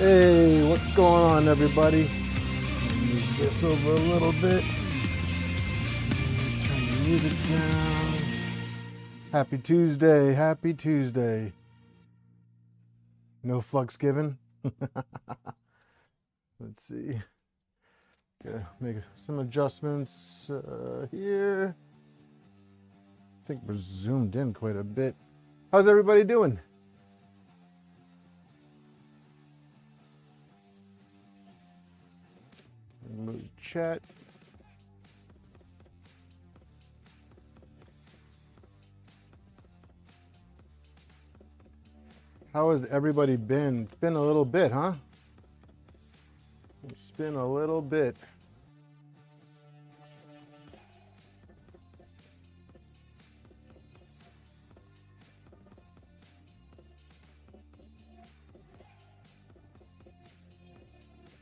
Hey, what's going on, everybody? Move this over a little bit. Turn the music down. Happy Tuesday, happy Tuesday. No fucks given. Let's see. Gotta make some adjustments here. I think we're zoomed in quite a bit. How's everybody doing? Move chat. How has everybody been? It's been a little bit, huh? It's been a little bit.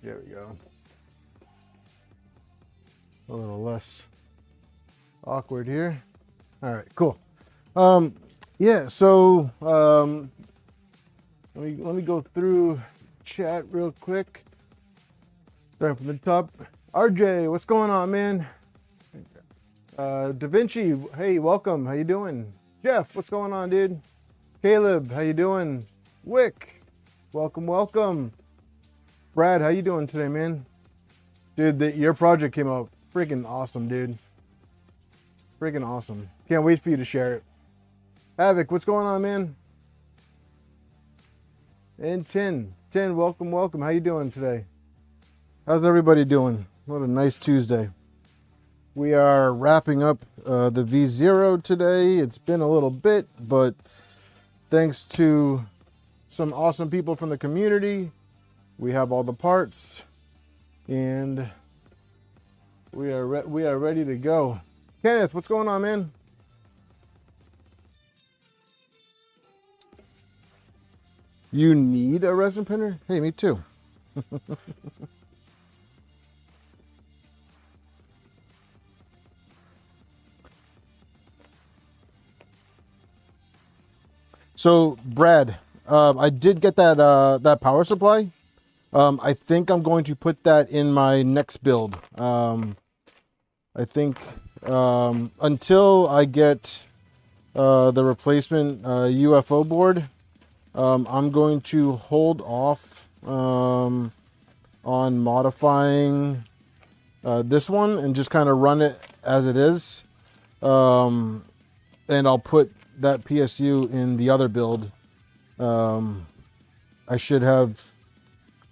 There we go. A little less awkward here. All right, cool. Yeah, so let me go through chat real quick. Starting from the top. RJ, what's going on, man? Da Vinci, hey, welcome. How you doing? Jeff, what's going on, dude? Caleb, how you doing? Wick, welcome, welcome. Brad, how you doing today, man? Dude, your project came out freaking awesome, dude. Freaking awesome. Can't wait for you to share it. Havoc, what's going on, man? And 10, welcome, welcome. How you doing today? How's everybody doing? What a nice Tuesday. We are wrapping up the V0 today. It's been a little bit, but thanks to some awesome people from the community, we have all the parts, and we are ready to go. Kenneth, what's going on, man? You need a resin printer? Hey, me too. So, Brad, I did get that power supply. I think I'm going to put that in my next build. I think until I get the replacement UFO board, I'm going to hold off on modifying this one and just kind of run it as it is. And I'll put that PSU in the other build. I should have...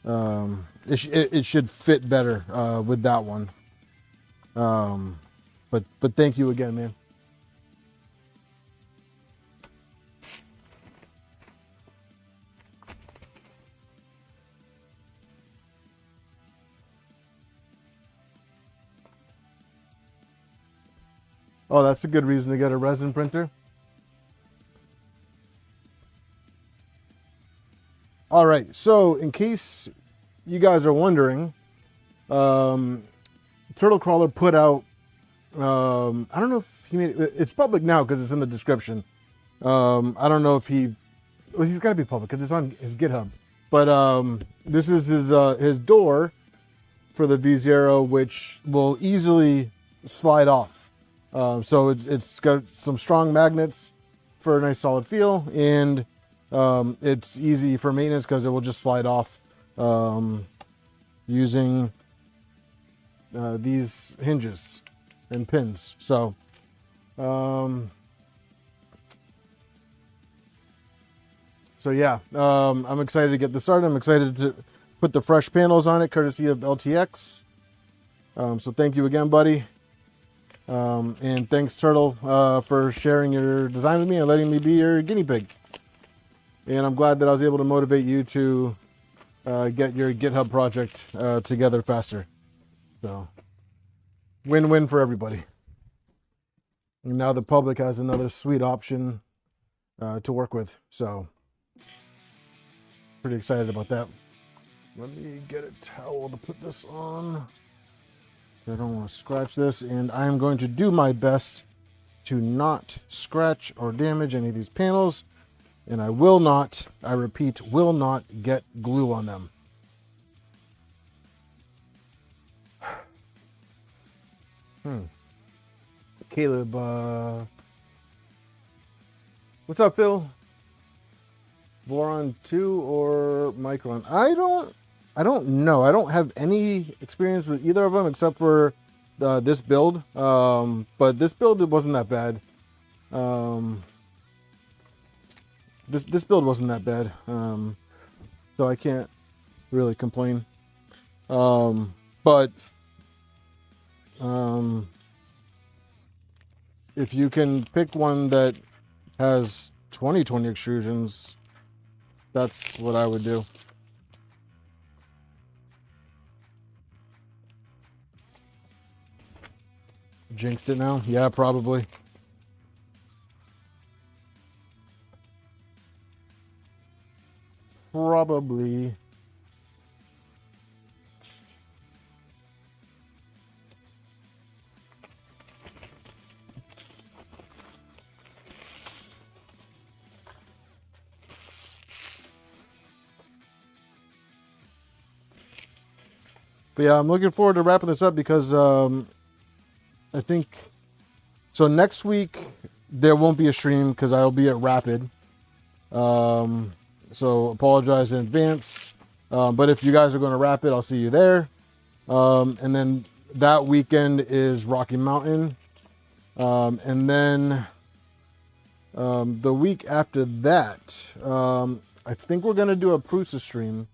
it should fit better with that one. But thank you again, man. Oh, that's a good reason to get a resin printer. All right, so in case you guys are wondering, Turtlecrawler put out, I don't know if he made it, it's public now because it's in the description. I don't know if he's got to be public because it's on his GitHub. But this is his door for the V0, which will easily slide off. So it's got some strong magnets for a nice solid feel, and it's easy for maintenance because it will just slide off using these hinges and pins. So yeah, I'm excited to get this started. I'm excited to put the fresh panels on it courtesy of LTX. So thank you again, buddy. And thanks, Turtle, for sharing your design with me and letting me be your guinea pig. And I'm glad that I was able to motivate you to get your GitHub project together faster. So, win-win for everybody. And now the public has another sweet option to work with. So, pretty excited about that. Let me get a towel to put this on. I don't want to scratch this, and I am going to do my best to not scratch or damage any of these panels, and I will not, I repeat, will not get glue on them. Caleb, what's up, Phil? Voron 2 or Micron? I don't know. I don't have any experience with either of them except for this build. But this build, it wasn't that bad. This build wasn't that bad. So I can't really complain. But if you can pick one that has 2020 extrusions, that's what I would do. Jinxed it now? Yeah, probably. Probably. But yeah, I'm looking forward to wrapping this up because I think so. Next week there won't be a stream because I'll be at Rapid. So apologize in advance. But if you guys are going to Rapid, I'll see you there. And then that weekend is Rocky Mountain. And then the week after that, I think we're going to do a Prusa stream.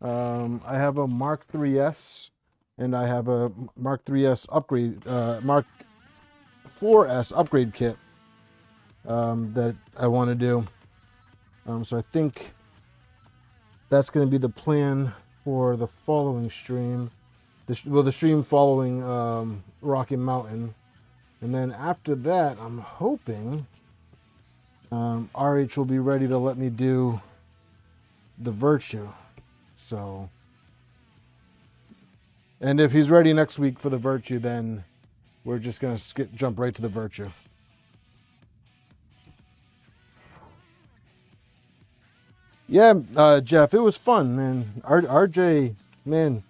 I have a Mark 3S and I have a Mark 3S upgrade, Mark 4S upgrade kit that I want to do. So I think that's going to be the plan for the following stream. The stream following Rocky Mountain. And then after that, I'm hoping RH will be ready to let me do the Virtue. So, and if he's ready next week for the Virtue, then we're just going to jump right to the Virtue. Yeah, Jeff, it was fun, man. RJ, man,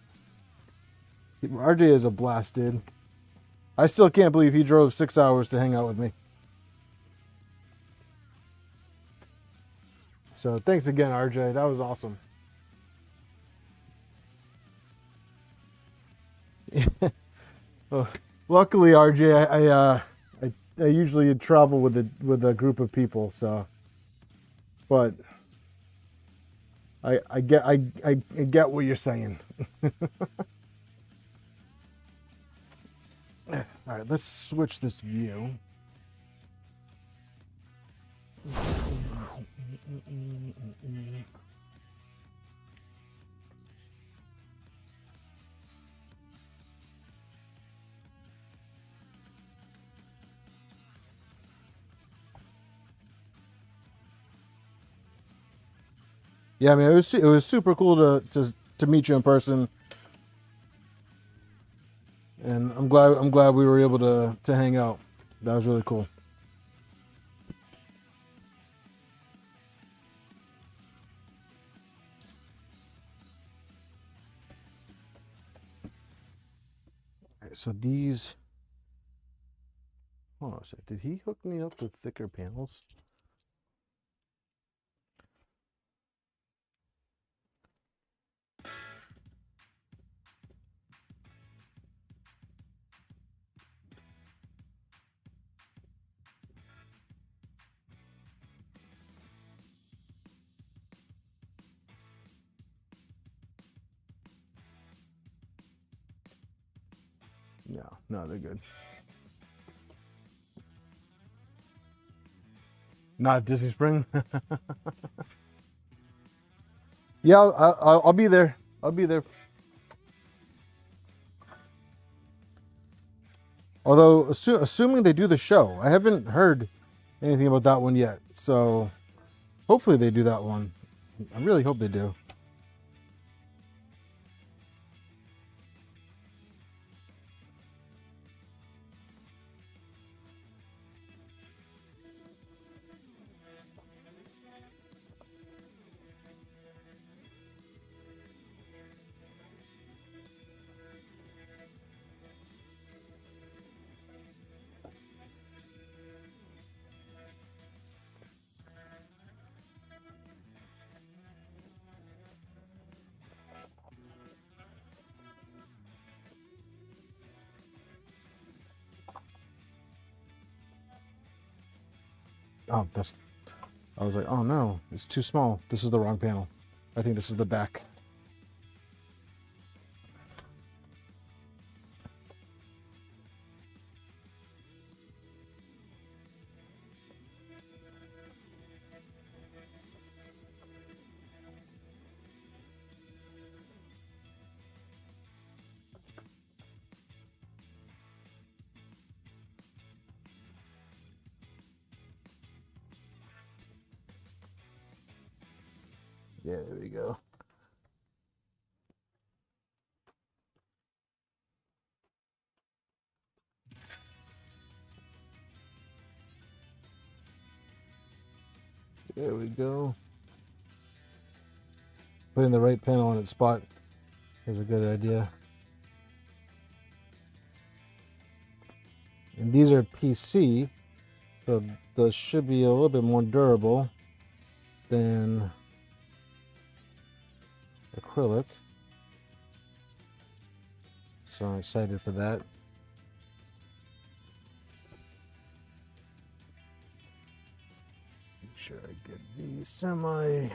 RJ is a blast, dude. I still can't believe he drove 6 hours to hang out with me. So thanks again, RJ. That was awesome. Well, luckily, RJ, I usually travel with a group of people, so. But I get what you're saying. All right, let's switch this view. Yeah, I mean, it was super cool to meet you in person, and I'm glad we were able to hang out. That was really cool. All right, so these. Hold on a sec. Did he hook me up with thicker panels? No, they're good. Not Disney Spring. Yeah, I'll be there. I'll be there. Although, assuming they do the show, I haven't heard anything about that one yet. So, hopefully they do that one. I really hope they do. Oh, I was like, oh no, it's too small. This is the wrong panel. I think this is the back. Yeah, there we go. There we go. Putting the right panel on its spot is a good idea. And these are PC, so those should be a little bit more durable than acrylic. So I'm excited for that. Make sure I get these semi-even.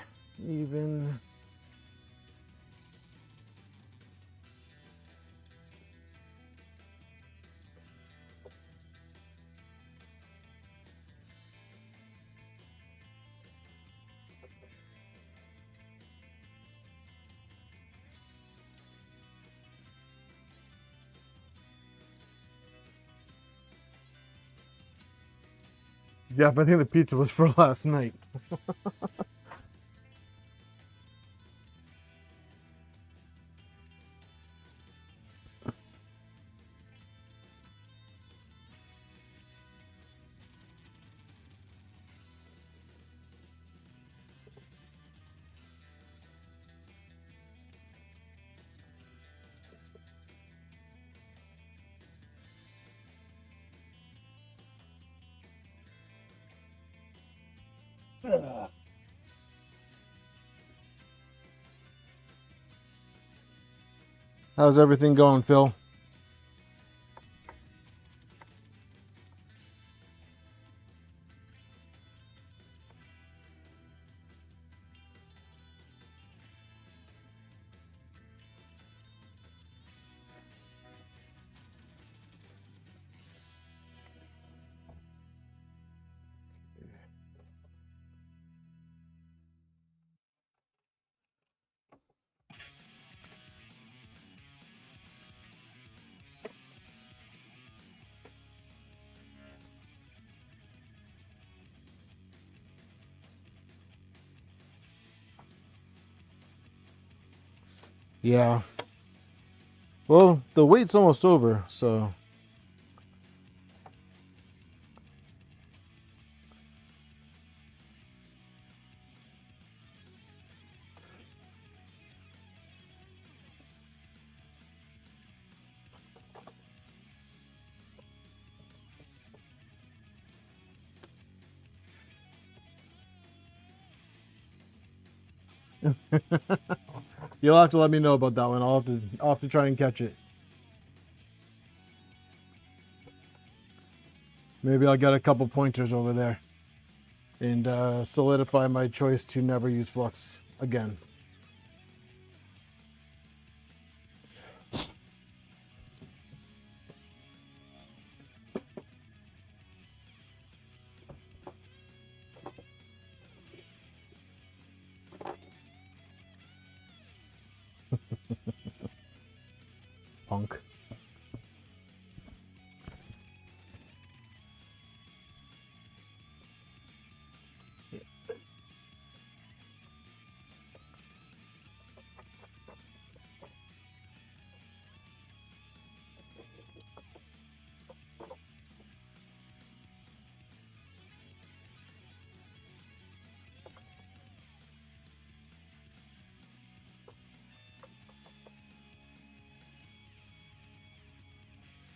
Yeah, but I think the pizza was for last night. How's everything going, Phil? Yeah. Well, the wait's almost over, so. You'll have to let me know about that one. I'll have to try and catch it. Maybe I'll get a couple pointers over there and solidify my choice to never use flux again. Punk.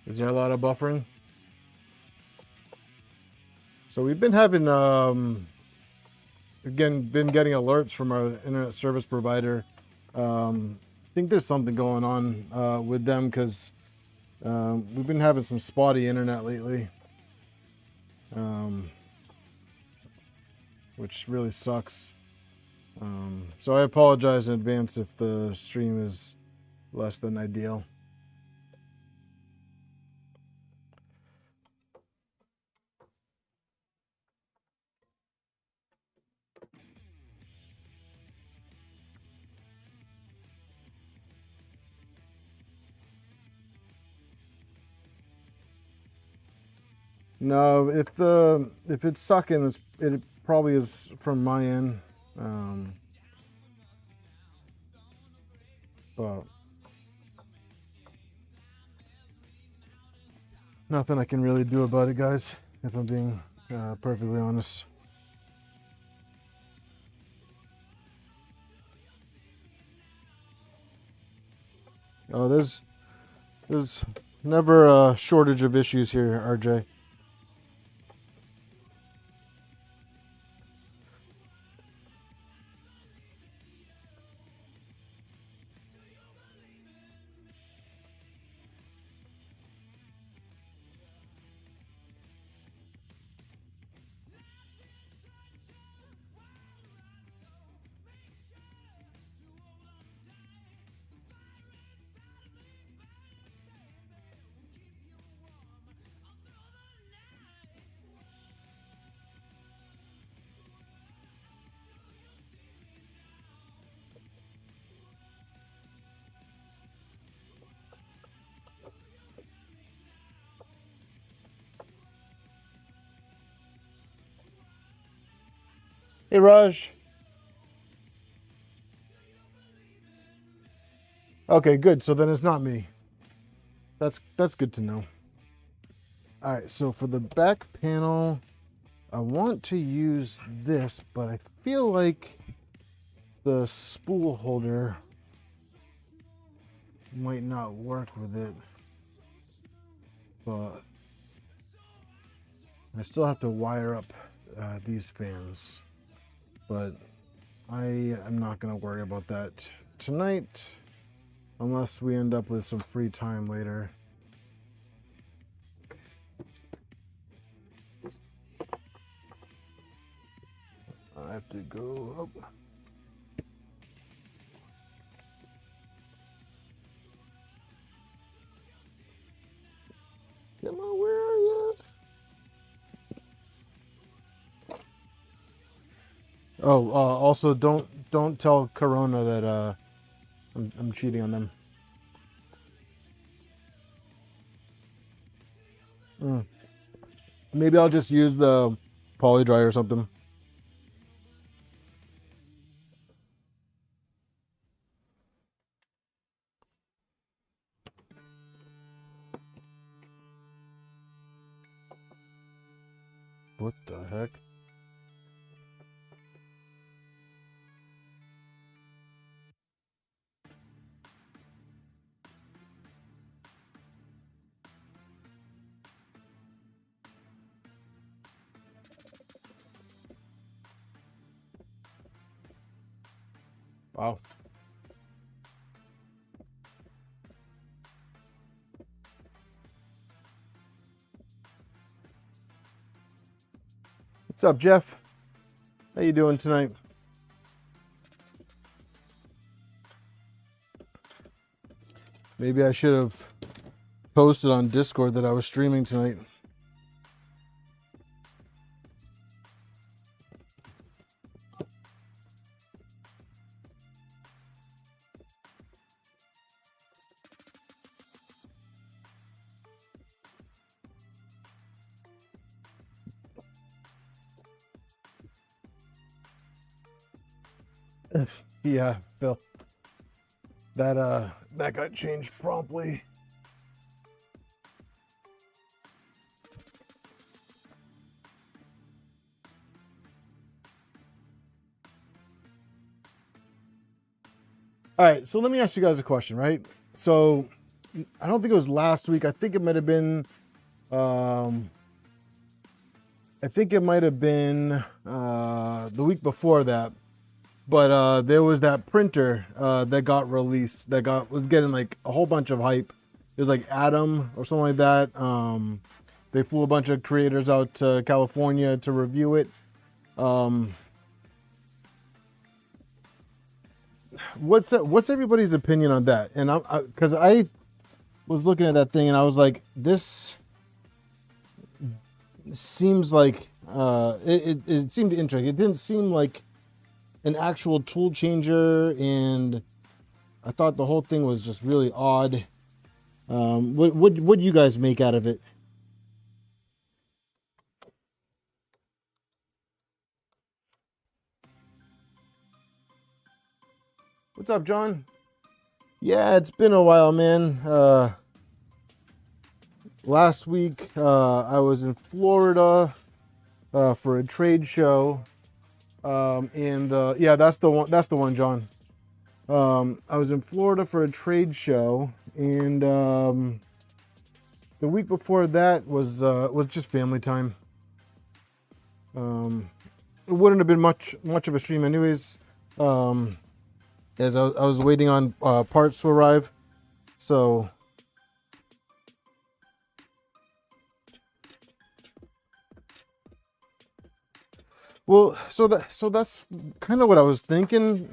Is there a lot of buffering? So we've been having been getting alerts from our internet service provider. I think there's something going on with them because we've been having some spotty internet lately. which really sucks. So I apologize in advance if the stream is less than ideal. No, if it's sucking, it probably is from my end. But nothing I can really do about it, guys, if I'm being perfectly honest. Oh, there's never a shortage of issues here, RJ. Hey, Raj. Okay, good. So then it's not me. That's good to know. All right, so for the back panel, I want to use this, but I feel like the spool holder might not work with it. But I still have to wire up these fans. But I am not going to worry about that tonight unless we end up with some free time later. I have to go up. Come on, where are you? Oh, also don't tell Corona that I'm cheating on them. Maybe I'll just use the poly dry or something. What the heck? Wow. What's up, Jeff? How you doing tonight? Maybe I should have posted on Discord that I was streaming tonight. Yeah, Phil. That got changed promptly. All right, so let me ask you guys a question, right? So I don't think it was last week. I think it might have been the week before that. But there was that printer that got released that was getting like a whole bunch of hype. It was like Atom or something like that. They flew a bunch of creators out to California to review it. what's everybody's opinion on that? And because I was looking at that thing and I was like, this seems like it seemed interesting. It didn't seem like an actual tool changer, and I thought the whole thing was just really odd. What do you guys make out of it? What's up, John? Yeah, it's been a while, man. Last week I was in Florida for a trade show, and yeah, that's the one. That's the one, John. I was in Florida for a trade show, and the week before that was just family time. It wouldn't have been much of a stream, anyways. As I was waiting on parts to arrive, so. Well, so that's kind of what I was thinking,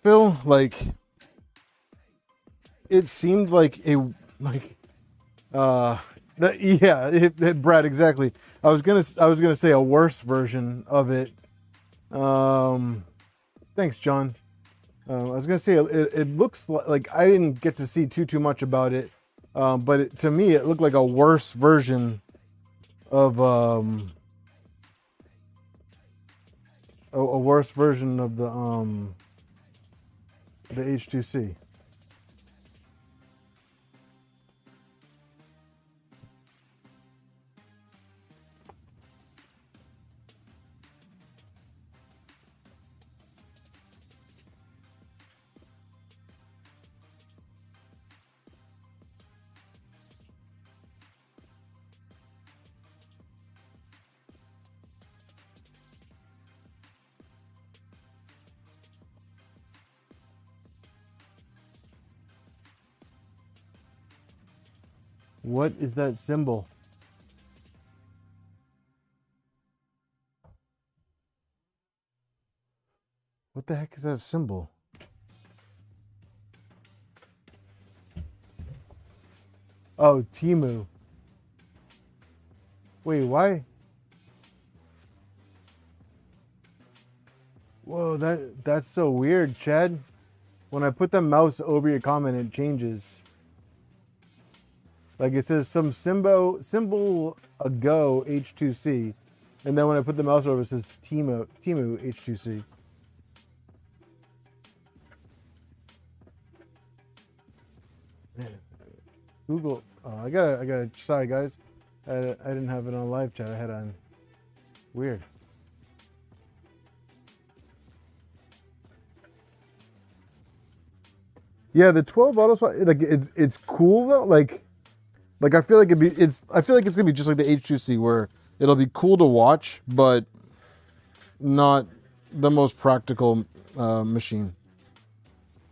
Phil. Like, it seemed like Brad, exactly. I was gonna say a worse version of it. Thanks, John. I was gonna say it looks like I didn't get to see too much about it, but to me it looked like a worse version of a worse version of the H2C. What is that symbol? What the heck is that symbol? Oh, Timu. Wait, why? Whoa, that's so weird, Chad. When I put the mouse over your comment, it changes. Like, it says some symbol ago H2C, and then when I put the mouse over, it says Timu H2C. Man, Google. Oh, I gotta. Sorry, guys. I didn't have it on live chat. I had on. Weird. Yeah, the 12 auto swap, like it's cool though. Like I feel like I feel like it's gonna be just like the H2C, where it'll be cool to watch, but not the most practical machine.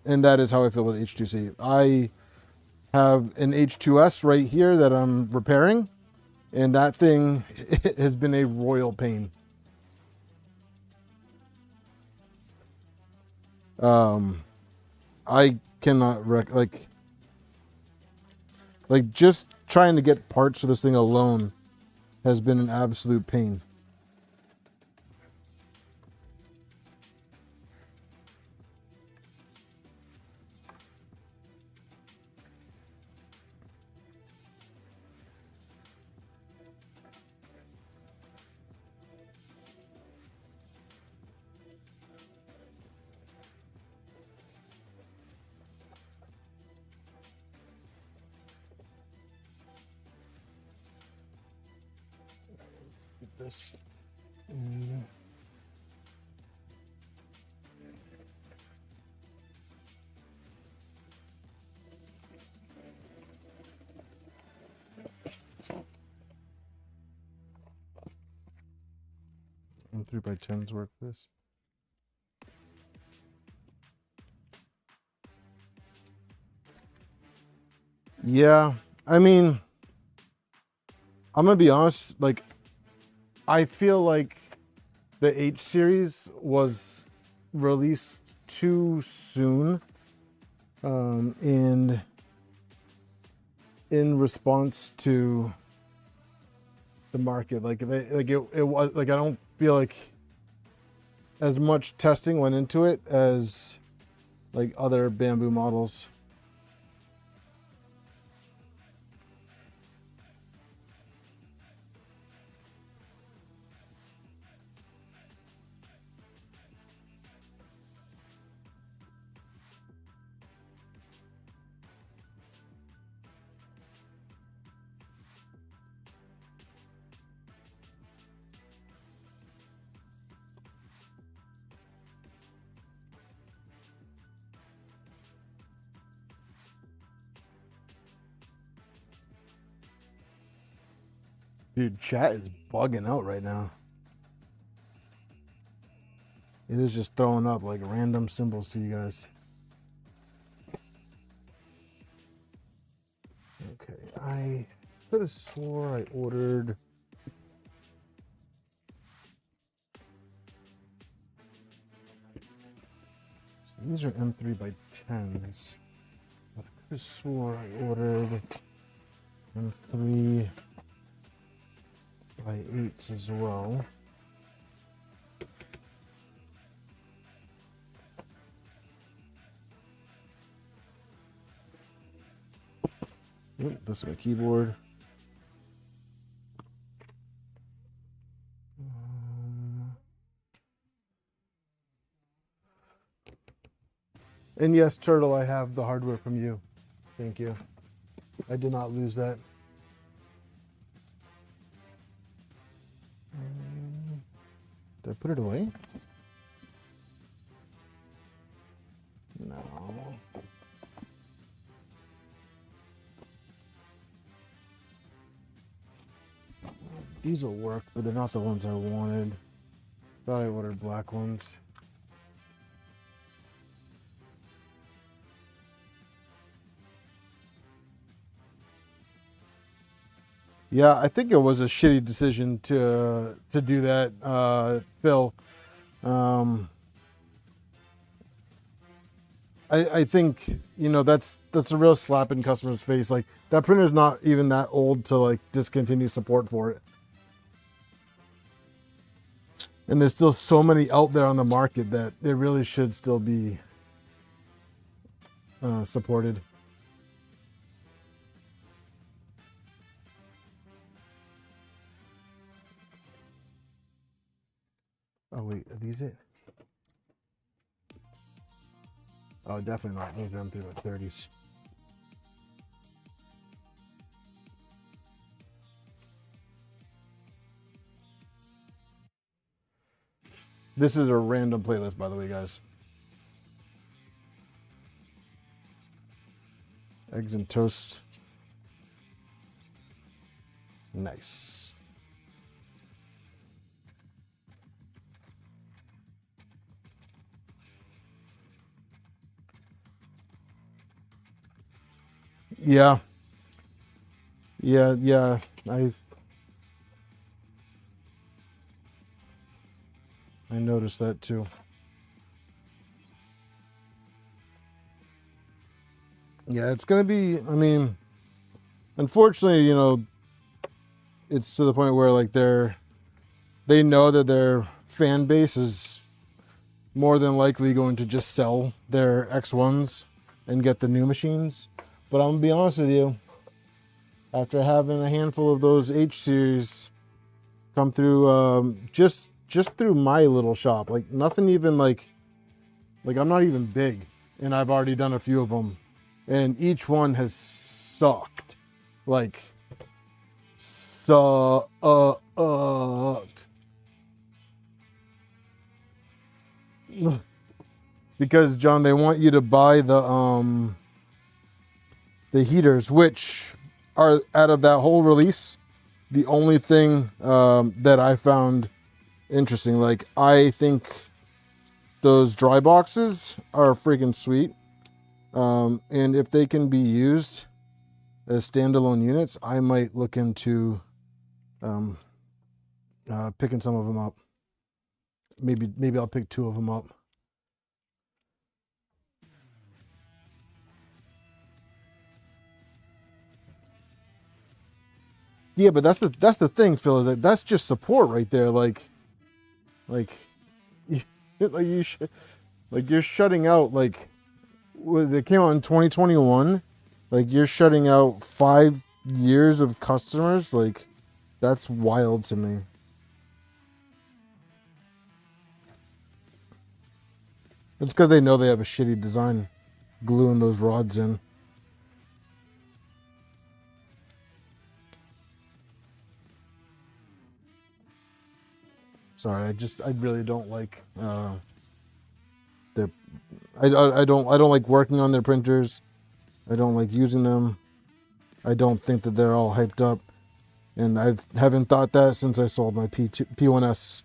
And that is how I feel with H2C. I have an H2S right here that I'm repairing, and that thing has been a royal pain. I cannot like just trying to get parts for this thing alone has been an absolute pain. This. And 3x10s work for this. Yeah, I mean, I'm gonna be honest, like, I feel like the H series was release too soon, and in response to the market. Like it was like, I don't feel like as much testing went into it as like other bamboo models. Dude, chat is bugging out right now. It is just throwing up like random symbols to you guys. Okay, I could have swore I ordered. So these are M3 by 10s. I could have swore I ordered M3 by 8s as well. Oop, this is my keyboard. And yes, Turtle, I have the hardware from you. Thank you. I did not lose that. Did I put it away? No. These will work, but they're not the ones I wanted. Thought I ordered black ones. Yeah, I think it was a shitty decision to do that, Phil. I think, you know, that's a real slap in customers' face. Like, that printer's not even that old to like discontinue support for it. And there's still so many out there on the market that it really should still be supported. Oh wait, are these it? Oh, definitely not. Those are M3 by 30s. This is a random playlist, by the way, guys. Eggs and toast. Nice. Yeah. Yeah. I noticed that too. Yeah, it's gonna be, I mean, unfortunately, you know, it's to the point where like they know that their fan base is more than likely going to just sell their X1s and get the new machines. But I'm gonna be honest with you, after having a handful of those H series come through, just through my little shop, like nothing even like I'm not even big, and I've already done a few of them, and each one has sucked, like sucked. Because John, they want you to buy the heaters, which are out of that whole release, the only thing that I found interesting. Like, I think those dry boxes are freaking sweet, and if they can be used as standalone units, I might look into picking some of them up. Maybe I'll pick 2 of them up. Yeah, but that's the thing, Phil, is that that's just support right there. Like like you're shutting out like they came out in 2021. Like you're shutting out 5 years of customers. Like that's wild to me. It's because they know they have a shitty design, gluing those rods in. Sorry, I really don't like their. I don't like working on their printers. I don't like using them. I don't think that they're all hyped up, and I haven't thought that since I sold my P1S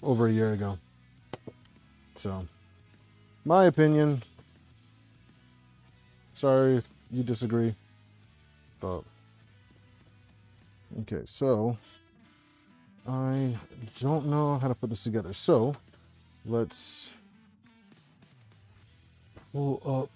over a year ago. So, my opinion. Sorry if you disagree, but okay. So, I don't know how to put this together. So, let's pull up.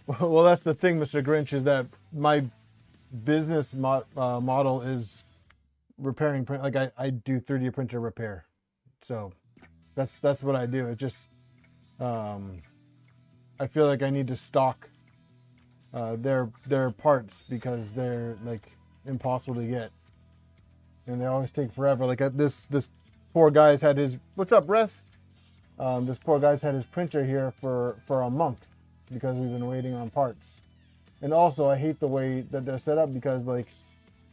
Well, that's the thing, Mr. Grinch, is that my business model is repairing print. Like I do 3D printer repair, so that's what I do. It just I feel like I need to stock their parts because they're like impossible to get, and they always take forever. Like this poor guy's had his what's up, Breath? This poor guy's had his printer here for a month because we've been waiting on parts. And also I hate the way that they're set up because like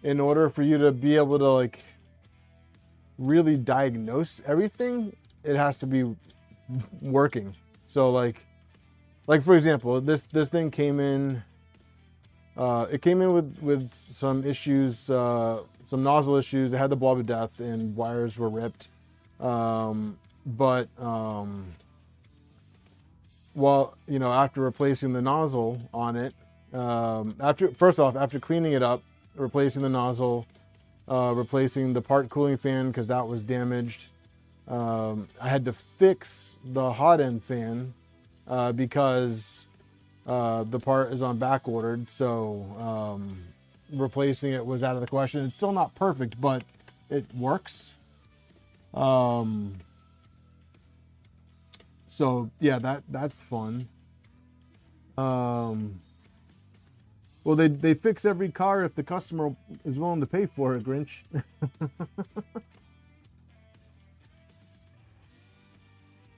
in order for you to be able to like really diagnose everything, it has to be working. So like for example, this thing came in it came in with some issues, some nozzle issues. It had the bulb of death and wires were ripped. Well, you know, after replacing the nozzle on it, after cleaning it up, replacing the nozzle, replacing the part cooling fan because that was damaged. I had to fix the hot end fan because the part is on back ordered. So replacing it was out of the question. It's still not perfect, but it works. So yeah, that's fun. Well, they fix every car if the customer is willing to pay for it, Grinch.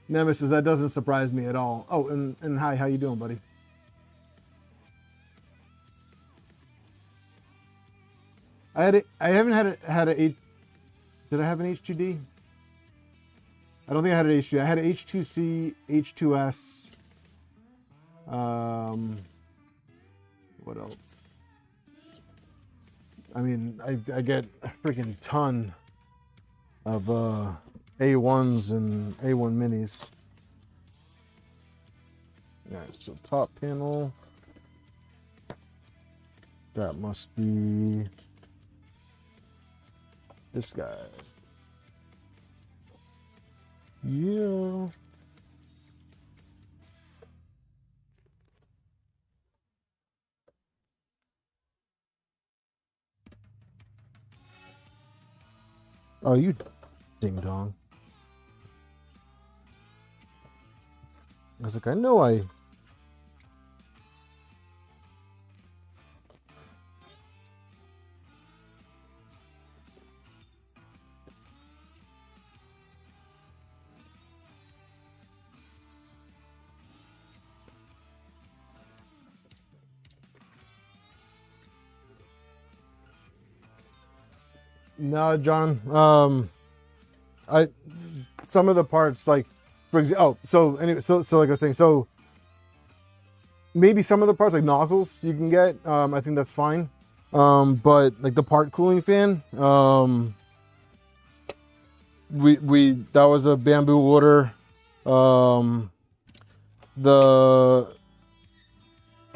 Nemesis, that doesn't surprise me at all. Oh, and hi, how you doing, buddy? I haven't had a did I have an H2D? I don't think I had an H2. I had an H2C, H2S. What else? I mean, I get a freaking ton of A1s and A1 minis. All right, so top panel. That must be this guy. Yeah. Oh, you ding dong. I was like, I know I. No, John. Some of the parts, like, for example, oh, so anyway, so like I was saying, so maybe some of the parts, like nozzles, you can get. I think that's fine. But like the part cooling fan, we that was a bamboo order. The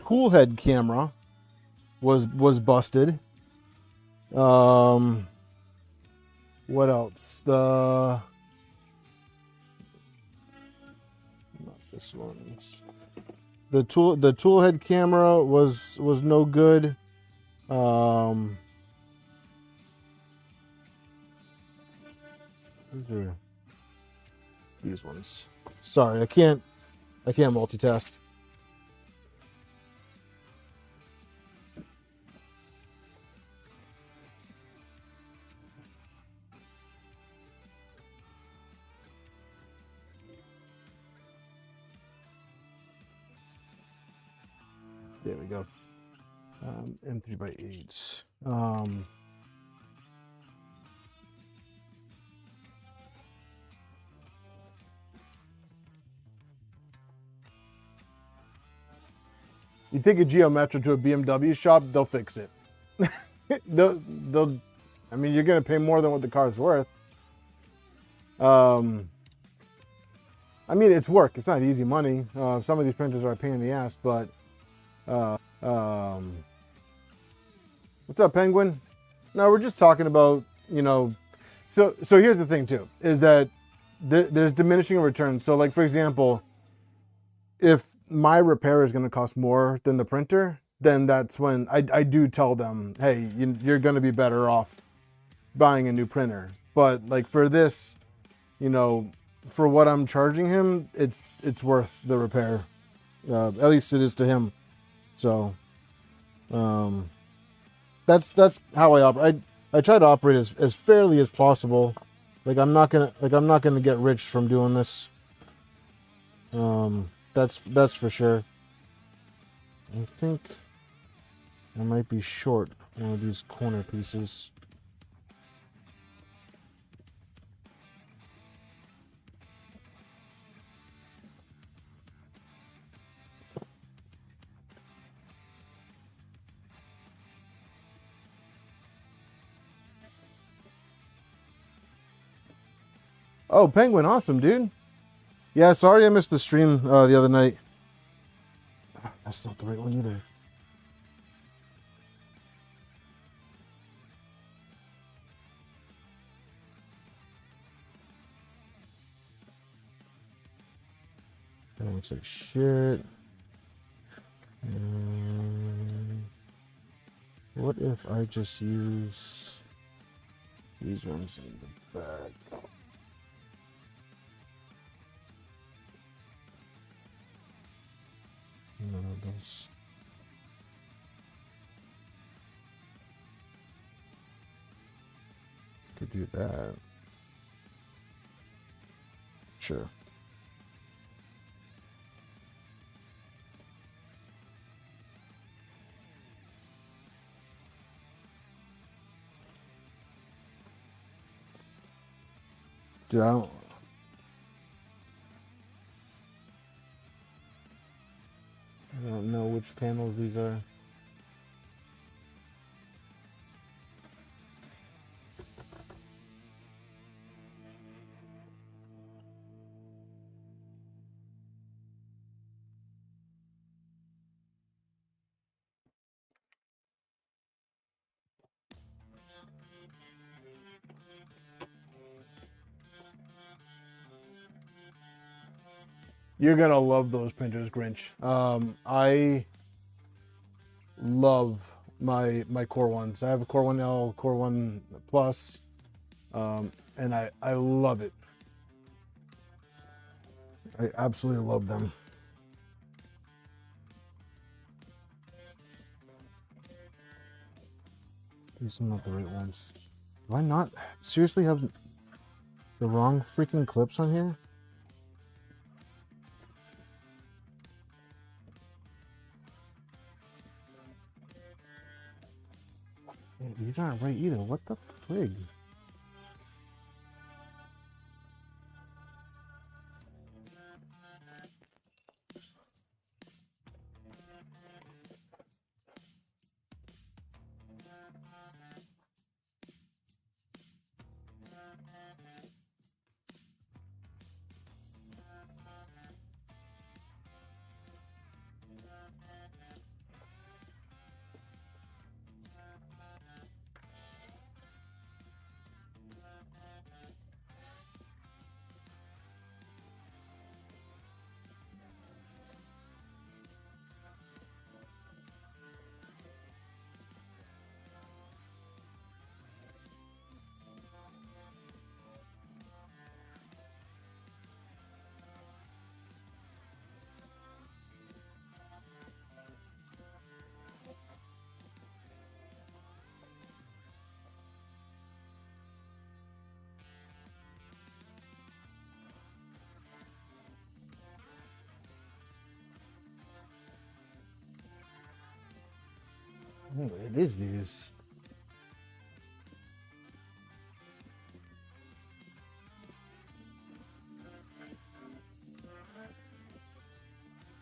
tool head camera was busted. What else? Not this one. The tool head camera was no good. These ones. Sorry, I can't multitask. There we go. M3x8. You take a Geometro to a BMW shop, they'll fix it. they'll. I mean, you're gonna pay more than what the car's worth. I mean, it's work. It's not easy money. Some of these printers are a pain in the ass, but. What's up, Penguin? No, we're just talking about, you know. So here's the thing too, is that there's diminishing returns. So like, for example, if my repair is going to cost more than the printer, then that's when I do tell them, hey, you're going to be better off buying a new printer. But like for this, you know, for what I'm charging him, it's worth the repair. At least it is to him. So that's how I operate. I try to operate as fairly as possible. Like I'm not gonna get rich from doing this. That's for sure. I think I might be short one of these corner pieces. Oh, Penguin, awesome, dude. Yeah, sorry I missed the stream the other night. That's not the right one either. That looks like shit. What if I just use these ones in the back? None of those. Could do that. Sure. Dude, I don't know which panels these are. You're gonna love those printers, Grinch. I love my Core ones. I have a Core 1L, Core 1 Plus, and I love it. I absolutely love them. These are not the right ones. Do I not seriously have the wrong freaking clips on here? these aren't right either. What the frig? Oh, it is these.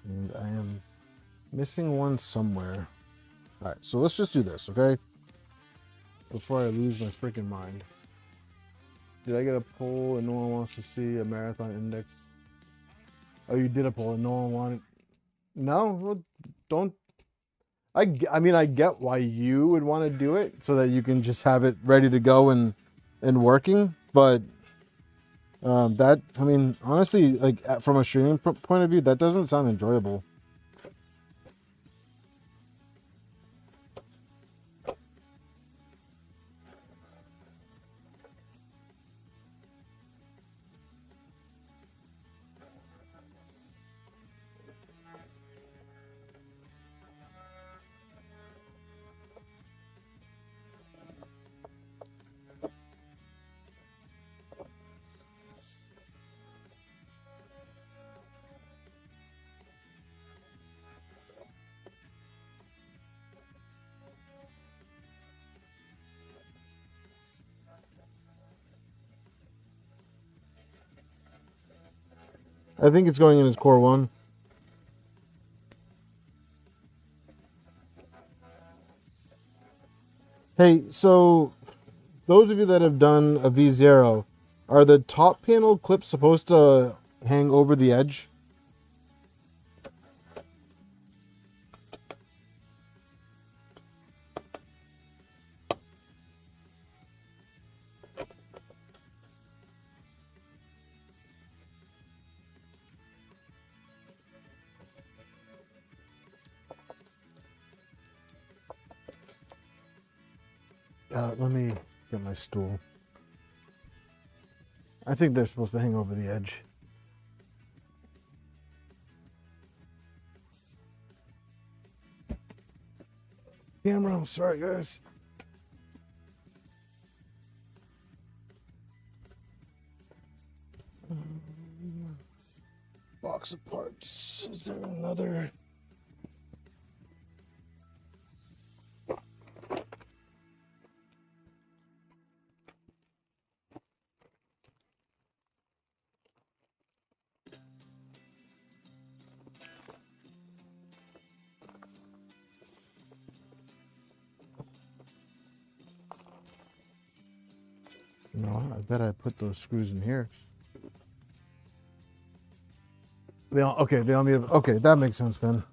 And I am missing one somewhere. All right, so let's just do this, okay? Before I lose my freaking mind. Did I get a poll and no one wants to see a marathon index? Oh, you did a poll and no one wanted. No, well, don't. I mean, I get why you would want to do it so that you can just have it ready to go and working. But that, I mean, honestly, like from a streaming point of view, that doesn't sound enjoyable. I think it's going in as core 1. Hey, so those of you that have done a V0, are the top panel clips supposed to hang over the edge? Let me get my stool. I think they're supposed to hang over the edge. Camera, I'm sorry, guys. Box of parts. Is there another? No, I bet I put those screws in here. They all, okay, they all need. Okay, that makes sense then.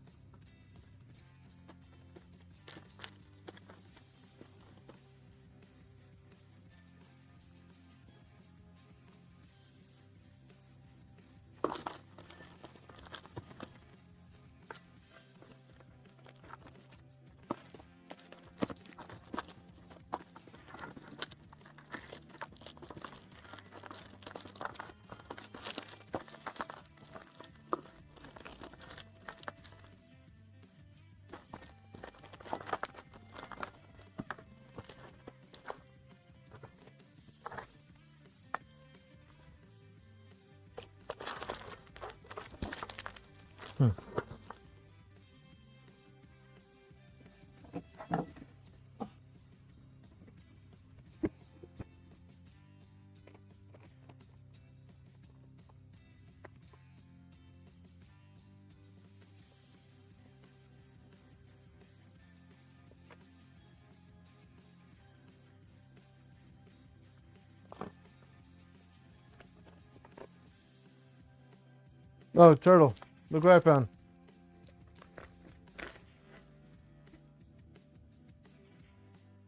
Oh, turtle. Look what I found.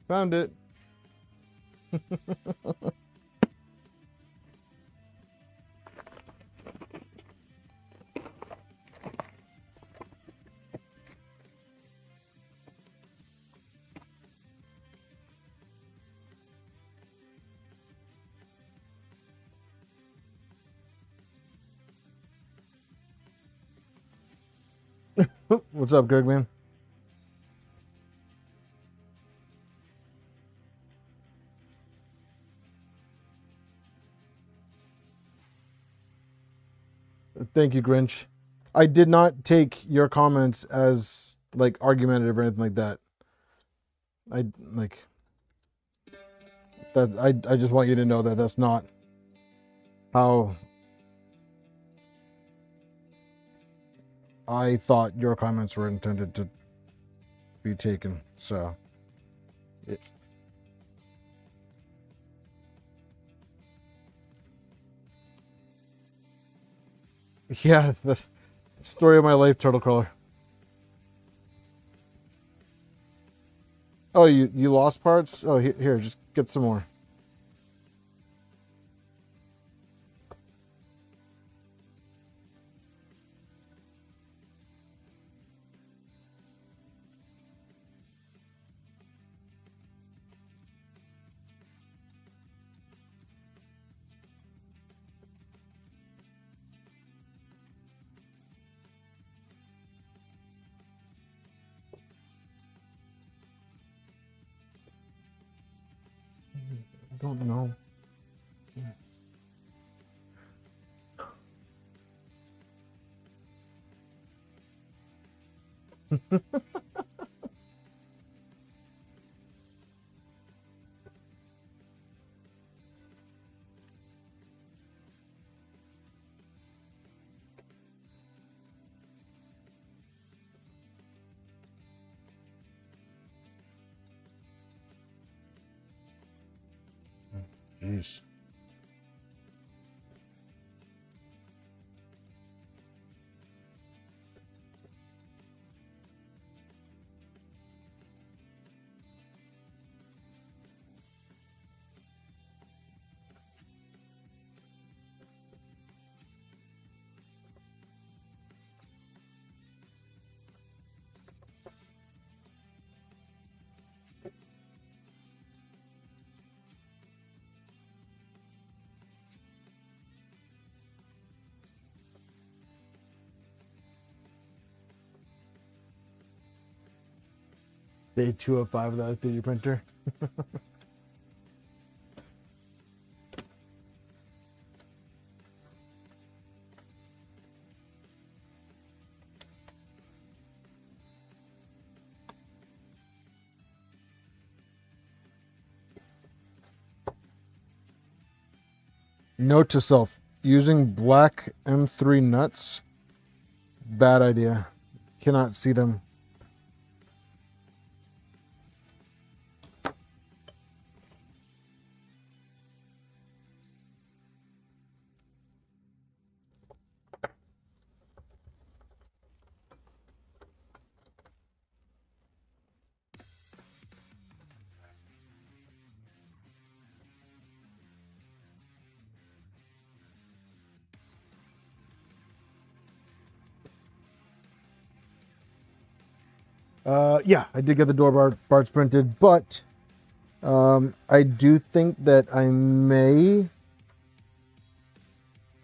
Found it. What's up, Greg, man? Thank you, Grinch. I did not take your comments as like argumentative or anything like that. I like that. I just want you to know that that's not how I thought your comments were intended to be taken. So, yeah, that's the story of my life, Turtlecrawler. Oh, you lost parts? Oh, here, just get some more. I don't know. Jeez. Day 2 of 5 without a 3D printer. Note to self, using black M3 nuts, bad idea. Cannot see them. Yeah, I did get the door parts printed, but I do think that I may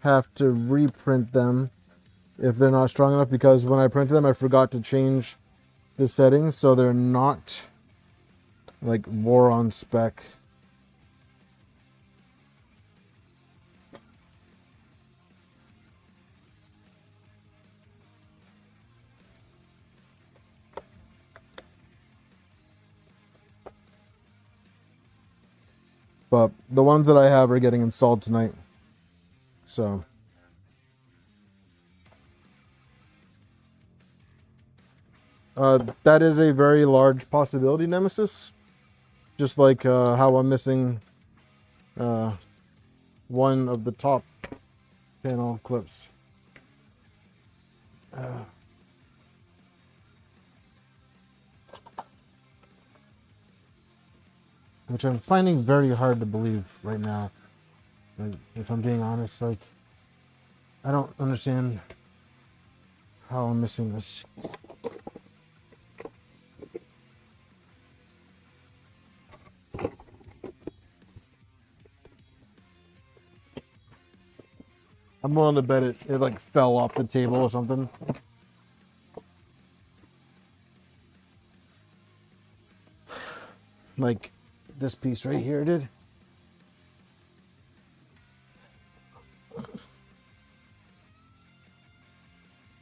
have to reprint them if they're not strong enough, because when I printed them, I forgot to change the settings, so they're not like Voron spec. But the ones that I have are getting installed tonight. So that is a very large possibility, Nemesis. Just like how I'm missing one of the top panel clips. Which I'm finding very hard to believe right now. Like, if I'm being honest, like, I don't understand how I'm missing this. I'm willing to bet it like fell off the table or something. Like this piece right here did.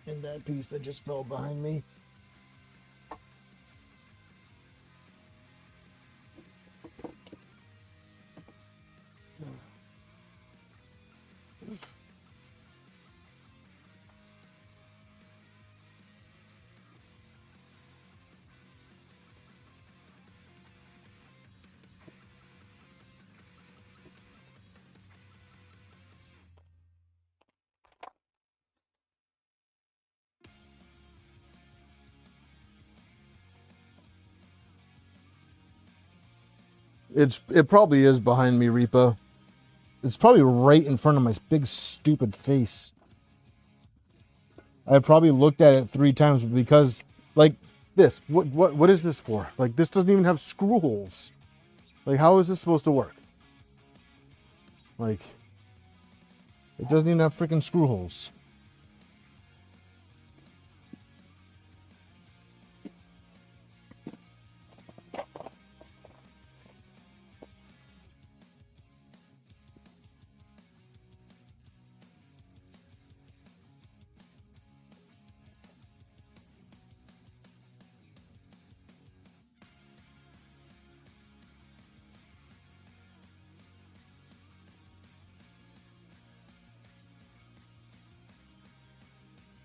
And that piece that just fell behind me. It probably is behind me, Reaper. It's probably right in front of my big stupid face. I probably looked at it 3 times because, like, this. What is this for? Like, this doesn't even have screw holes. Like, how is this supposed to work? Like, it doesn't even have freaking screw holes.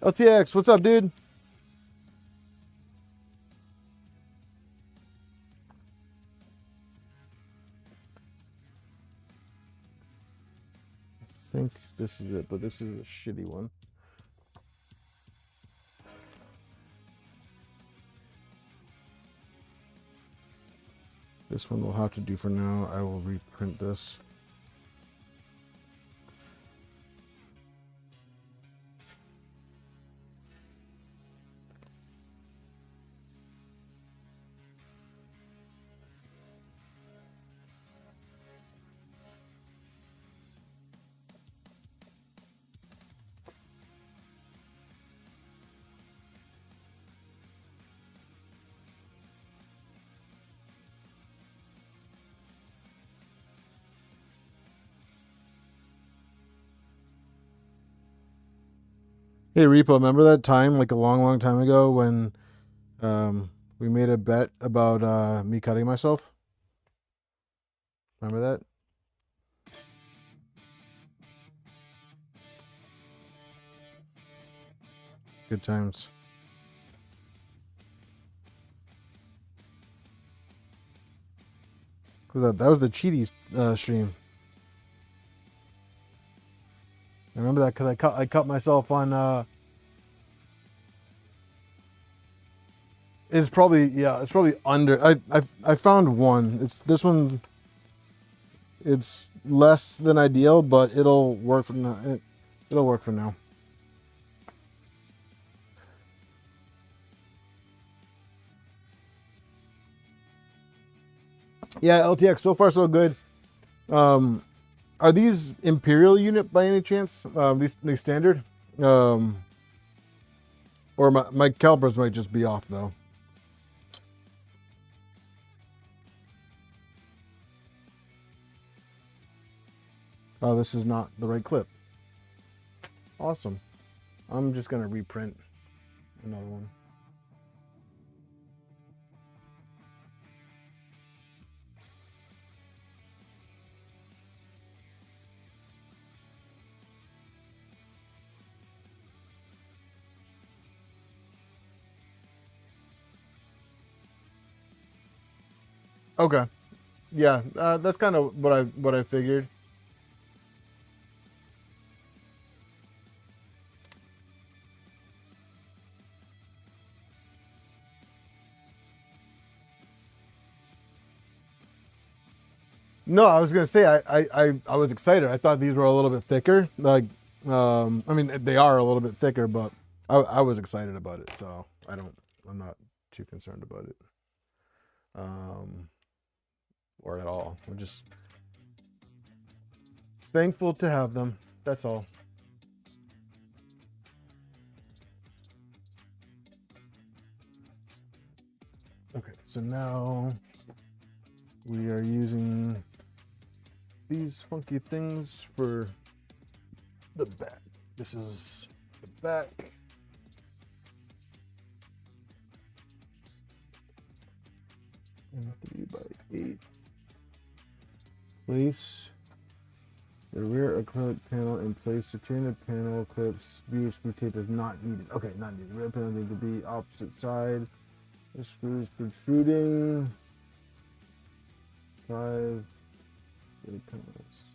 LTX, what's up, dude? I think this is it, but this is a shitty one. This one will have to do for now. I will reprint this. Hey, Repo, remember that time, like a long time ago, when we made a bet about me cutting myself? Remember that? Good times. What was that? That was the Cheaties stream. I remember that because I cut myself on. It's probably under. I found one. It's this one. It's less than ideal, but it'll work for now. It'll work for now. Yeah, LTX, so far so good. Are these Imperial unit by any chance? These standard? Or my calipers might just be off though. Oh, this is not the right clip. Awesome. I'm just gonna reprint another one. Okay. Yeah, that's kind of what I figured. No, I was gonna say I was excited. I thought these were a little bit thicker. Like, I mean, they are a little bit thicker, but I was excited about it, so I'm not too concerned about it, or at all. I'm just thankful to have them. That's all. Okay, so now we are using these funky things for the back. This is the back. And 3x8. Place the rear acrylic panel in place. Securing the panel clips. VHP tape is not needed. Okay, not needed. The rear panel needs to be opposite side. The screws protruding. 5 panels.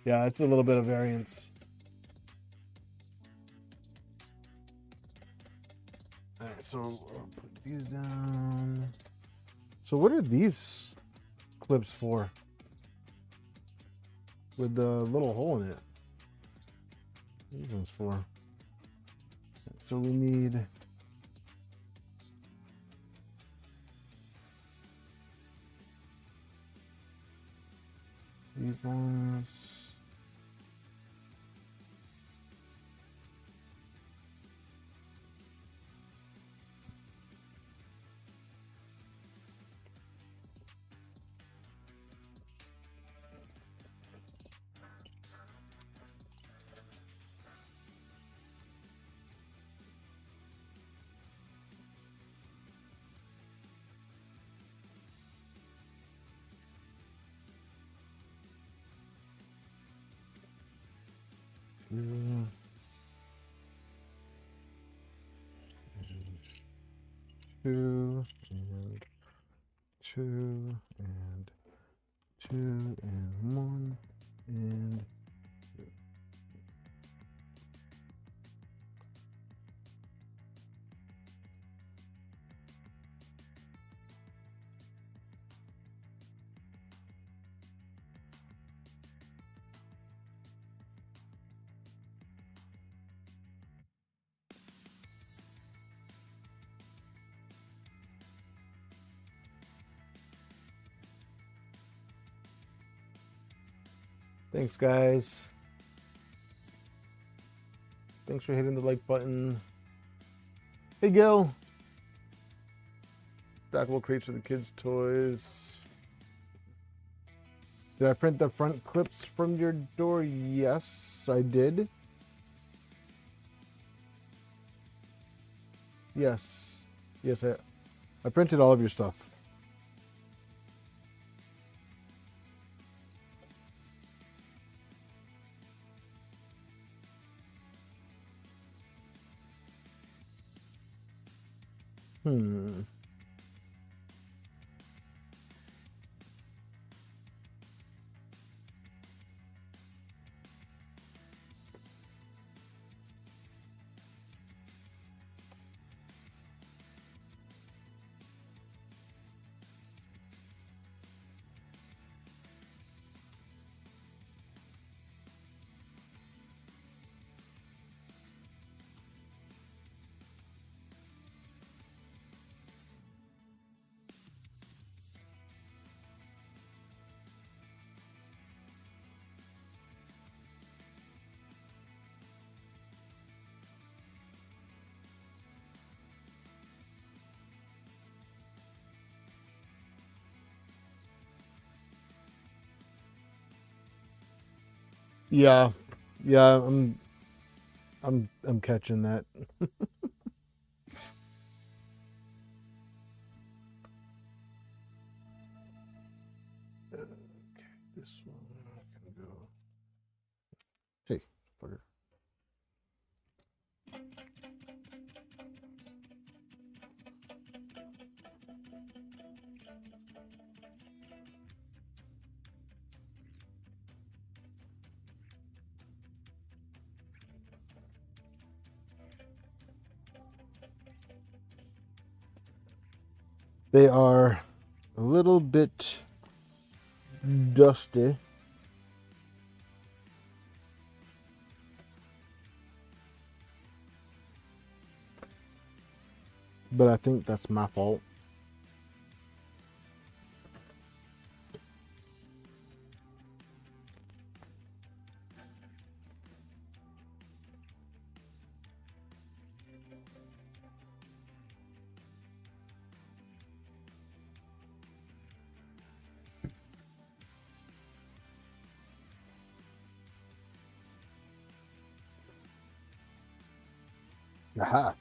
Yeah, it's a little bit of variance. All right, so I'll put these down. So what are these clips for? With the little hole in it. These ones for. So we need these ones. Two and two and two and one and two. Thanks, guys. Thanks for hitting the like button. Hey, Gil. Stackable crates for the kids' toys. Did I print the front clips from your door? Yes, I did. Yes. Yes, I printed all of your stuff. Yeah, yeah, I'm catching that. Okay, this one can go. Hey, fucker. They are a little bit dusty. But I think that's my fault. Aha.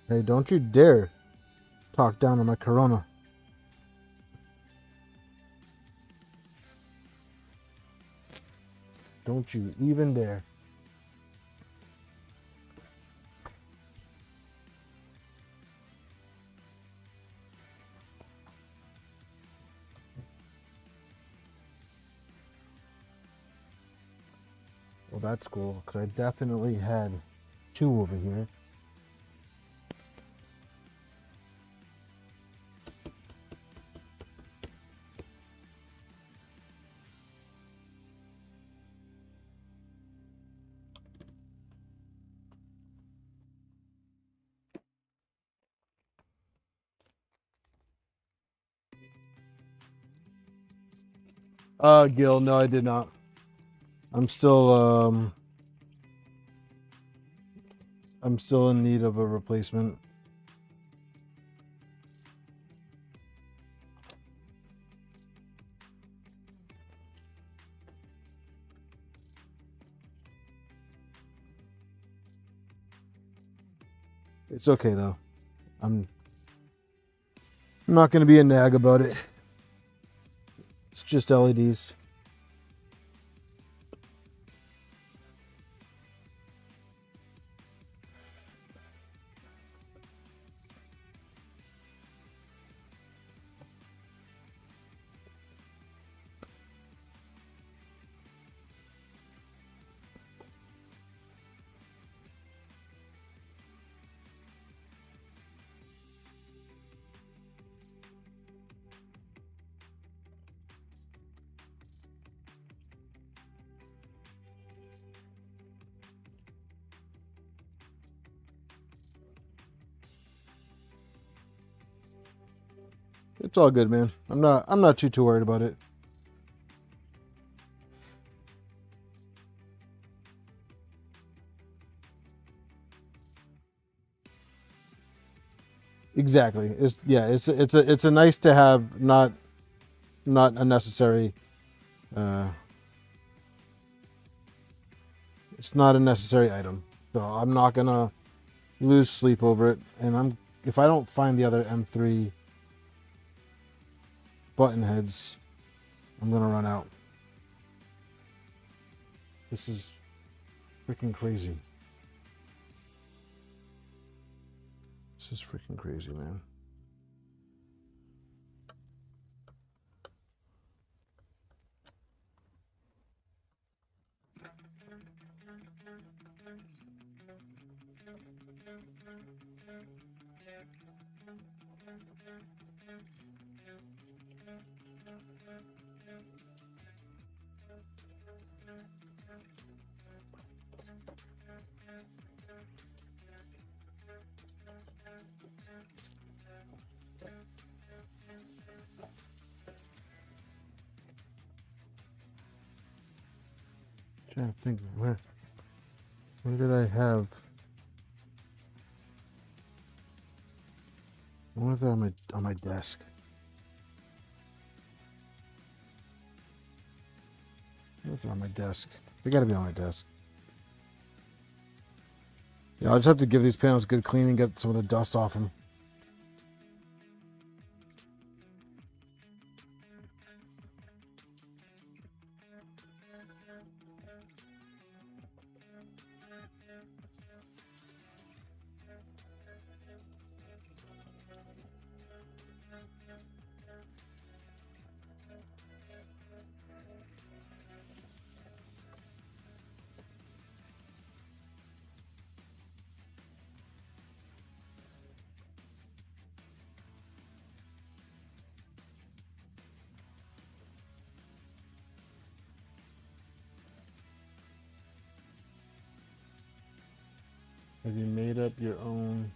Hey, don't you dare talk down on my Corona. Don't you even dare. Well, that's cool, because I definitely had 2 over here. Gil, no, I did not. I'm still in need of a replacement. It's okay though. I'm not going to be a nag about it. It's just LEDs. It's all good, man. I'm not too worried about it. Exactly. It's a nice to have, not a necessary. It's not a necessary item, so I'm not gonna lose sleep over it. And if I don't find the other M3 button heads, I'm gonna run out. This is freaking crazy. This is freaking crazy, man. Trying to think, where did I have? I wonder if they're on my desk. I wonder if they're on my desk. They gotta be on my desk. Yeah, I'll just have to give these panels a good cleaning, get some of the dust off them. Have you made up your own?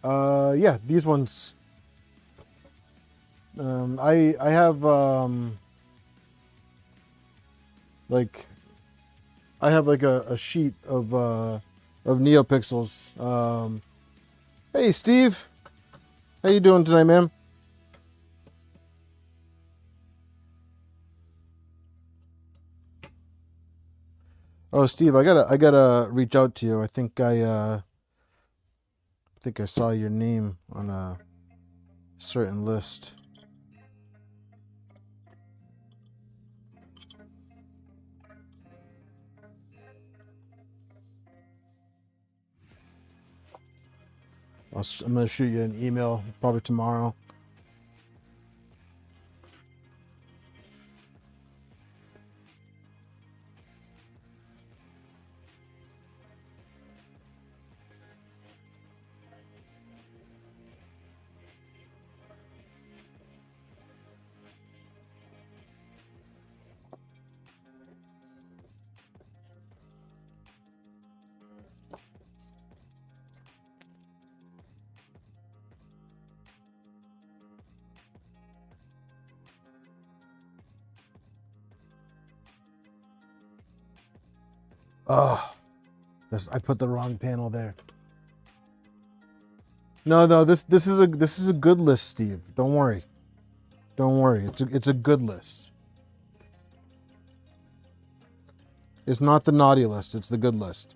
Yeah, these ones. I have like I have like a sheet of NeoPixels. Hey Steve, how you doing tonight, man? Oh Steve, I gotta reach out to you. I think I saw your name on a certain list. I'm gonna shoot you an email probably tomorrow. Oh, I put the wrong panel there. No, this is a good list, Steve. Don't worry. Don't worry. It's a good list. It's not the naughty list, it's the good list.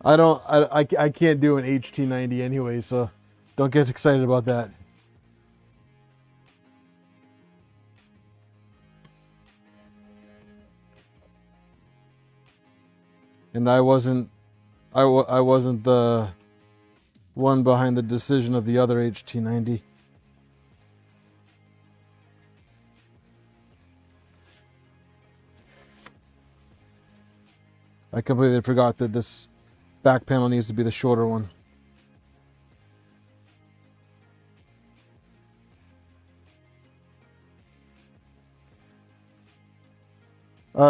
I can't do an HT90 anyway, so don't get excited about that. And I wasn't the one behind the decision of the other HT90. I completely forgot that this back panel needs to be the shorter one.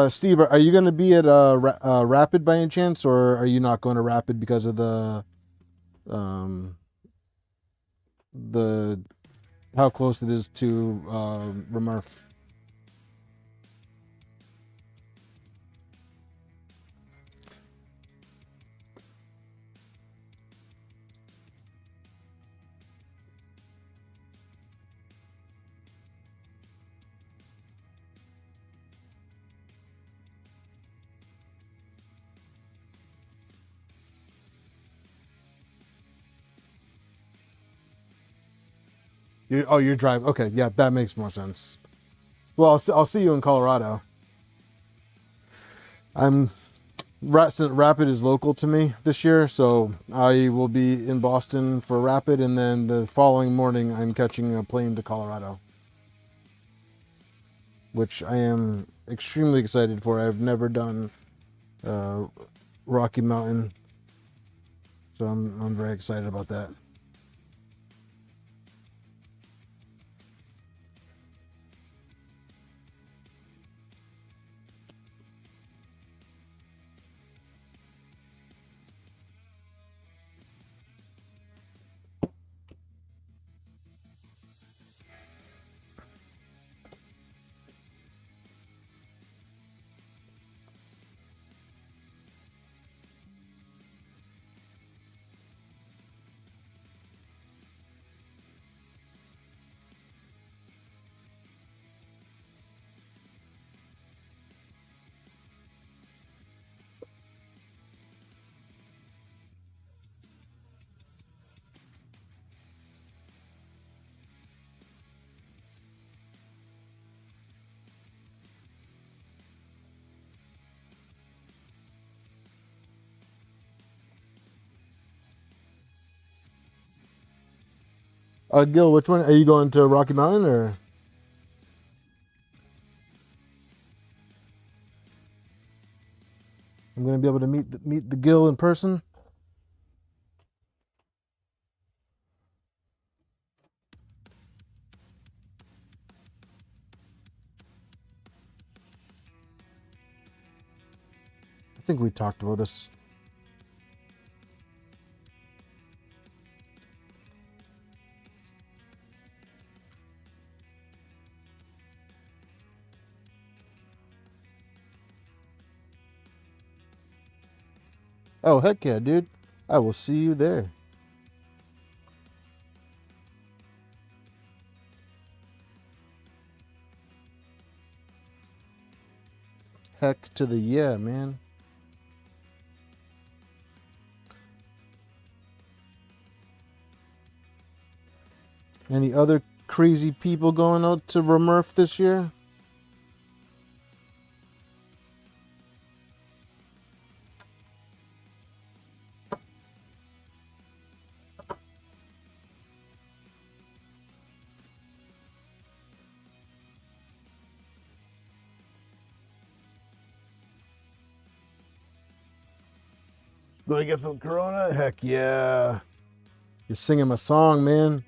Steve, are you going to be at Rapid by any chance, or are you not going to Rapid because of the how close it is to Remurf? You're driving. Okay, yeah, that makes more sense. Well, I'll see you in Colorado. Rapid is local to me this year, so I will be in Boston for Rapid, and then the following morning I'm catching a plane to Colorado, which I am extremely excited for. I've never done Rocky Mountain, so I'm very excited about that. Gil, which one are you going to? Rocky Mountain or? I'm going to be able to meet the Gill in person. I think we talked about this. Oh, heck yeah, dude. I will see you there. Heck to the yeah, man. Any other crazy people going out to Remurf this year? Gonna get some Corona? Heck yeah. You're singing my song, man.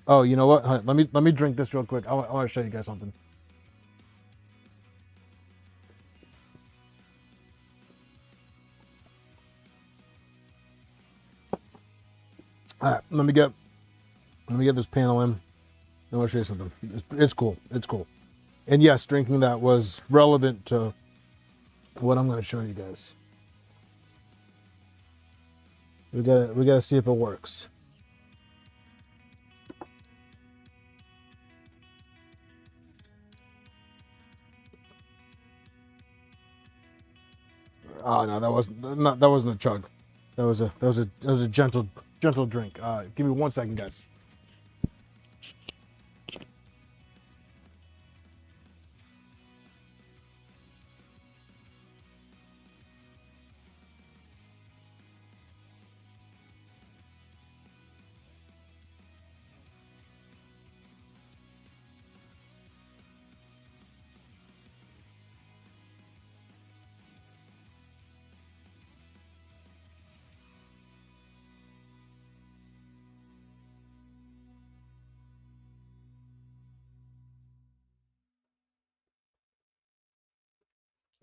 Oh, you know what? Let me drink this real quick. I want to show you guys something. All right, let me get this panel in. I want to show you something. It's cool. It's cool. And yes, drinking that was relevant to what I'm going to show you guys. We gotta see if it works. Oh no, that wasn't a chug. That was a gentle drink. Give me 1 second, guys.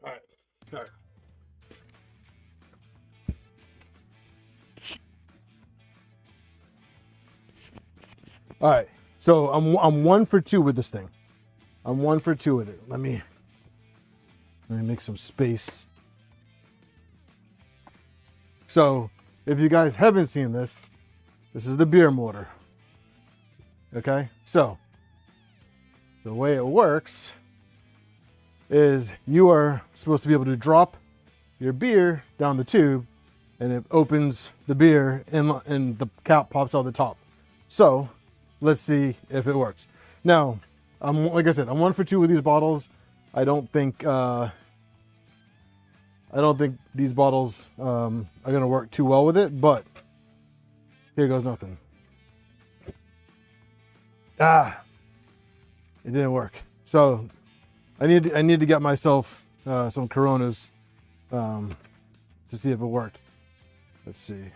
All right. All right. All right. So I'm 1 for 2 with this thing. I'm 1 for 2 with it. Let me make some space. So if you guys haven't seen this, this is the beer mortar. Okay. So the way it works is you are supposed to be able to drop your beer down the tube, and it opens the beer and the cap pops out the top. So let's see if it works. Now, like I said, I'm 1 for 2 with these bottles. I don't think these bottles are gonna work too well with it, but here goes nothing. It didn't work. So I need to get myself some Coronas to see if it worked. Let's see.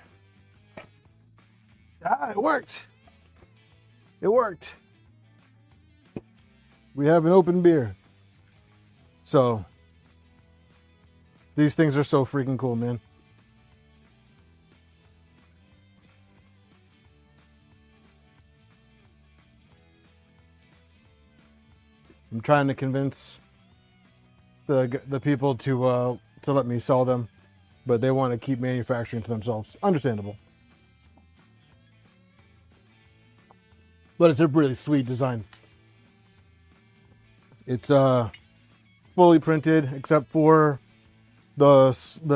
It worked. It worked. We have an open beer. So these things are so freaking cool, man. I'm trying to convince the people to let me sell them, but they want to keep manufacturing to themselves. Understandable. But it's a really sweet design. It's fully printed except for the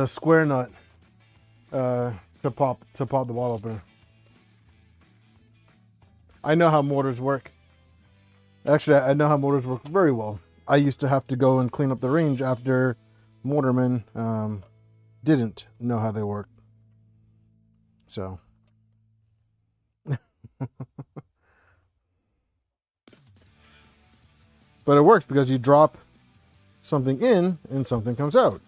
square nut to pop the bottle opener. I know how mortars work. Actually, I know how mortars work very well. I used to have to go and clean up the range after mortarmen didn't know how they work. So But it works because you drop something in and something comes out.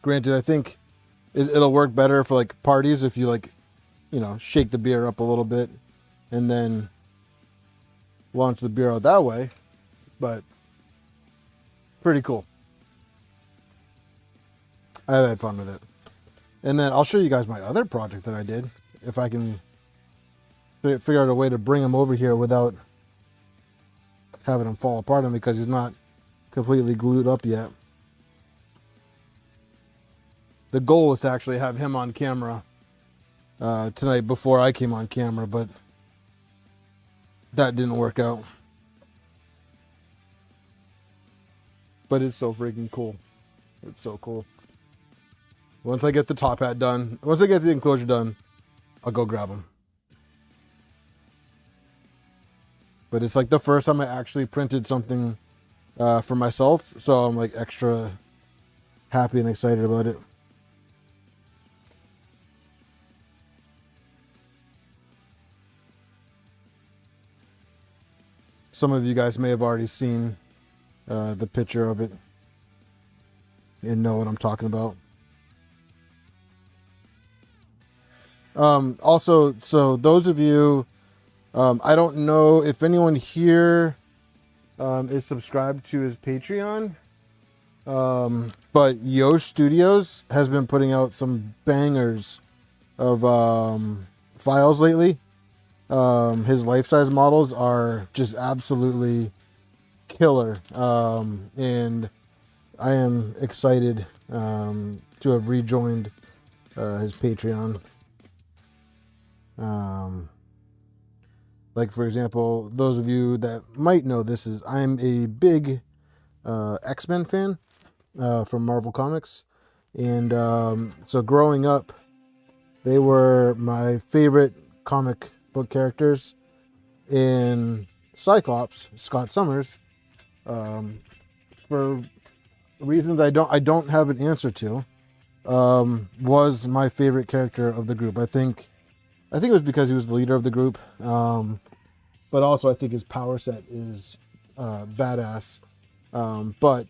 Granted, I think it'll work better for like parties if you like, you know, shake the beer up a little bit and then launch the beer out that way. But pretty cool. I've had fun with it. And then I'll show you guys my other project that I did. If I can figure out a way to bring him over here without having him fall apart on me because he's not completely glued up yet. The goal was to actually have him on camera tonight before I came on camera, but that didn't work out. But it's so freaking cool. It's so cool. Once I get the top hat done, once I get the enclosure done, I'll go grab him. But it's like the first time I actually printed something for myself, so I'm like extra happy and excited about it. Some of you guys may have already seen the picture of it and know what I'm talking about. Also, so those of you, I don't know if anyone here is subscribed to his Patreon, but Yosh Studios has been putting out some bangers of files lately. His life-size models are just absolutely killer, and I am excited to have rejoined his Patreon. Like for example, those of you that might know this is I'm a big X-Men fan from Marvel Comics, and so growing up, they were my favorite comic book characters. In Cyclops, Scott Summers, for reasons I don't have an answer to, was my favorite character of the group. I think it was because he was the leader of the group, but also I think his power set is badass. But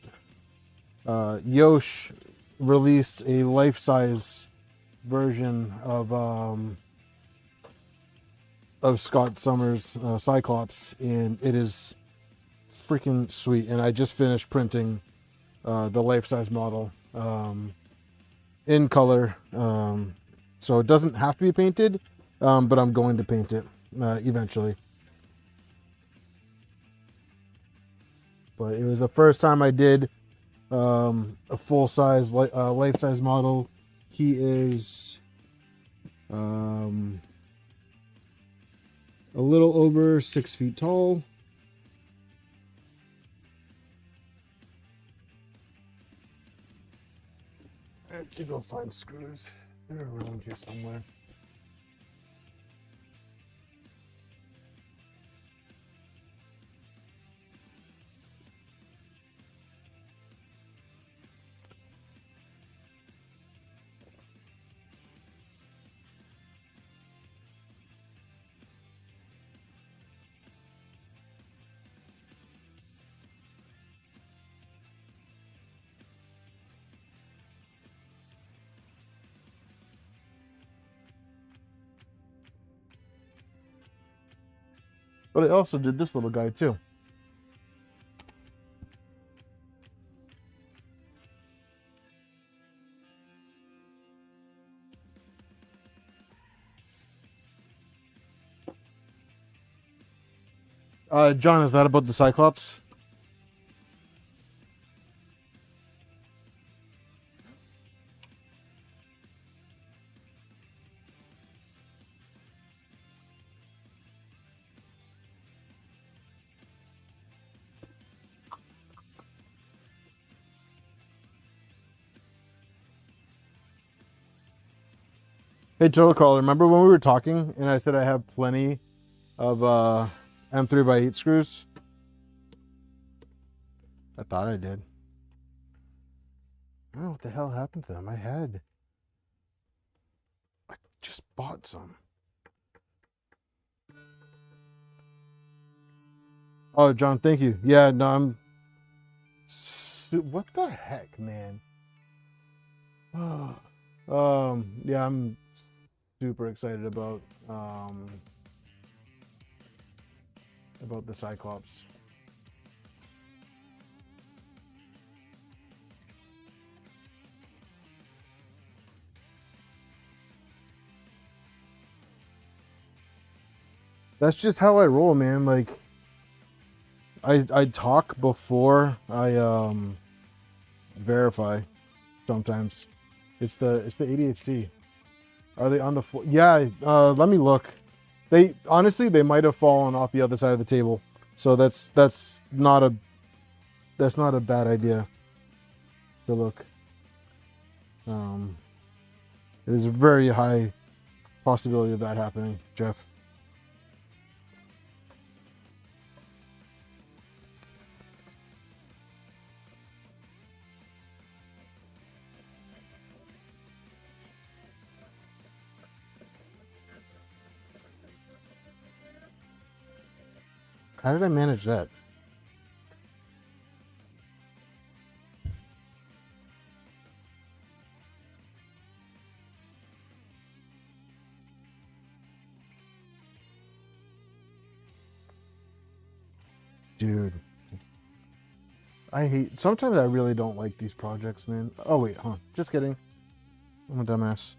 Yosh released a life-size version of Scott Summers' Cyclops, and it is freaking sweet. And I just finished printing the life-size model in color, so it doesn't have to be painted, but I'm going to paint it eventually. But it was the first time I did a full-size life-size model. He is a little over 6 feet tall. I have to go find screws. They're around here somewhere. But I also did this little guy too. John, is that about the Cyclops? Hey, Turtlecrawler, remember when we were talking and I said I have plenty of M3x8 screws? I thought I did. I don't know what the hell happened to them. I just bought some. Oh, John, thank you. Yeah, no, I'm... What the heck, man? Yeah, I'm super excited about the Cyclops. That's just how I roll, man. Like, I talk before I verify. Sometimes, it's the ADHD. Are they on the floor? Yeah. Let me look. They honestly, they might have fallen off the other side of the table. So that's not a bad idea to look. There's a very high possibility of that happening, Jeff. How did I manage that? Dude. Sometimes I really don't like these projects, man. Oh, wait, huh. Just kidding. I'm a dumbass.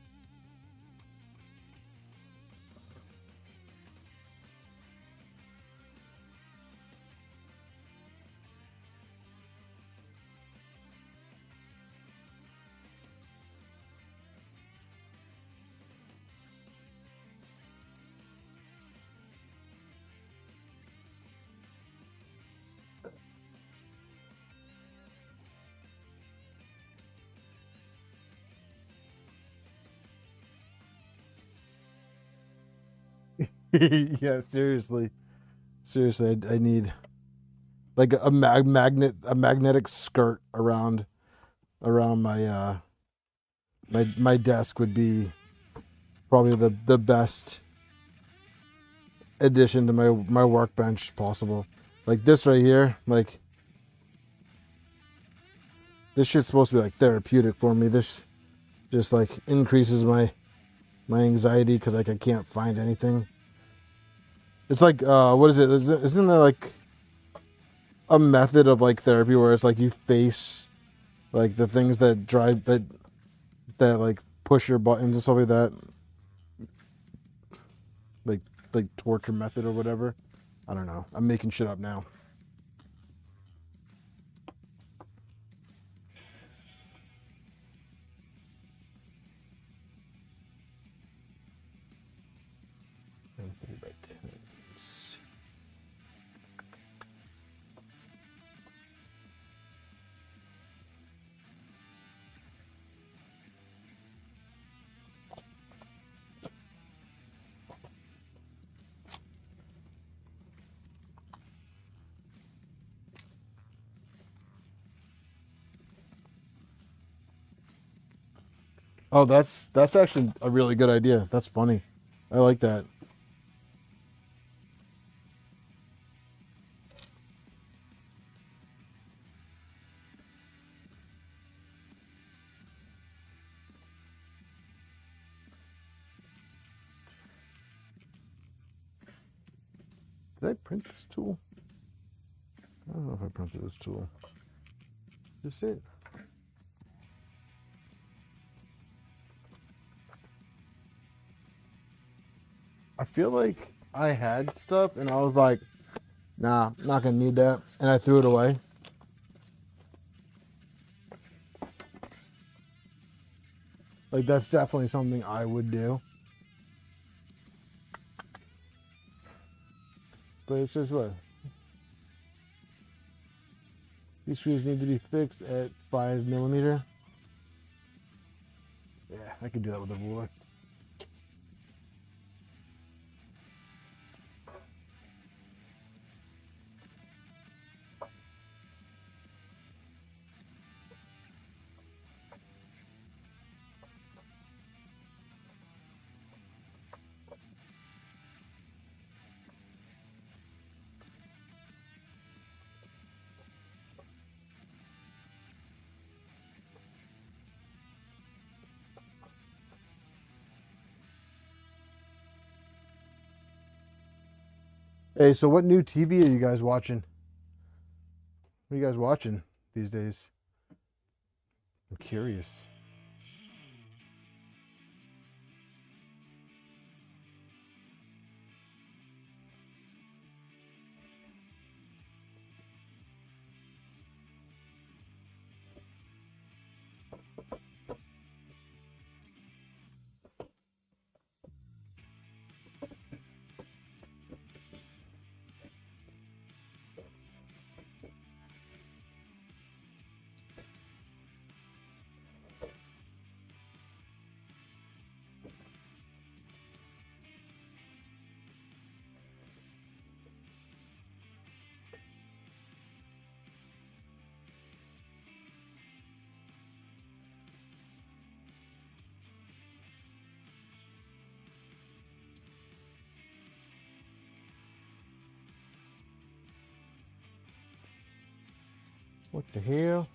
Yeah, seriously. Seriously, I need like a magnetic skirt around my my desk would be probably the best addition to my workbench possible. Like this right here, like this shit's supposed to be like therapeutic for me. This just like increases my anxiety because like I can't find anything. It's like what is it? Isn't there like a method of like therapy where it's like you face like the things that drive that like push your buttons and stuff like that, like torture method or whatever. I don't know. I'm making shit up now. Oh, that's actually a really good idea. That's funny. I like that. Did I print this tool? I don't know if I printed this tool. Is this it? I feel like I had stuff and I was like, nah, I'm not gonna need that. And I threw it away. Like that's definitely something I would do. But it says what? These screws need to be fixed at 5mm. Yeah, I could do that with a ruler. Hey, so what new TV are you guys watching? What are you guys watching these days? I'm curious. What the hell?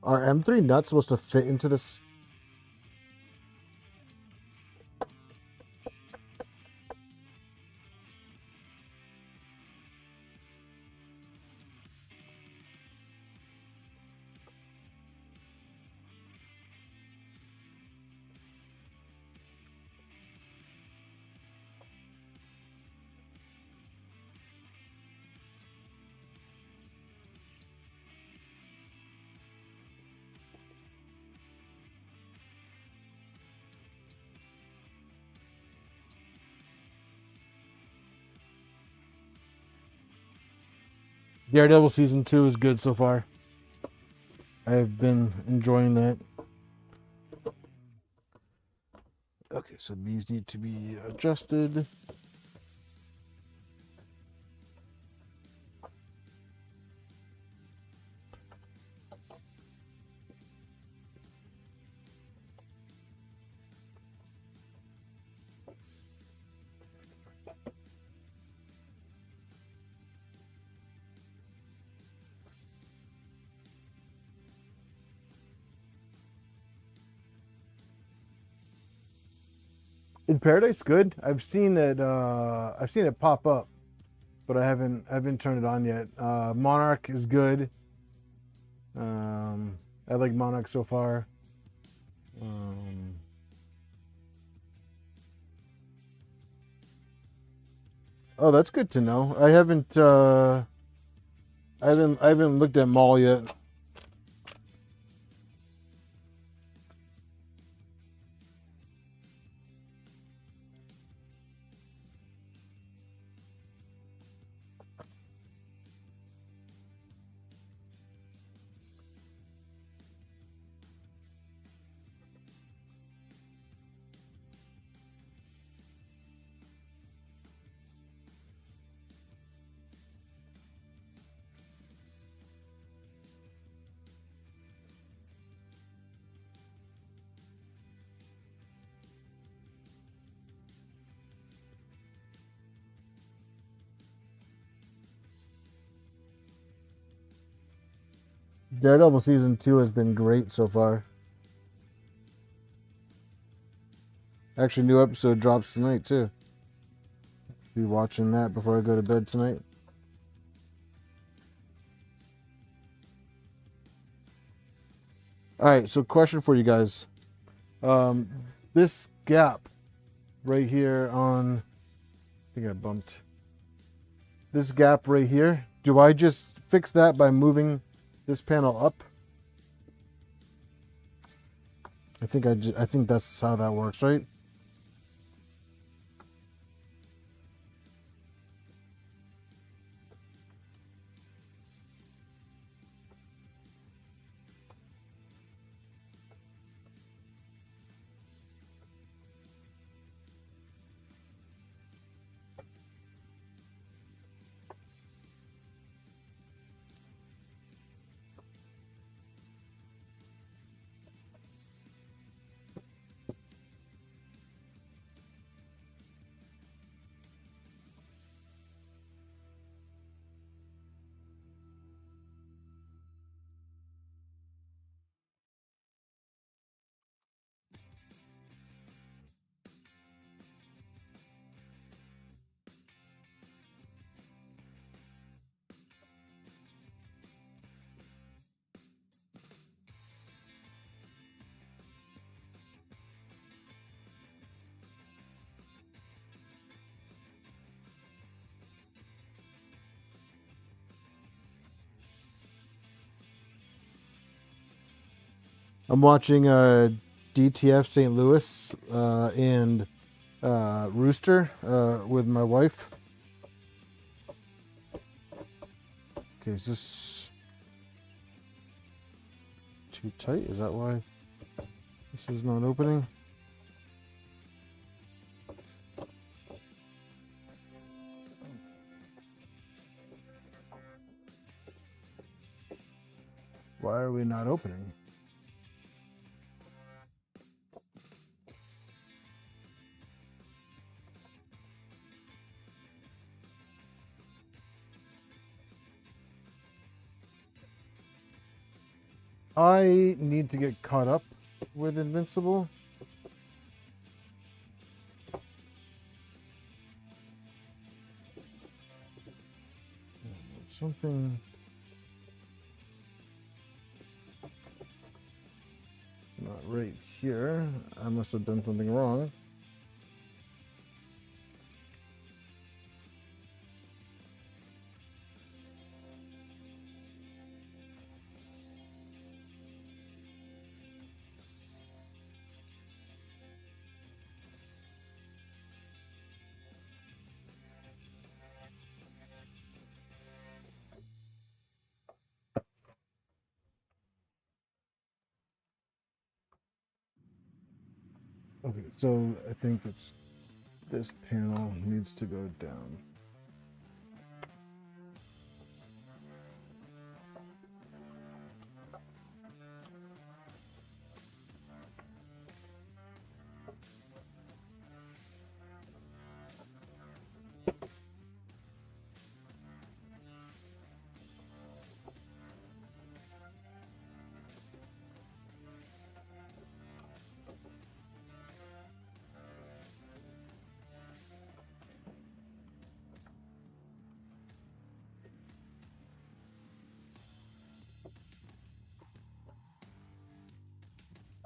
Are M3 nuts supposed to fit into this? Daredevil season 2 is good so far. I've been enjoying that. Okay, so these need to be adjusted. In Paradise, good. I've seen it pop up, but I haven't turned it on yet. Monarch is good. I like Monarch so far. Oh, that's good to know. I haven't looked at Mall yet. Daredevil season 2 has been great so far. Actually, new episode drops tonight too. Be watching that before I go to bed tonight. All right, so question for you guys. This gap right here on, I think I bumped this gap right here. Do I just fix that by moving this panel up? I think that's how that works, right? I'm watching DTF St. Louis and Rooster with my wife. Okay, is this too tight? Is that why this is not opening? Why are we not opening? I need to get caught up with Invincible. Something not right here. I must have done something wrong. Okay, so I think it's this panel needs to go down.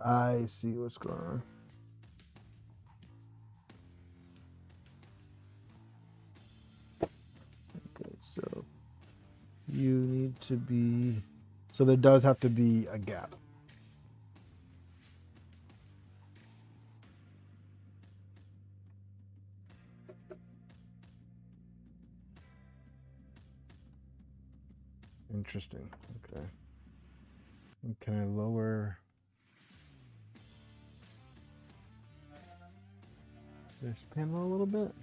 I see what's going on. Okay, so you need to be, so there does have to be a gap. Interesting. Okay. And can I lower this panel a little bit?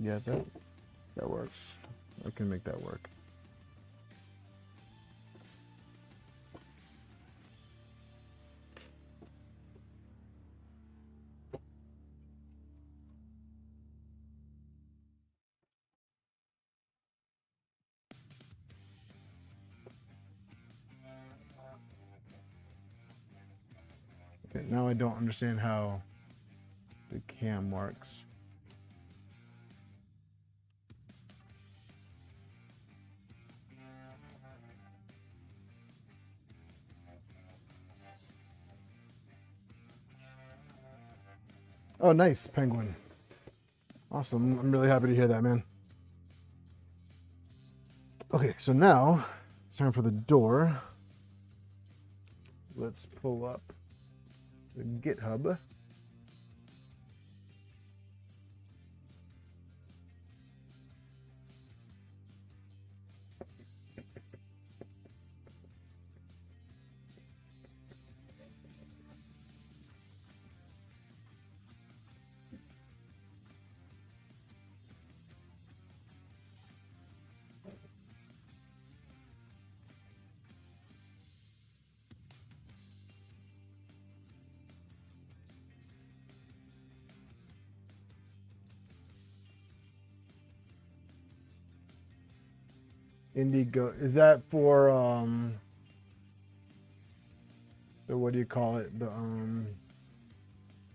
Yeah, that works. I can make that work. Okay, now I don't understand how the cam works. Oh, nice, penguin. Awesome. I'm really happy to hear that, man. Okay, so now it's time for the door. Let's pull up the GitHub. Indigo, is that for what do you call it? The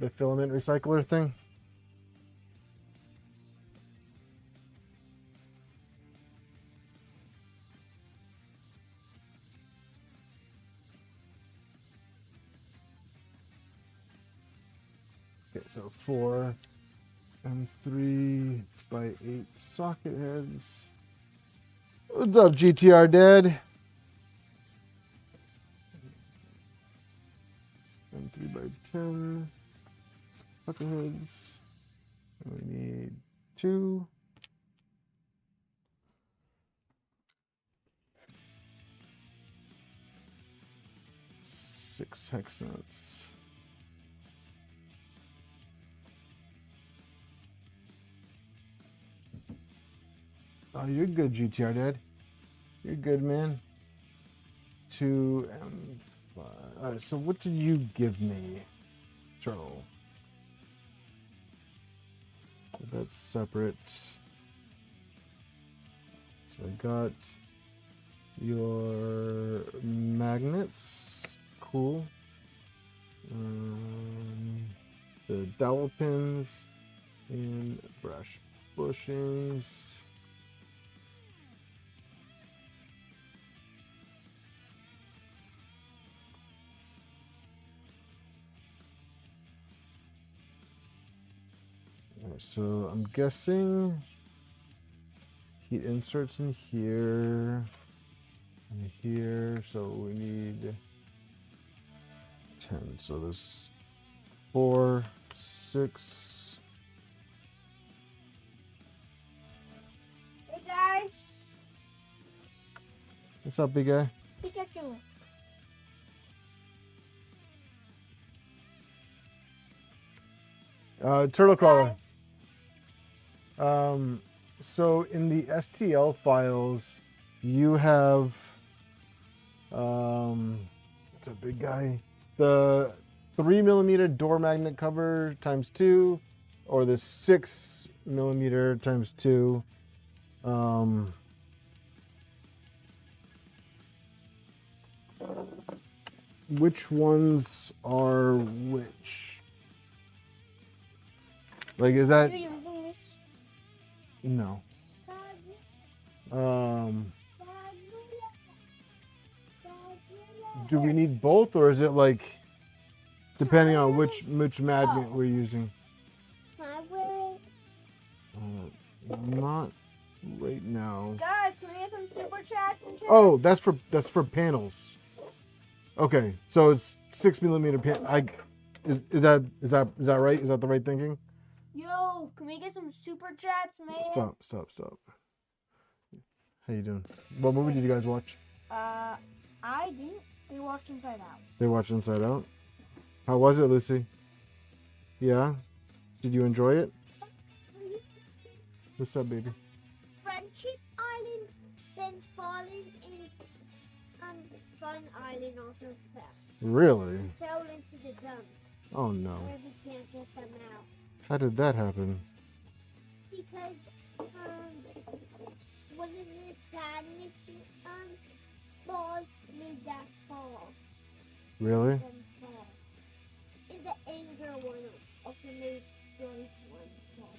filament recycler thing. Okay, so 4 and 3 by 8 socket heads. What's up, GTR Dad? And 3 by 10 socket heads. And we need 2. Six hex nuts. Oh, you're good, GTR Dad. You're good, man. 2 and 5. All right, so what did you give me, Turtle? So that's separate. So I got your magnets. Cool. The dowel pins and brass bushings. So I'm guessing heat inserts in here and here. So we need 10. So this 4, 6. Hey guys. What's up, big guy? Pikachu. Turtlecrawler. So in the STL files, you have, what's a big guy? The 3mm door magnet cover times 2, or the 6mm times 2. Which ones are which? Like, is that? No. Do we need both, or is it like depending on which magnet we're using? Not right now. Guys, can we get some super chats and chat? Oh, that's for panels. Okay, so it's 6mm pan. Is that right? Is that the right thinking? Yo, can we get some super chats, man? Stop. How you doing? What movie did you guys watch? I didn't. We watched Inside Out. They watched Inside Out. How was it, Lucy? Yeah? Did you enjoy it? What's up, baby? Friendship Island, then falling in Fun Island also fell. Really? Fell into the dump. Oh no. Where we can't get them out. How did that happen? Because one of the sadness balls made that fall. Really? Them fall. And the anger one also made joy one fall.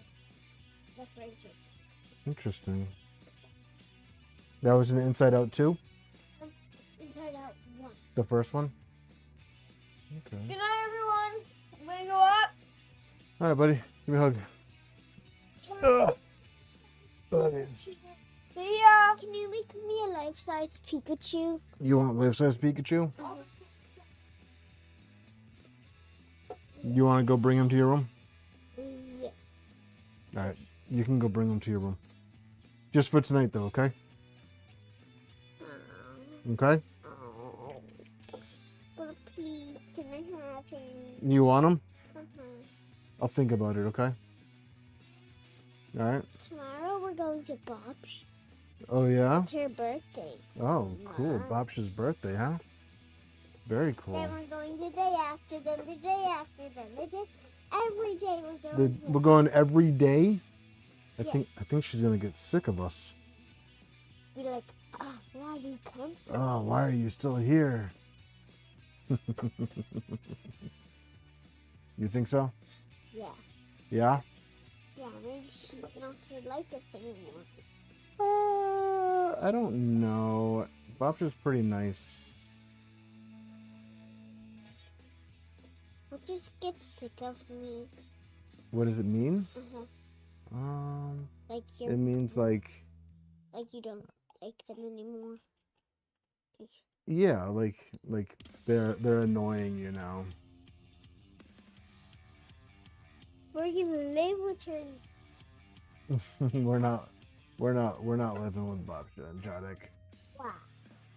The friendship. Interesting. That was an Inside Out 2? Inside Out 1. The first one? Okay. Good night, everyone. I'm gonna go up. All right, buddy. Give me a hug. See ya. Can you make me a life-size Pikachu? You want life-size Pikachu? You want to go bring him to your room? Yeah. All right. You can go bring him to your room. Just for tonight, though, okay? Okay? But please, can I have him? You want him? Uh-huh. I'll think about it, okay? All right. Tomorrow we're going to Bob's. Oh, yeah? It's her birthday. Oh, cool. Wow. Bob's birthday, huh? Very cool. Then we're going the day after, then the day after, then the day. Every day we're going. We're going every day? I Yes. think she's going to get sick of us. Be like, oh, why do you come so Oh, why are you still here? You think so? Yeah. Yeah? Yeah, maybe she's not gonna like us anymore. I don't know. Bob's pretty nice. Or just get sick of me. What does it mean? Uh-huh. Like It means like you don't like them anymore. Like, yeah, like they're annoying, you know. we're gonna live with her. we're not living with Babsha and Jadek. Why?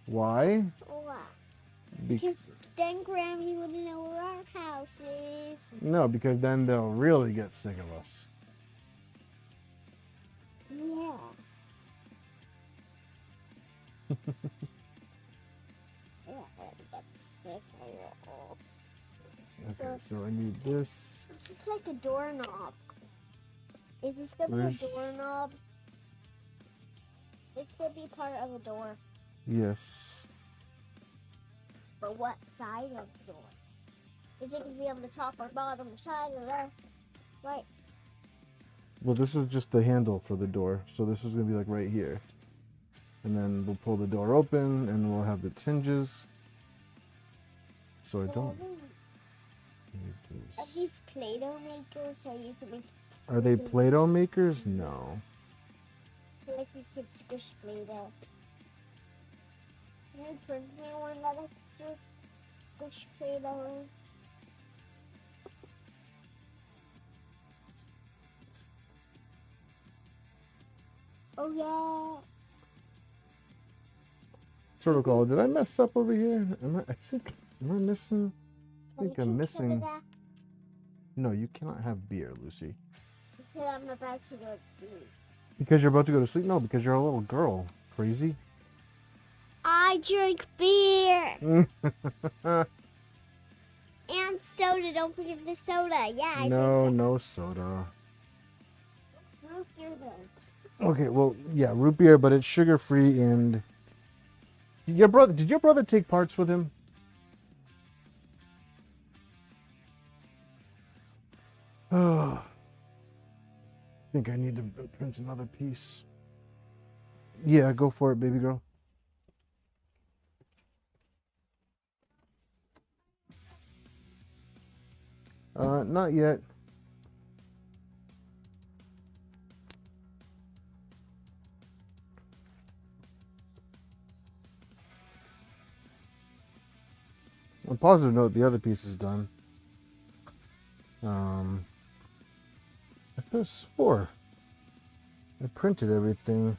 Why? Why? Bec- Because then Grammy wouldn't know where our house is. no, because then they'll really get sick of us. Yeah. Yeah, that's sick of your Okay, so I need this. It's just like a doorknob. Is this gonna be a doorknob? It's gonna be part of a door. Yes. But what side of the door? Is it gonna be on the top or bottom or side or left? Right. Well, this is just the handle for the door, so this is gonna be like right here. And then we'll pull the door open and we'll have the tinges. So I don't need Are these. these Play-Doh makers so you can make... Are they Play-Doh makers? No. I feel like we could squish Play-Doh. Can you print me one that I could just squish Play-Doh? Oh yeah. Turtlecrawler, did I mess up over here? Am I missing? I think I'm missing. No, you cannot have beer, Lucy. Because I'm about to go to sleep. Because you're about to go to sleep? No, because you're a little girl. Crazy. I drink beer and soda. Don't forget the soda. Yeah, I No soda. drink beer though. Okay, well, yeah, root beer, but it's sugar-free and... Did your brother take parts with him? Oh, I think I need to print another piece. Yeah, go for it, baby girl. Not yet. On a positive note, the other piece is done. I could have swore I printed everything.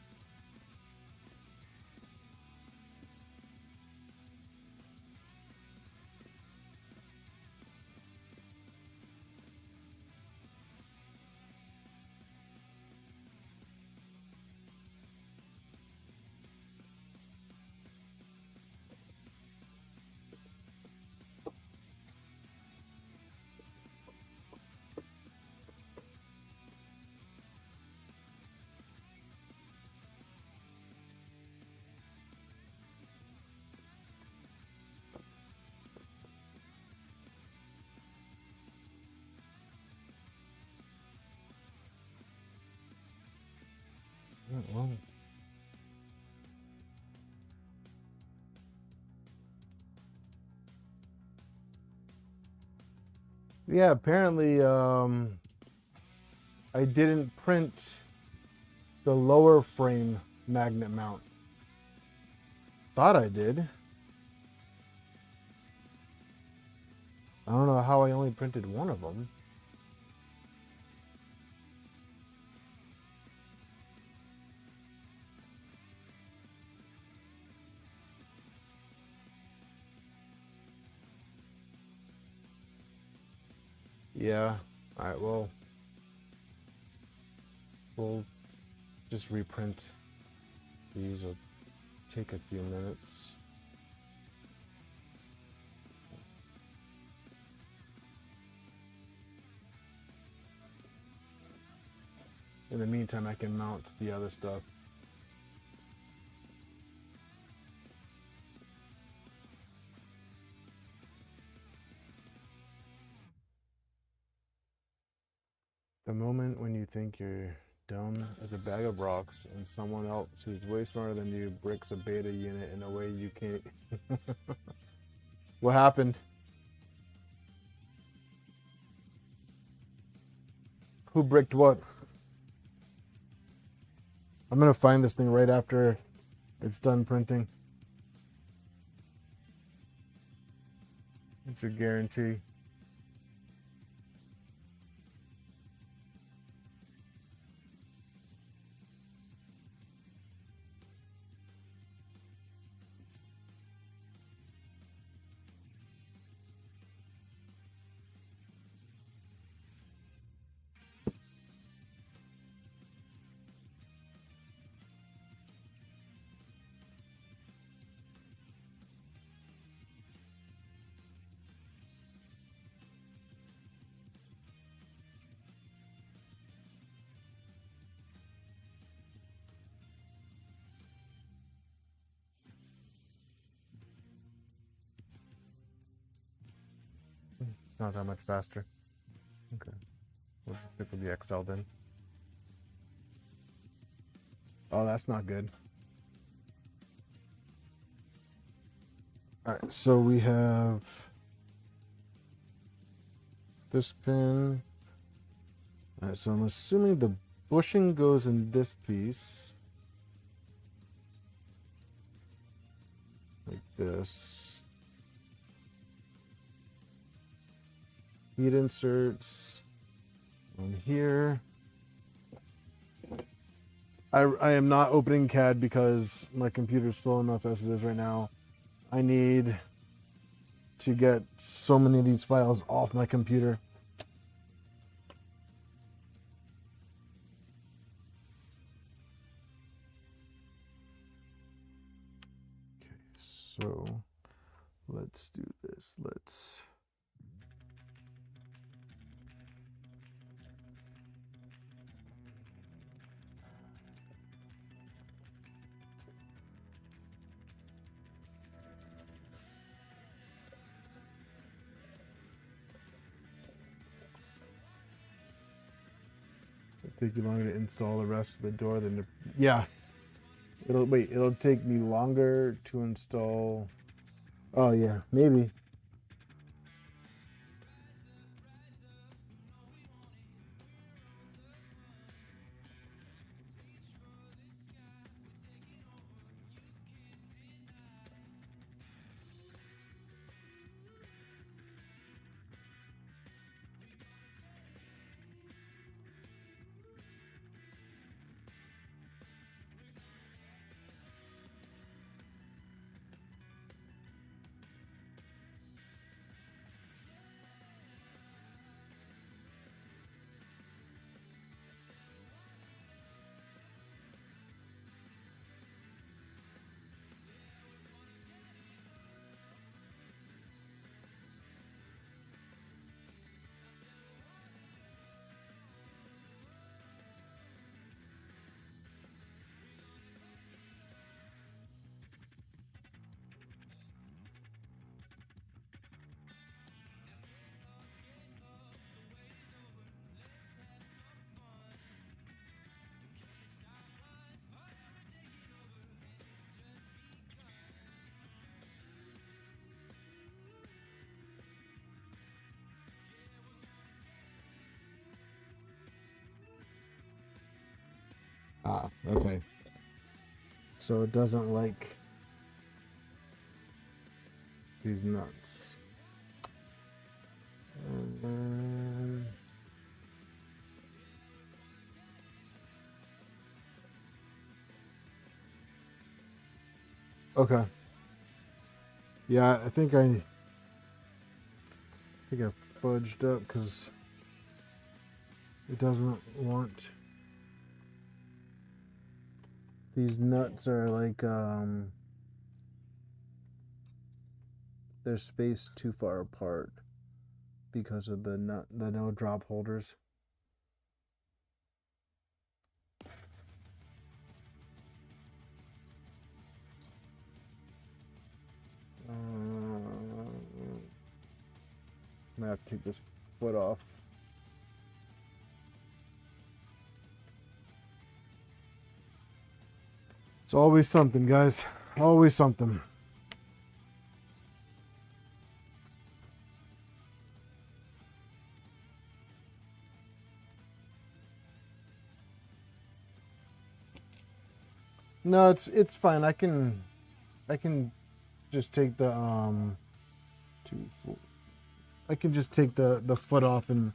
Well, yeah, apparently I didn't print the lower frame magnet mount. Thought I did. I don't know how I only printed one of them. Yeah. All right, well, we'll just reprint these. It'll take a few minutes. In the meantime, I can mount the other stuff. moment when you think you're dumb as a bag of rocks and someone else who's way smarter than you bricks a beta unit in a way you can't. What happened? Who bricked what? I'm gonna find this thing right after it's done printing. It's a guarantee. It's not that much faster. Okay. We'll just stick with the XL then. Oh, that's not good. Alright, so we have this pin. Alright, so I'm assuming the bushing goes in this piece. Like this. Heat inserts on here. I am not opening CAD because my computer's slow enough as it is right now. I need to get so many of these files off my computer. Okay, so let's do this. Let's take you longer to install the rest of the door than the, yeah. It'll take me longer to install. Oh yeah, maybe. Ah, okay. So it doesn't like these nuts. Okay. Yeah, I think I fudged up because it doesn't want. These nuts are like they're spaced too far apart because of the no drop holders. I'm gonna have to take this foot off. always something, guys. Always something. No, it's fine. I can just take the 2, 4. I can just take the foot off and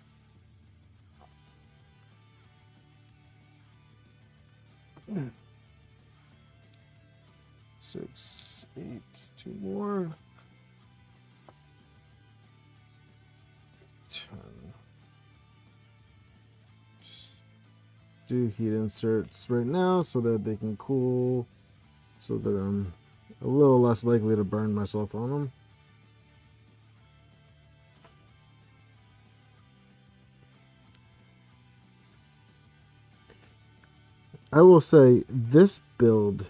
six, 8, 2 more. 10. Just do heat inserts right now so that they can cool, so that I'm a little less likely to burn myself on them. I will say this build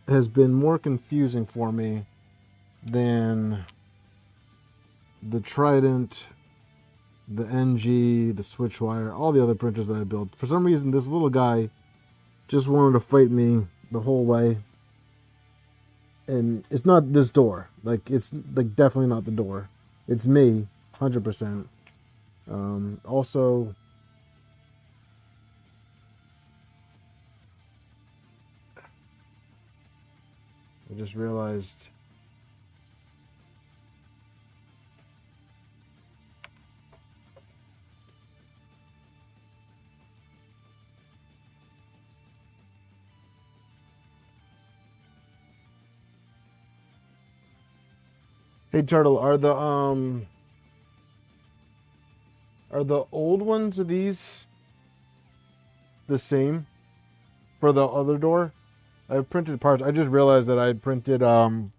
has been more confusing for me than the Trident, the NG, the Switchwire, all the other printers that I built. For some reason, this little guy just wanted to fight me the whole way. And it's not this door. Like, it's like definitely not the door. It's me, 100%. Also, I just realized hey Turtle, are the old ones of these the same for the other door? I've printed parts. I just realized that I had printed the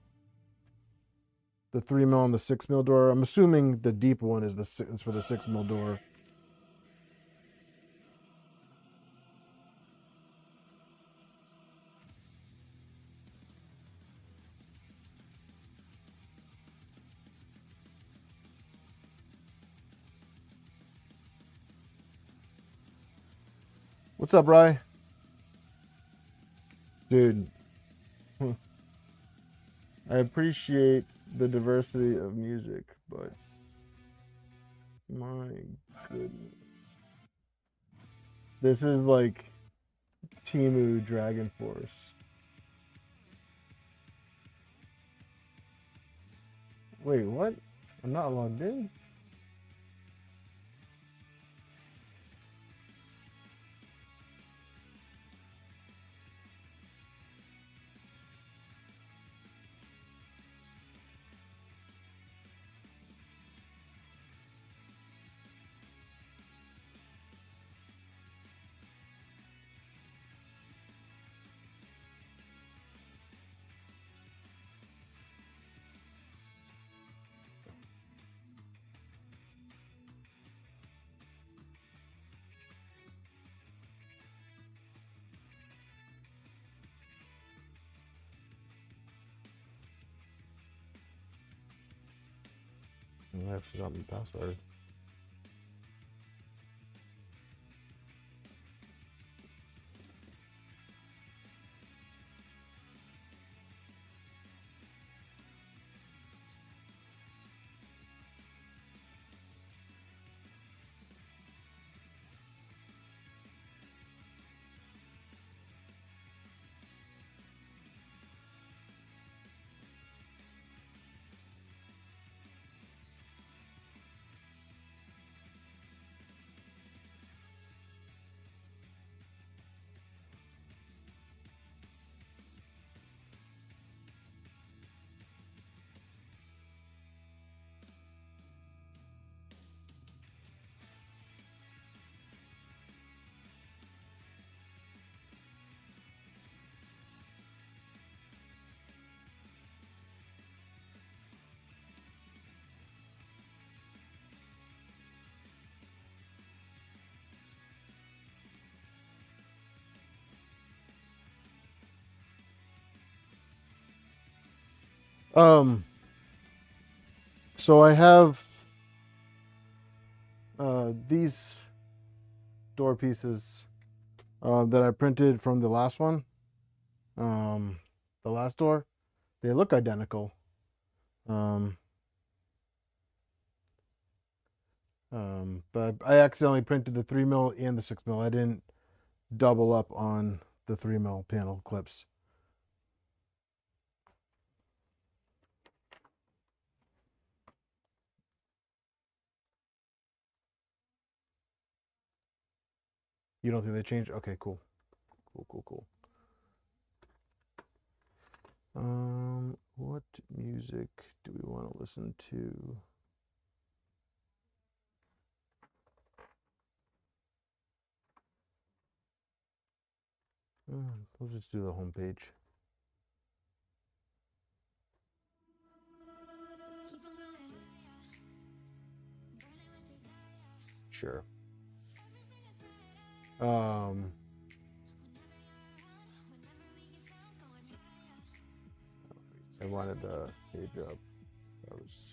3mm and the 6mm door. I'm assuming the deep one is is for the 6mm door. What's up, Rye? Dude, I appreciate the diversity of music, but my goodness. This is like Timu Dragon Force. Wait, what? I'm not logged in? I forgot my password. So I have these door pieces that I printed from the last one. the last door, they look identical. But I accidentally printed the 3mm and the 6mm. I didn't double up on the 3mm panel clips. You don't think they changed? Okay, cool. Cool. What music do we want to listen to? We'll just do the home page. Sure. I wanted the page up. That was.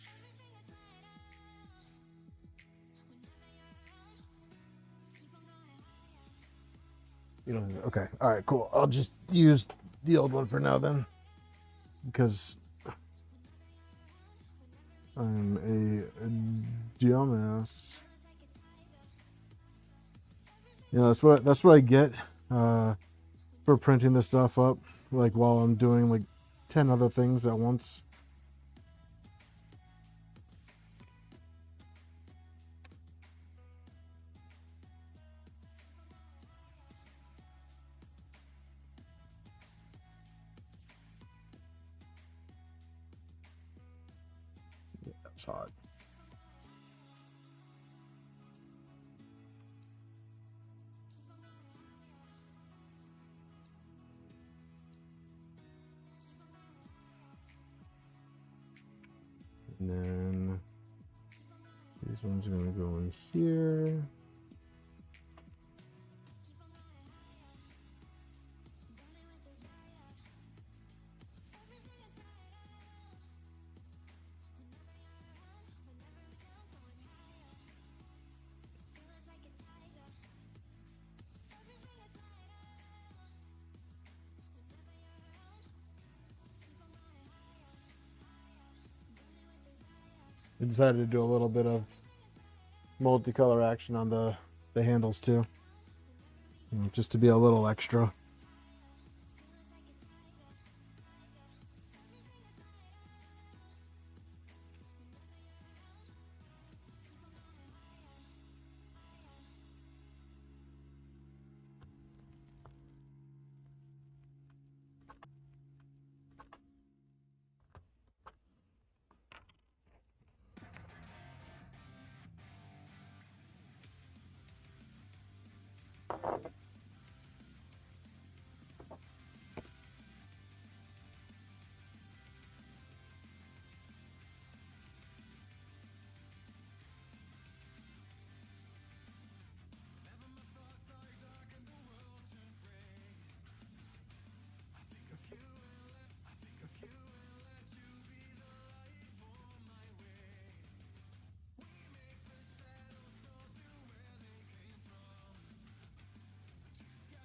You don't. Okay. All right. Cool. I'll just use the old one for now then, because I'm a dumbass. Yeah, that's what I get for printing this stuff up, like while I'm doing like 10 other things at once. Yeah, that's hot. And then these ones are going to go in here. I decided to do a little bit of multicolor action on the handles too, just to be a little extra.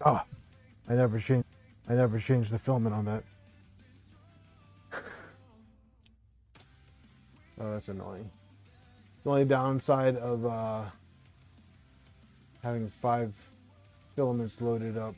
Oh, I never changed the filament on that. Oh, that's annoying. The only downside of having 5 filaments loaded up.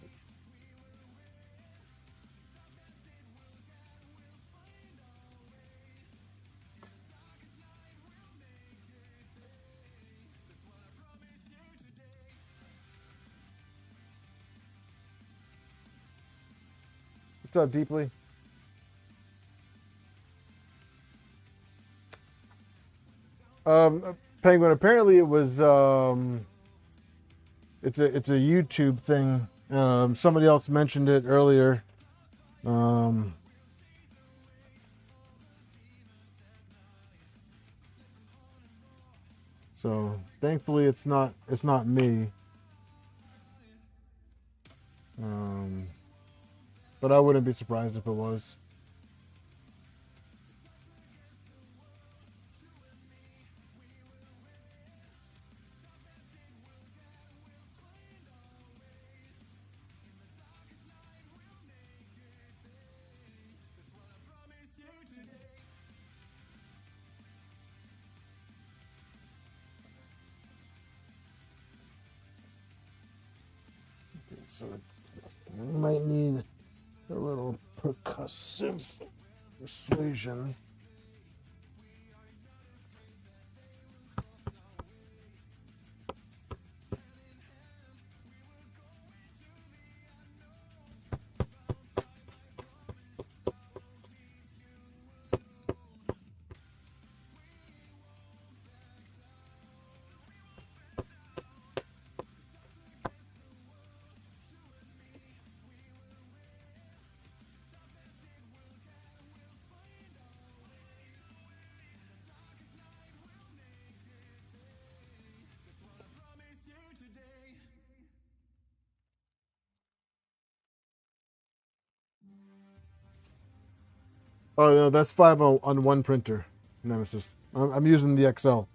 What's up, Deeply? Penguin, apparently it was it's a YouTube thing. Somebody else mentioned it earlier. So thankfully it's not me. But I wouldn't be surprised if it was. So we might need a little percussive persuasion. Oh no, that's 5 on one printer, Nemesis. I'm using the XL.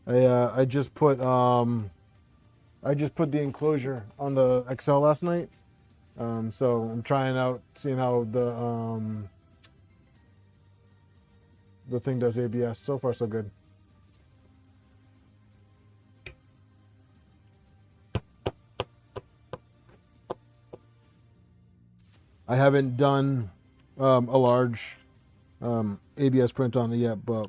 I just put the enclosure on the XL last night. So I'm trying out, seeing how the thing does ABS. So far, so good. I haven't done a large ABS print on it yet, but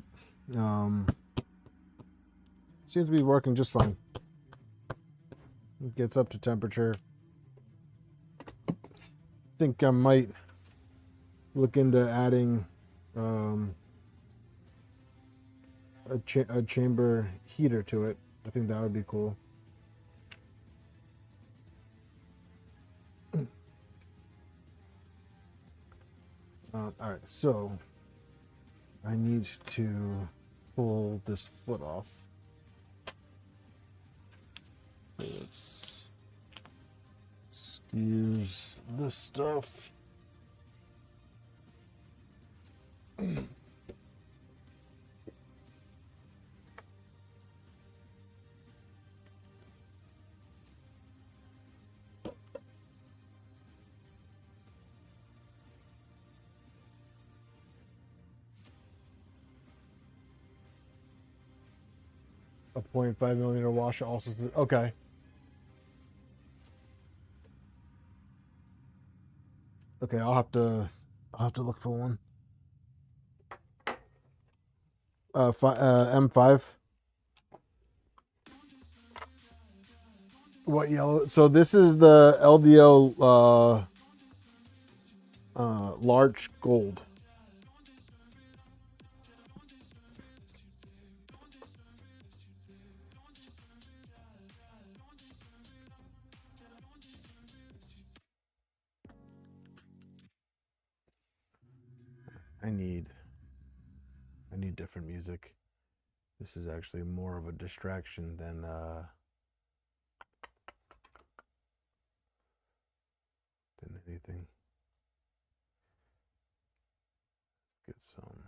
seems to be working just fine. It gets up to temperature. I think I might look into adding a chamber heater to it. I think that would be cool. All right, so I need to pull this foot off. Let's excuse this stuff. A 0.5 millimeter washer also. Okay. Okay, I'll have to look for one. M5. What yellow? So this is the LDO large gold. I need different music. This is actually more of a distraction than anything. Let's get some.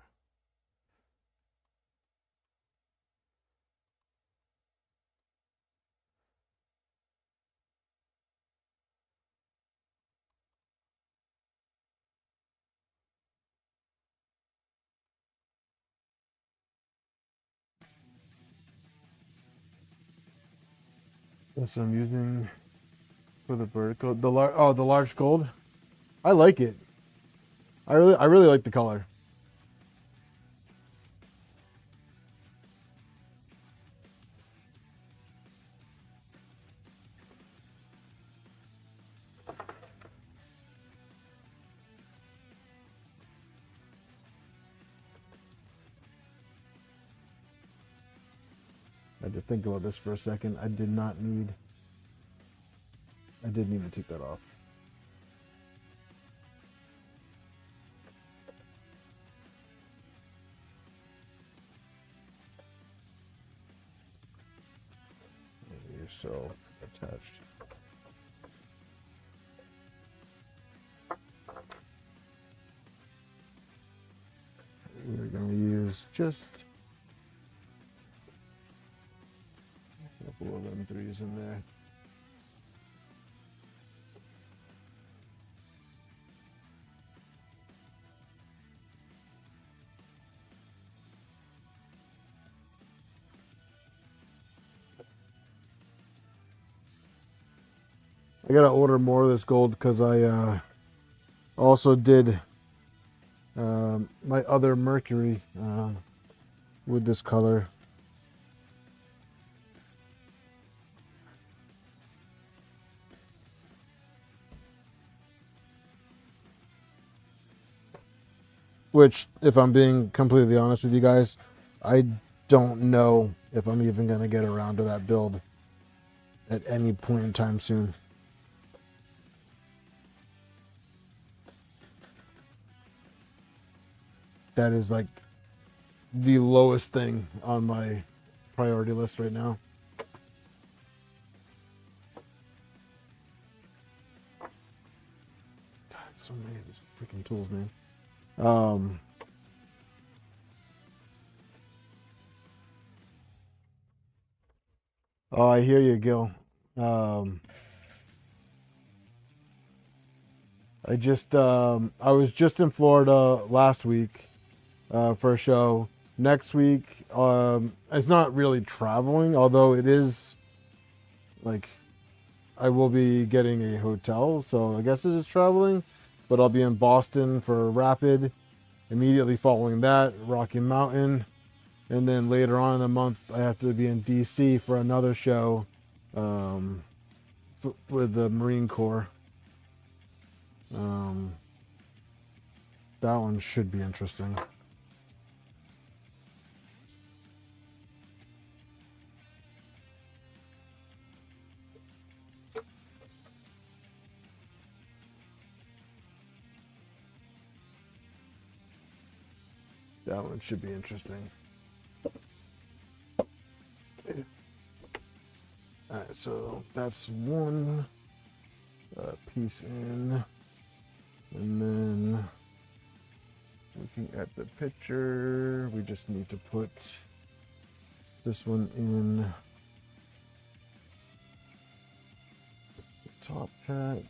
That's what I'm using for the vertical. The large gold. I like it. I really like the color. I had to think about this for a second. I didn't even take that off. You're so attached. We're going to use just a couple of them threes in there. I gotta order more of this gold because I also did my other mercury with this color. Which, if I'm being completely honest with you guys, I don't know if I'm even going to get around to that build at any point in time soon. That is like the lowest thing on my priority list right now. God, so many of these freaking tools, man. Oh, I hear you, Gil. I was just in Florida last week for a show. Next week, it's not really traveling, although it is like I will be getting a hotel, so I guess it is traveling. But I'll be in Boston for Rapid. Immediately following that, Rocky Mountain. And then later on in the month, I have to be in DC for another show with the Marine Corps. That one should be interesting. That one should be interesting. Alright, so that's one piece in. And then looking at the picture, we just need to put this one in the top hat.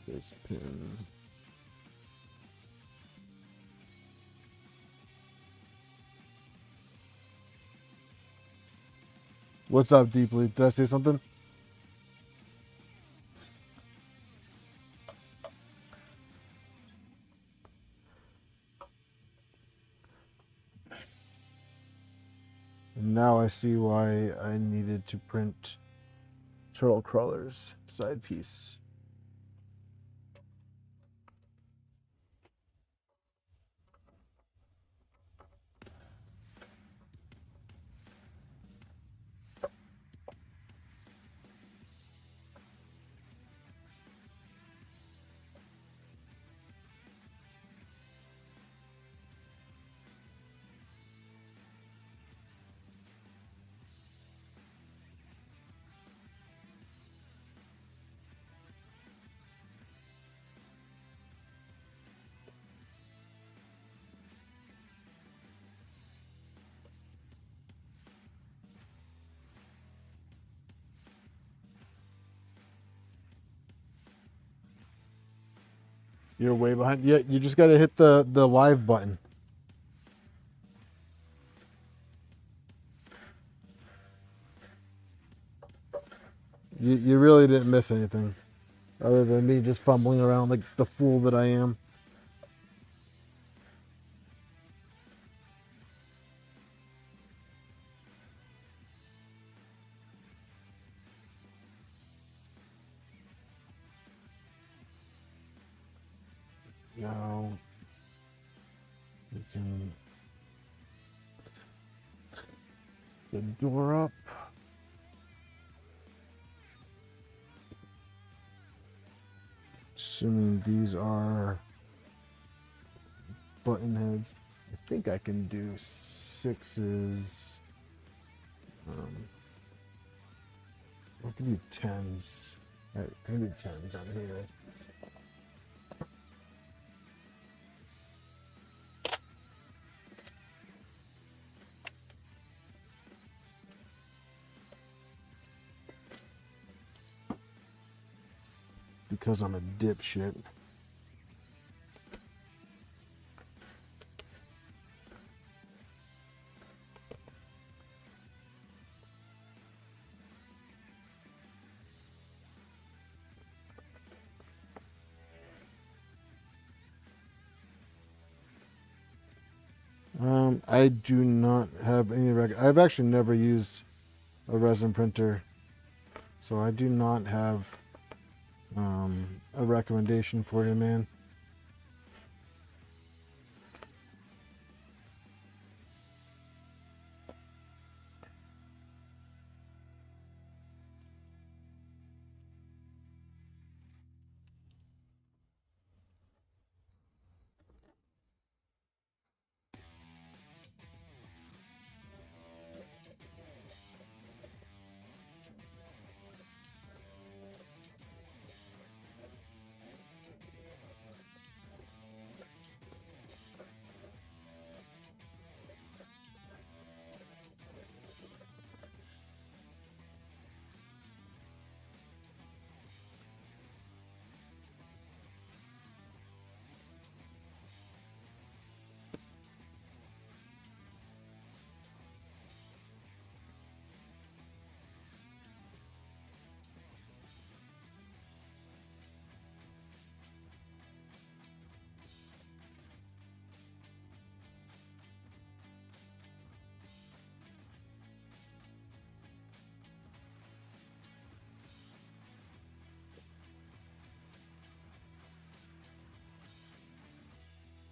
This pin. What's up, Deeply? Did I say something? And now I see why I needed to print Turtlecrawlers side piece. You're way behind. Yeah, you just got to hit the live button. You really didn't miss anything, other than me just fumbling around like the fool that I am. Now we can the door up. Assuming these are button heads. I think I can do 6s. I can do 10s. All right, maybe 10's on here. Because I'm a dipshit. I do not have any I've actually never used a resin printer, so I do not have a recommendation for you, man.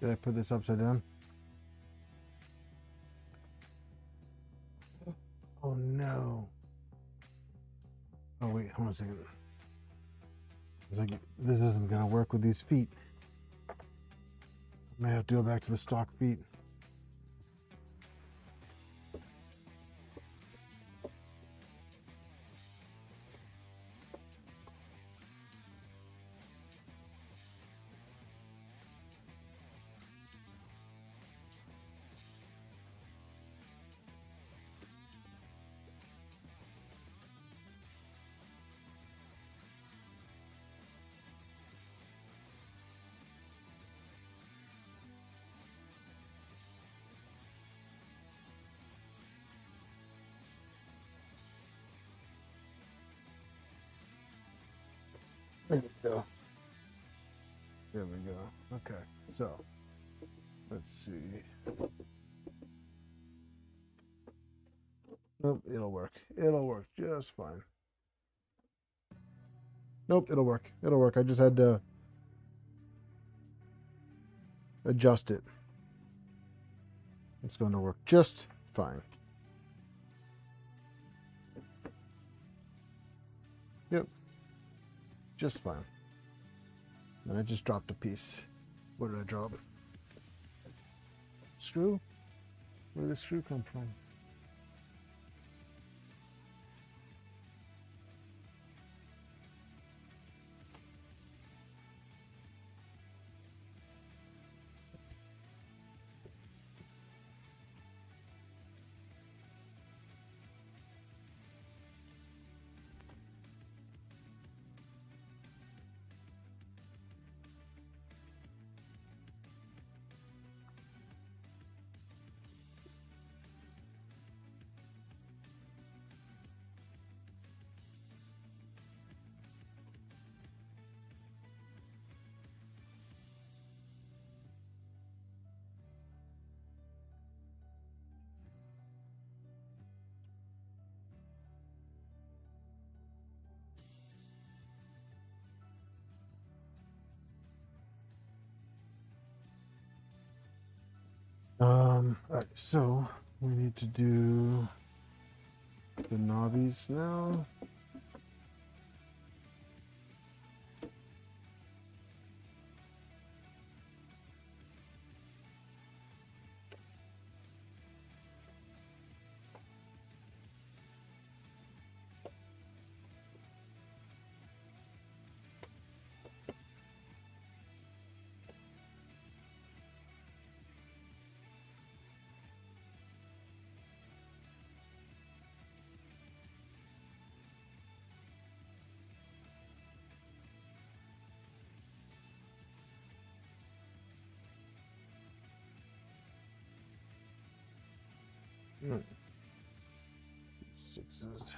Did I put this upside down? Oh no. Oh wait, hold on a second. It's like this isn't gonna work with these feet. I may have to go back to the stock feet. There we go. There we go. Okay, so let's see. Nope, it'll work. It'll work just fine. Nope, it'll work. It'll work. I just had to adjust it. It's going to work just fine. Yep. Just fine. And I just dropped a piece. Where did I drop it? Screw? Where did the screw come from? All right, so we need to do the knobbies now. Sixes.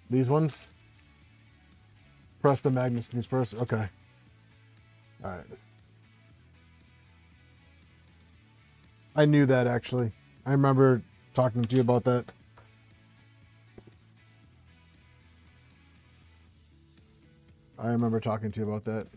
These ones? Press the magnets these first? Okay. All right. I knew that actually. I remember talking to you about that. I remember talking to you about that.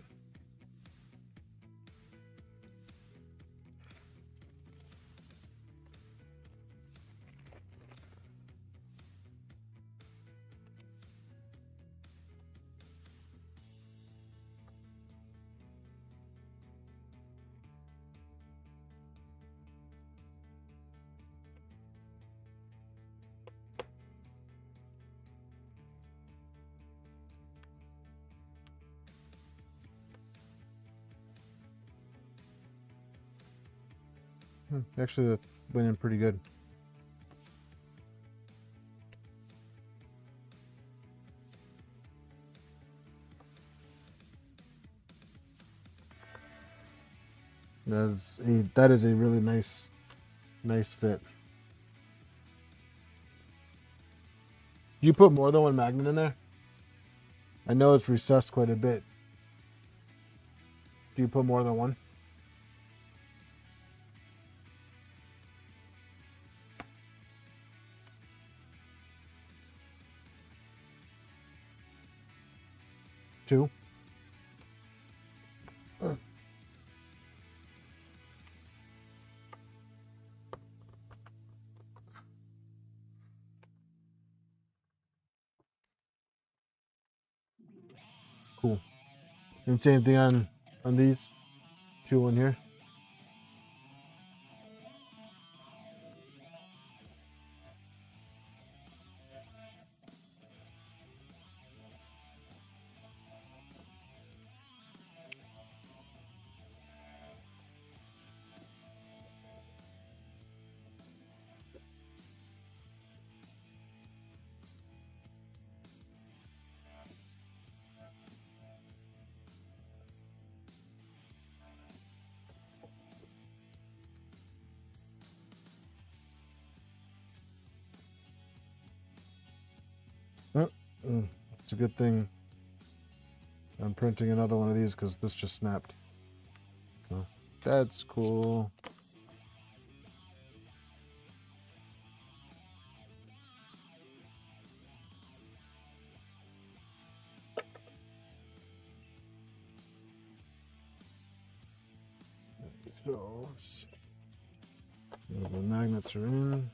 Actually, that went in pretty good. That is a really nice fit. Do you put more than one magnet in there? I know it's recessed quite a bit. Do you put more than one? Two? Cool. And same thing on these. 2 in here. It's a good thing I'm printing another one of these because this just snapped. Oh, that's cool. So, the magnets are in.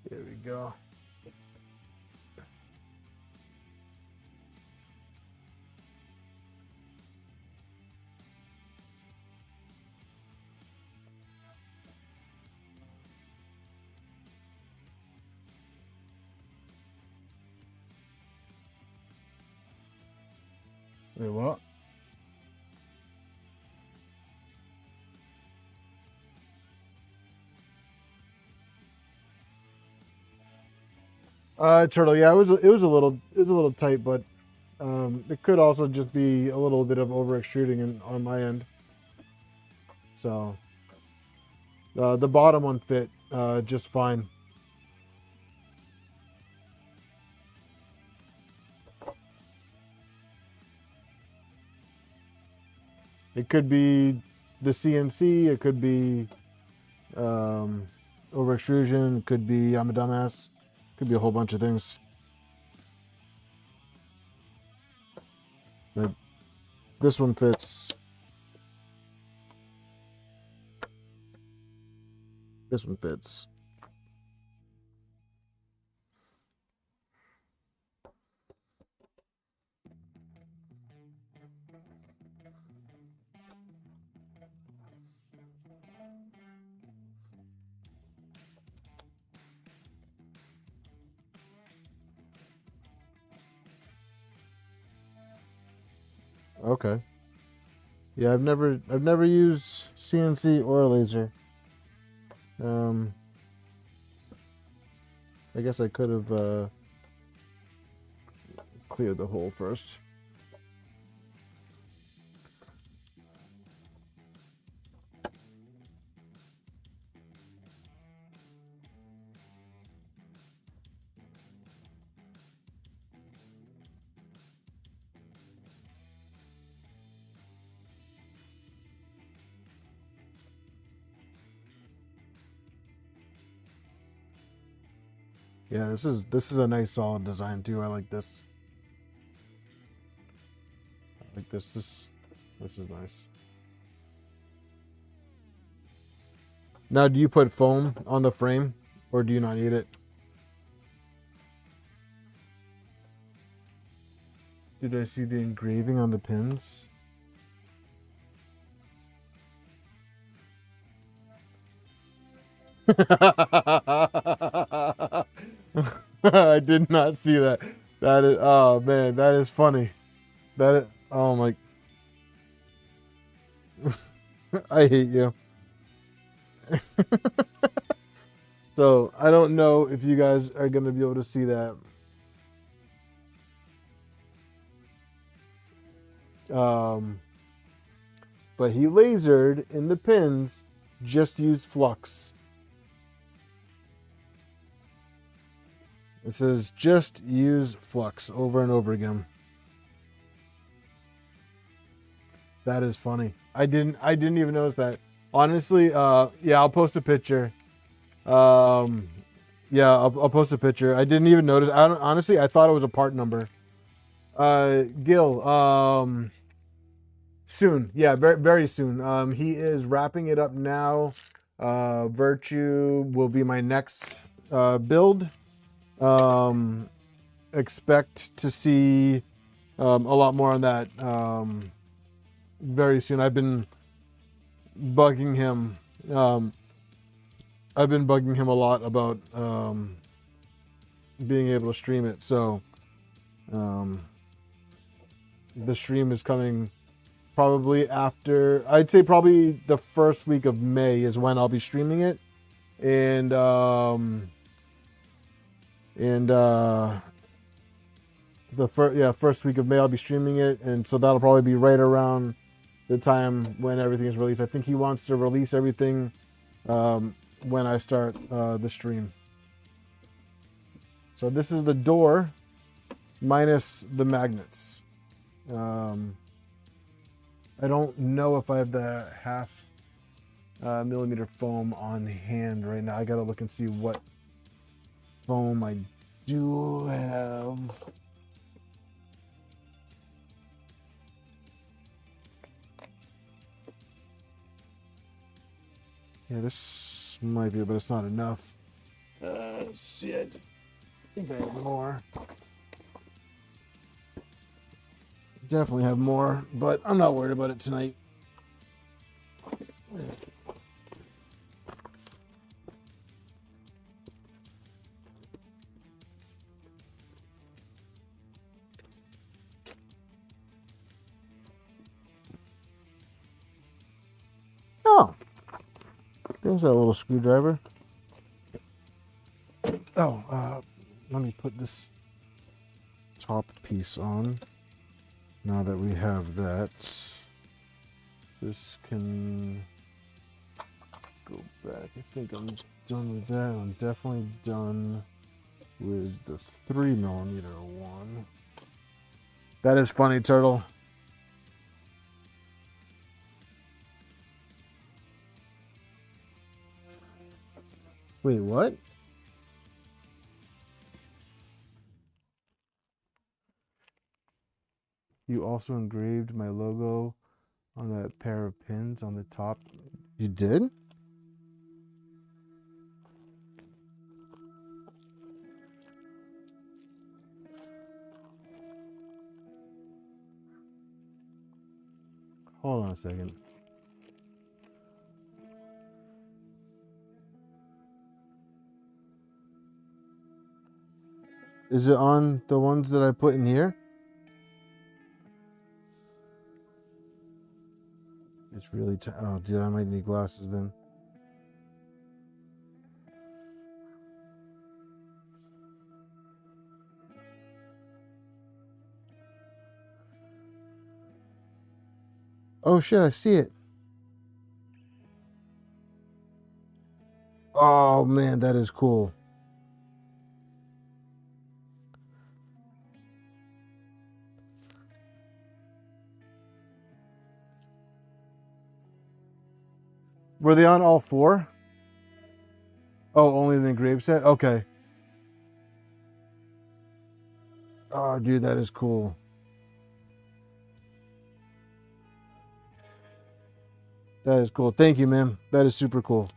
There we go. Wait, what? Turtle. Yeah, it was a little tight, but it could also just be a little bit of over extruding on my end. So the bottom one fit just fine. It could be the CNC. It could be over extrusion. It could be I'm a dumbass. Could be a whole bunch of things. But this one fits. This one fits. Okay. Yeah, I've never used CNC or laser. I guess I could have cleared the hole first. Yeah, this is a nice solid design too. I like this. I like this. This is nice. Now, do you put foam on the frame or do you not need it? Did I see the engraving on the pins? I did not see that. That is, oh man, that is funny. That is, oh my, I hate you. So I don't know if you guys are gonna be able to see that. But he lasered in the pins, just use flux. It says just use flux over and over again. That is funny. I didn't even notice that. Honestly, yeah, I'll post a picture. Yeah, I'll post a picture. I didn't even notice. Honestly, I thought it was a part number. Gil, soon. Yeah, very, very soon. He is wrapping it up now. Virtue will be my next build. Expect to see a lot more on that very soon. I've been bugging him. I've been bugging him a lot about being able to stream it. So the stream is coming probably after, I'd say probably the first week of May is when I'll be streaming it. And the first week of May I'll be streaming it, and so that'll probably be right around the time when everything is released. I think he wants to release everything when I start the stream. So this is the door minus the magnets. I don't know if I have the half millimeter foam on hand right now. I gotta look and see what foam I do have. Yeah, this might be, but it's not enough. Let's see, I think I have more. Definitely have more, but I'm not worried about it tonight. There's that little screwdriver. Oh, let me put this top piece on. Now that we have that, this can go back. I think I'm done with that. I'm definitely done with the 3mm one. That is funny, Turtle. Wait, what? You also engraved my logo on that pair of pins on the top. You did? Hold on a second. Is it on the ones that I put in here? It's really tight. Oh, dude, I might need glasses then. Oh shit, I see it. Oh man, that is cool. Were they on all four? Oh, only the engraved set? Okay. Oh, dude, that is cool. That is cool. Thank you, man. That is super cool.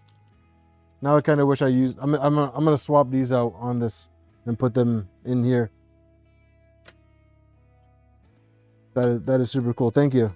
Now I kind of wish I used. I'm gonna swap these out on this and put them in here. That is super cool. Thank you.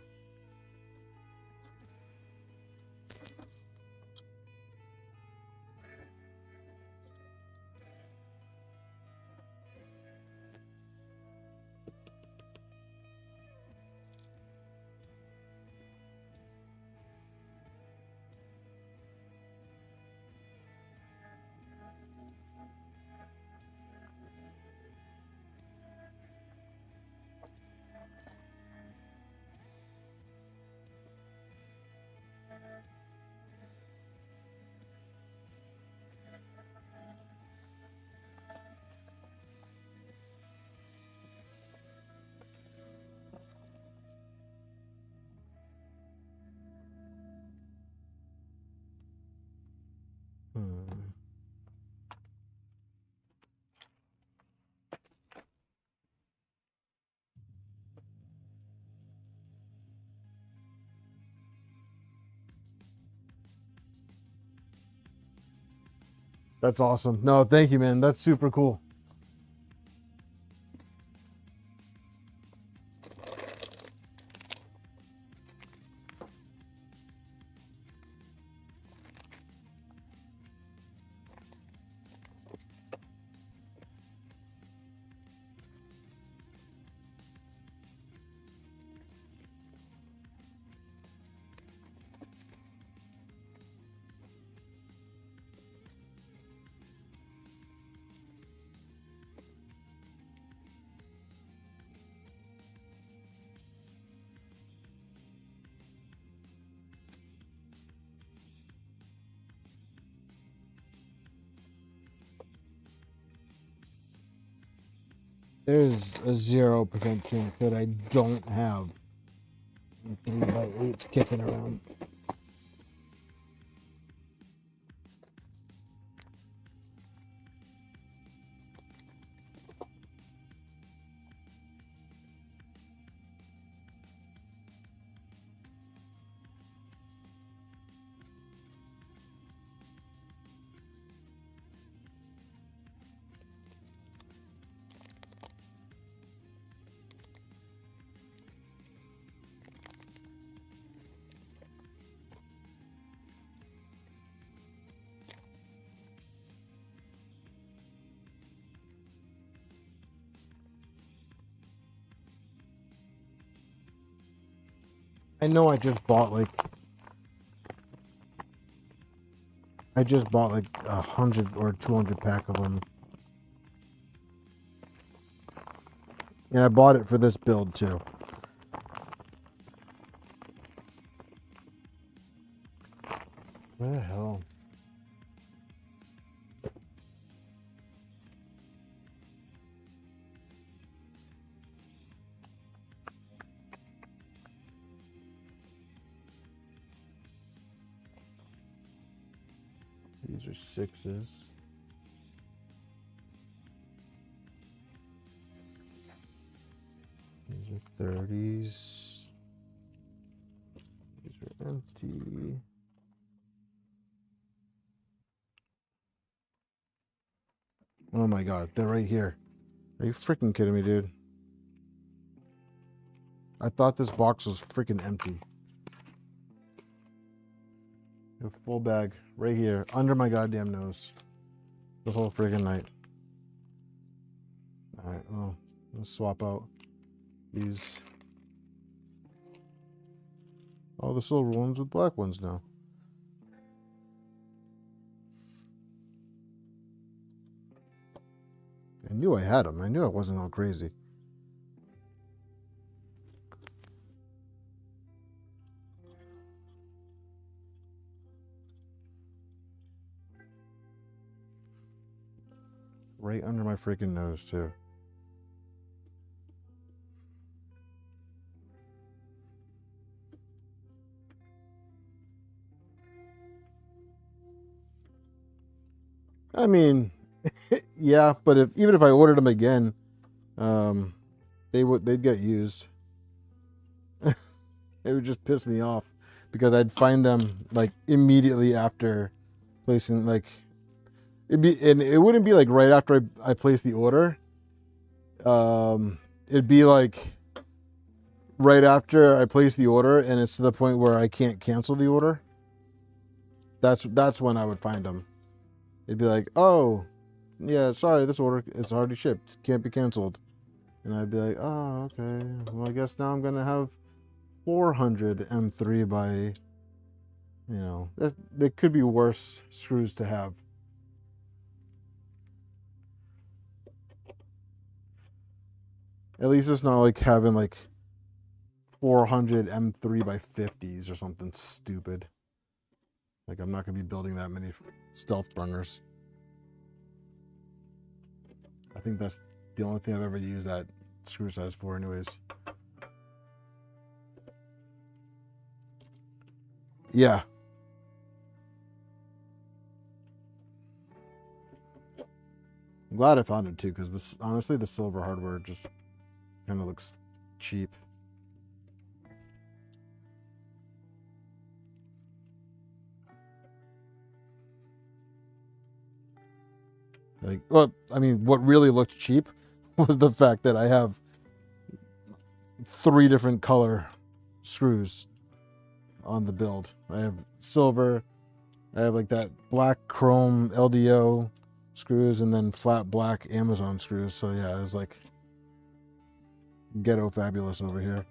That's awesome. No, thank you, man. That's super cool. There's a 0% chance that I don't have 3x8s kicking around. I know I just bought like I just bought like 100 or 200 pack of them. And I bought it for this build too. Where the hell? These are 6s. These are 30s. These are empty. Oh my god, they're right here. Are you freaking kidding me, dude? I thought this box was freaking empty. A full bag right here, under my goddamn nose. The whole freaking night. Alright, well, let's swap out these. All the silver ones with black ones now. I knew I had them. I knew I wasn't all crazy. Right under my freaking nose, too. I mean, yeah, but even if I ordered them again, they'd get used. It would just piss me off because I'd find them like immediately after placing it wouldn't be like right after I placed the order. It'd be like right after I place the order and it's to the point where I can't cancel the order. That's when I would find them. It'd be like, oh, yeah, sorry, this order is already shipped. Can't be canceled. And I'd be like, oh, okay. Well, I guess now I'm going to have 400 M3 by, you know, there could be worse screws to have. At least it's not like having like 400 M3 by 50s or something stupid. Like, I'm not going to be building that many stealth burners. I think that's the only thing I've ever used that screw size for anyways. Yeah. I'm glad I found it too, because this honestly the silver hardware just kind of looks cheap. Like, well, I mean, what really looked cheap was the fact that I have 3 different color screws on the build. I have silver, I have like that black chrome LDO screws, and then flat black Amazon screws. So yeah, it's like ghetto fabulous over here.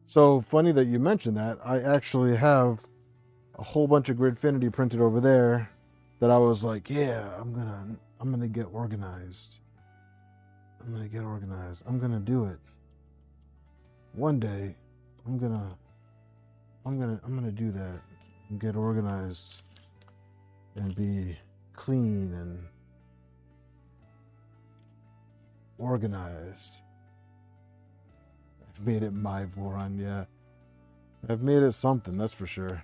So funny that you mentioned that. I actually have a whole bunch of Gridfinity printed over there that I was like, yeah, I'm gonna get organized. I'm gonna do it. One day, I'm gonna do that and get organized and be clean and organized. I've made it my Voron, yeah. I've made it something, that's for sure.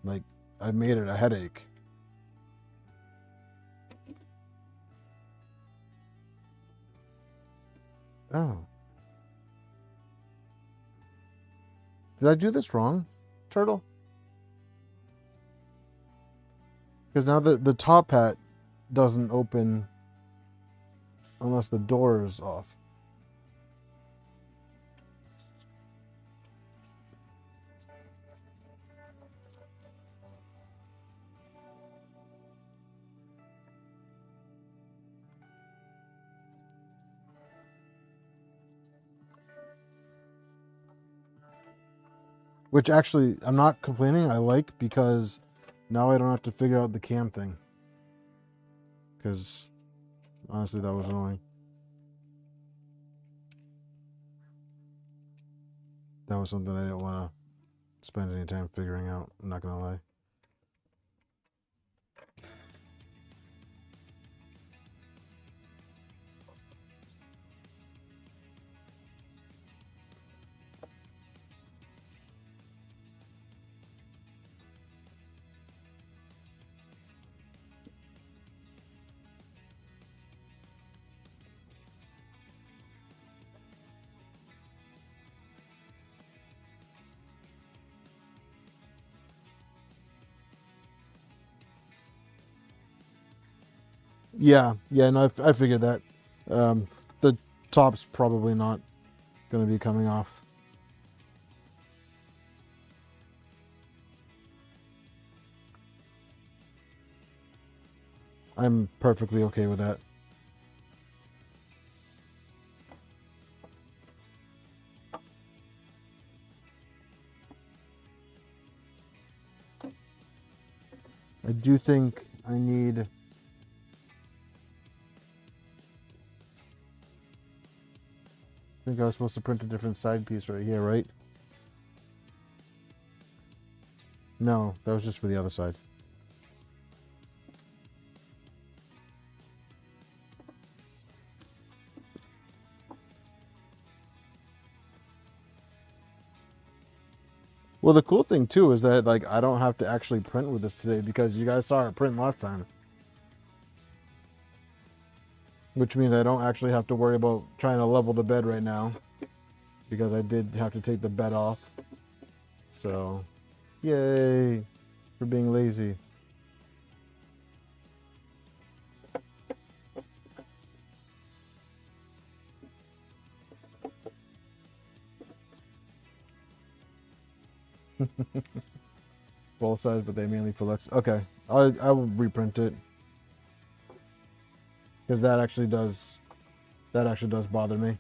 Like, I've made it a headache. Oh. Did I do this wrong, Turtle? Because now the top hat doesn't open unless the door is off. Which actually, I'm not complaining. I like, because now I don't have to figure out the cam thing. Because honestly, that was annoying. That was something I didn't want to spend any time figuring out. I'm not gonna lie. Yeah, no, I figured that. The top's probably not going to be coming off. I'm perfectly okay with that. I do think I need... I think I was supposed to print a different side piece right here, right? No, that was just for the other side. Well, the cool thing too is that, like, I don't have to actually print with this today, because you guys saw it print last time. Which means I don't actually have to worry about trying to level the bed right now, because I did have to take the bed off. So, yay for being lazy. Both sides, but they mainly for Lex. Okay, I will reprint it, because that actually does bother me.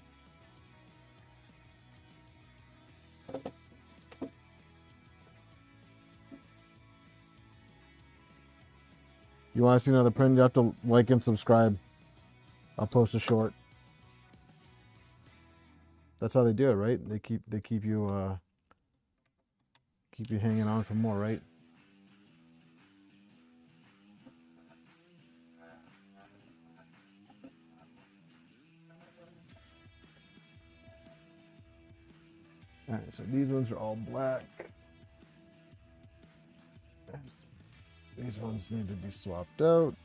You want to see another print? You have to like and subscribe. I'll post a short. That's how they do it, right? They keep you hanging on for more, right? All right, so these ones are all black. These ones need to be swapped out.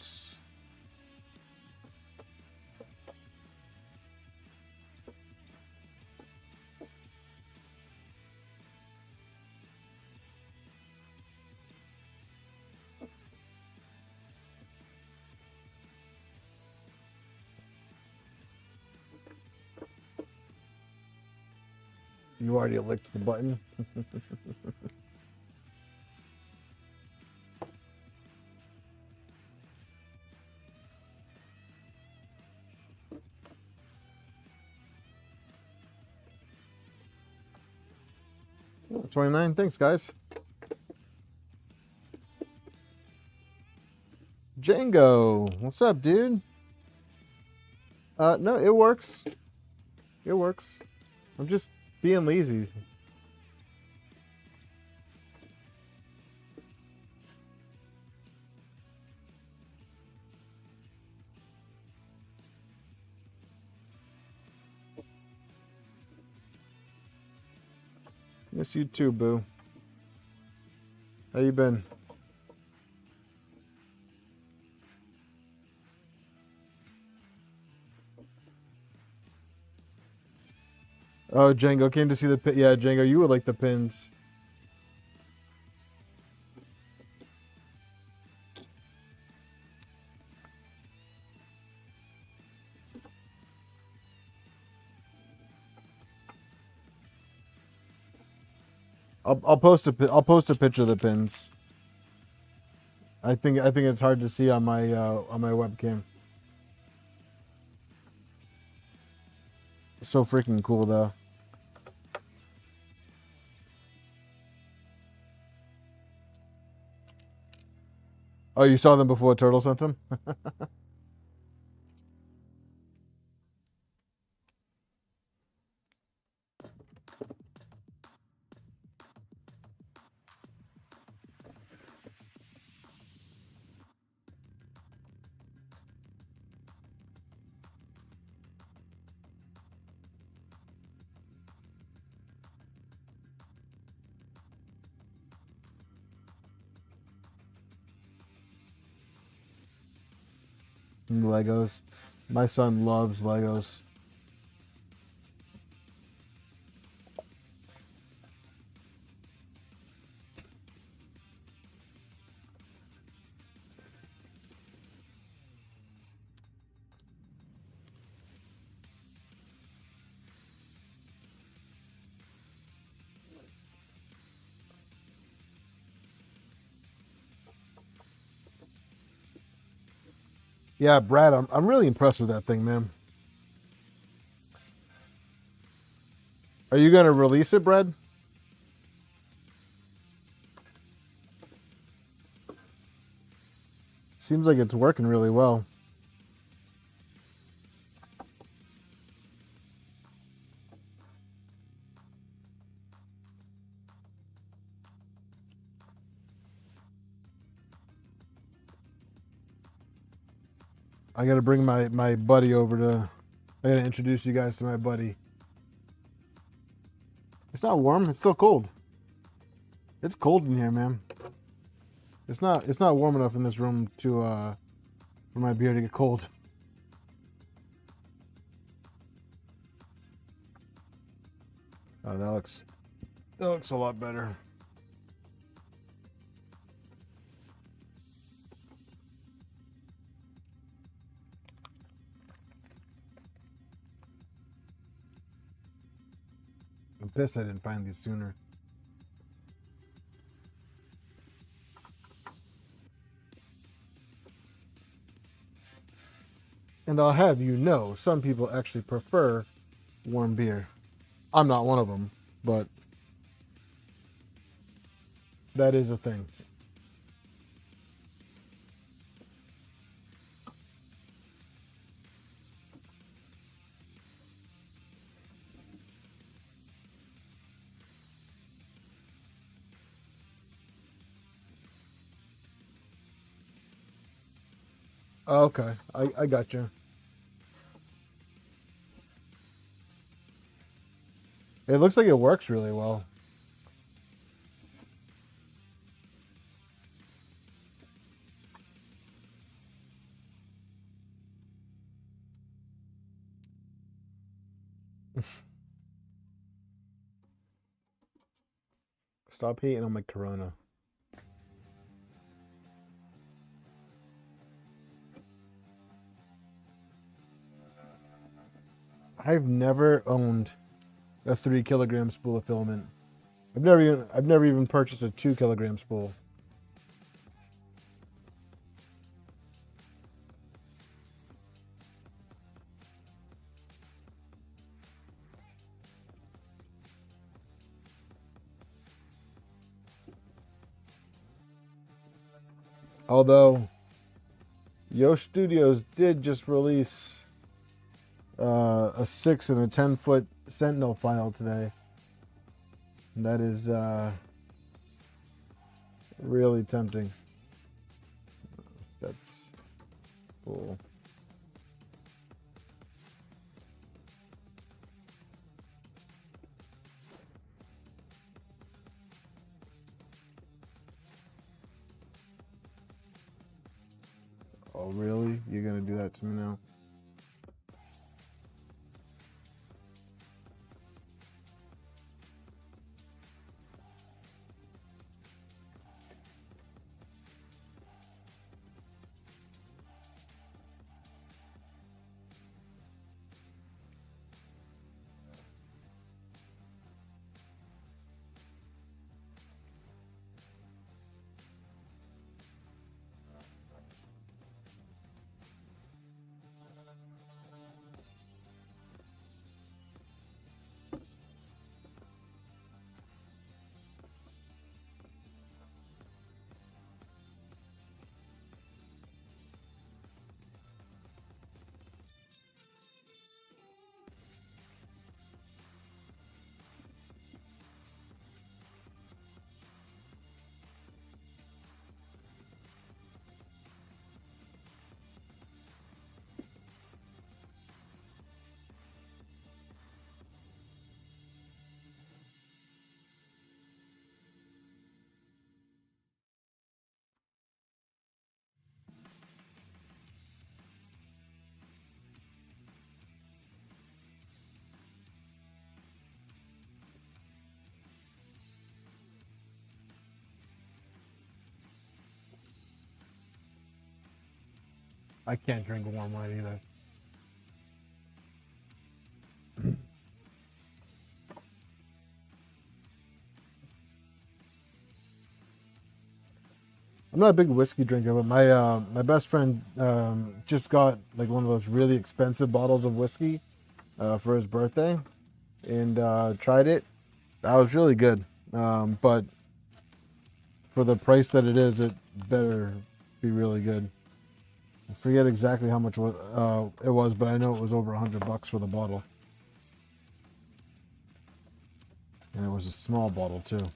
You already licked the button. Oh, 29. Thanks, guys. Django, what's up, dude? No, it works. It works. I'm just being lazy. Miss you too, boo. How you been? Oh, Django came to see the pin. Yeah, Django, you would like the pins. I'll post a picture of the pins. I think it's hard to see on my webcam. So freaking cool though. Oh, you saw them before Turtle sent them? Legos. My son loves Legos. Yeah, Brad, I'm really impressed with that thing, man. Are you gonna release it, Brad? Seems like it's working really well. I gotta bring my buddy over to. I gotta introduce you guys to my buddy. It's not warm. It's still cold. It's cold in here, man. It's not warm enough in this room to for my beer to get cold. Oh, that looks a lot better. I'm pissed I didn't find these sooner. And I'll have you know, some people actually prefer warm beer. I'm not one of them, but that is a thing. Okay, I got you. It looks like it works really well. Stop hating on my Corona. I've never owned a 3 kilogram spool of filament. I've never even purchased a 2 kilogram spool. Although Yo Studios did just release a 6 and a 10-foot Sentinel file today. And that is really tempting. That's cool. Oh, really? You're gonna do that to me now? I can't drink warm white either. I'm not a big whiskey drinker, but my best friend just got like one of those really expensive bottles of whiskey for his birthday, and tried it. That was really good, but for the price that it is, it better be really good. I forget exactly how much it was, but I know it was over $100 for the bottle, and it was a small bottle too.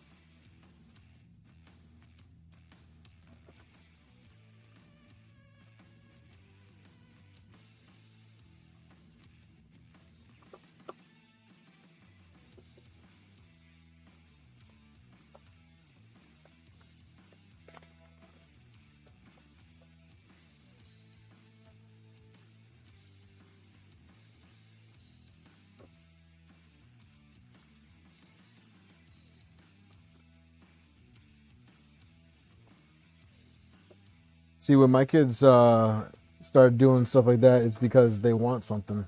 See, when my kids start doing stuff like that, it's because they want something.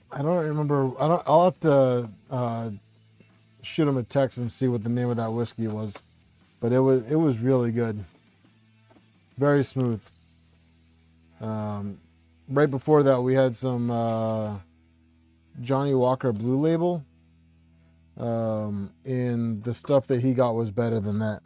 I don't remember. I'll have to shoot him a text and see what the name of that whiskey was. But it was really good. Very smooth. Right before that, we had some Johnny Walker Blue Label. And the stuff that he got was better than that.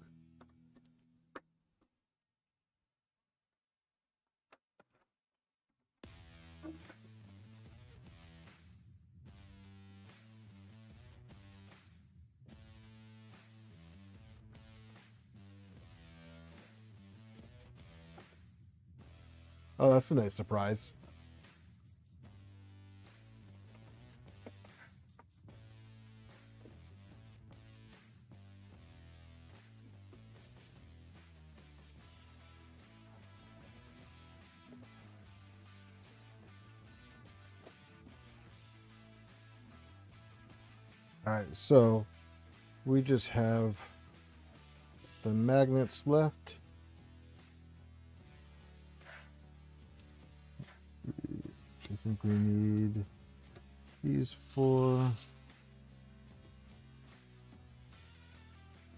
Oh, that's a nice surprise. All right, so we just have the magnets left. I think we need these 4. And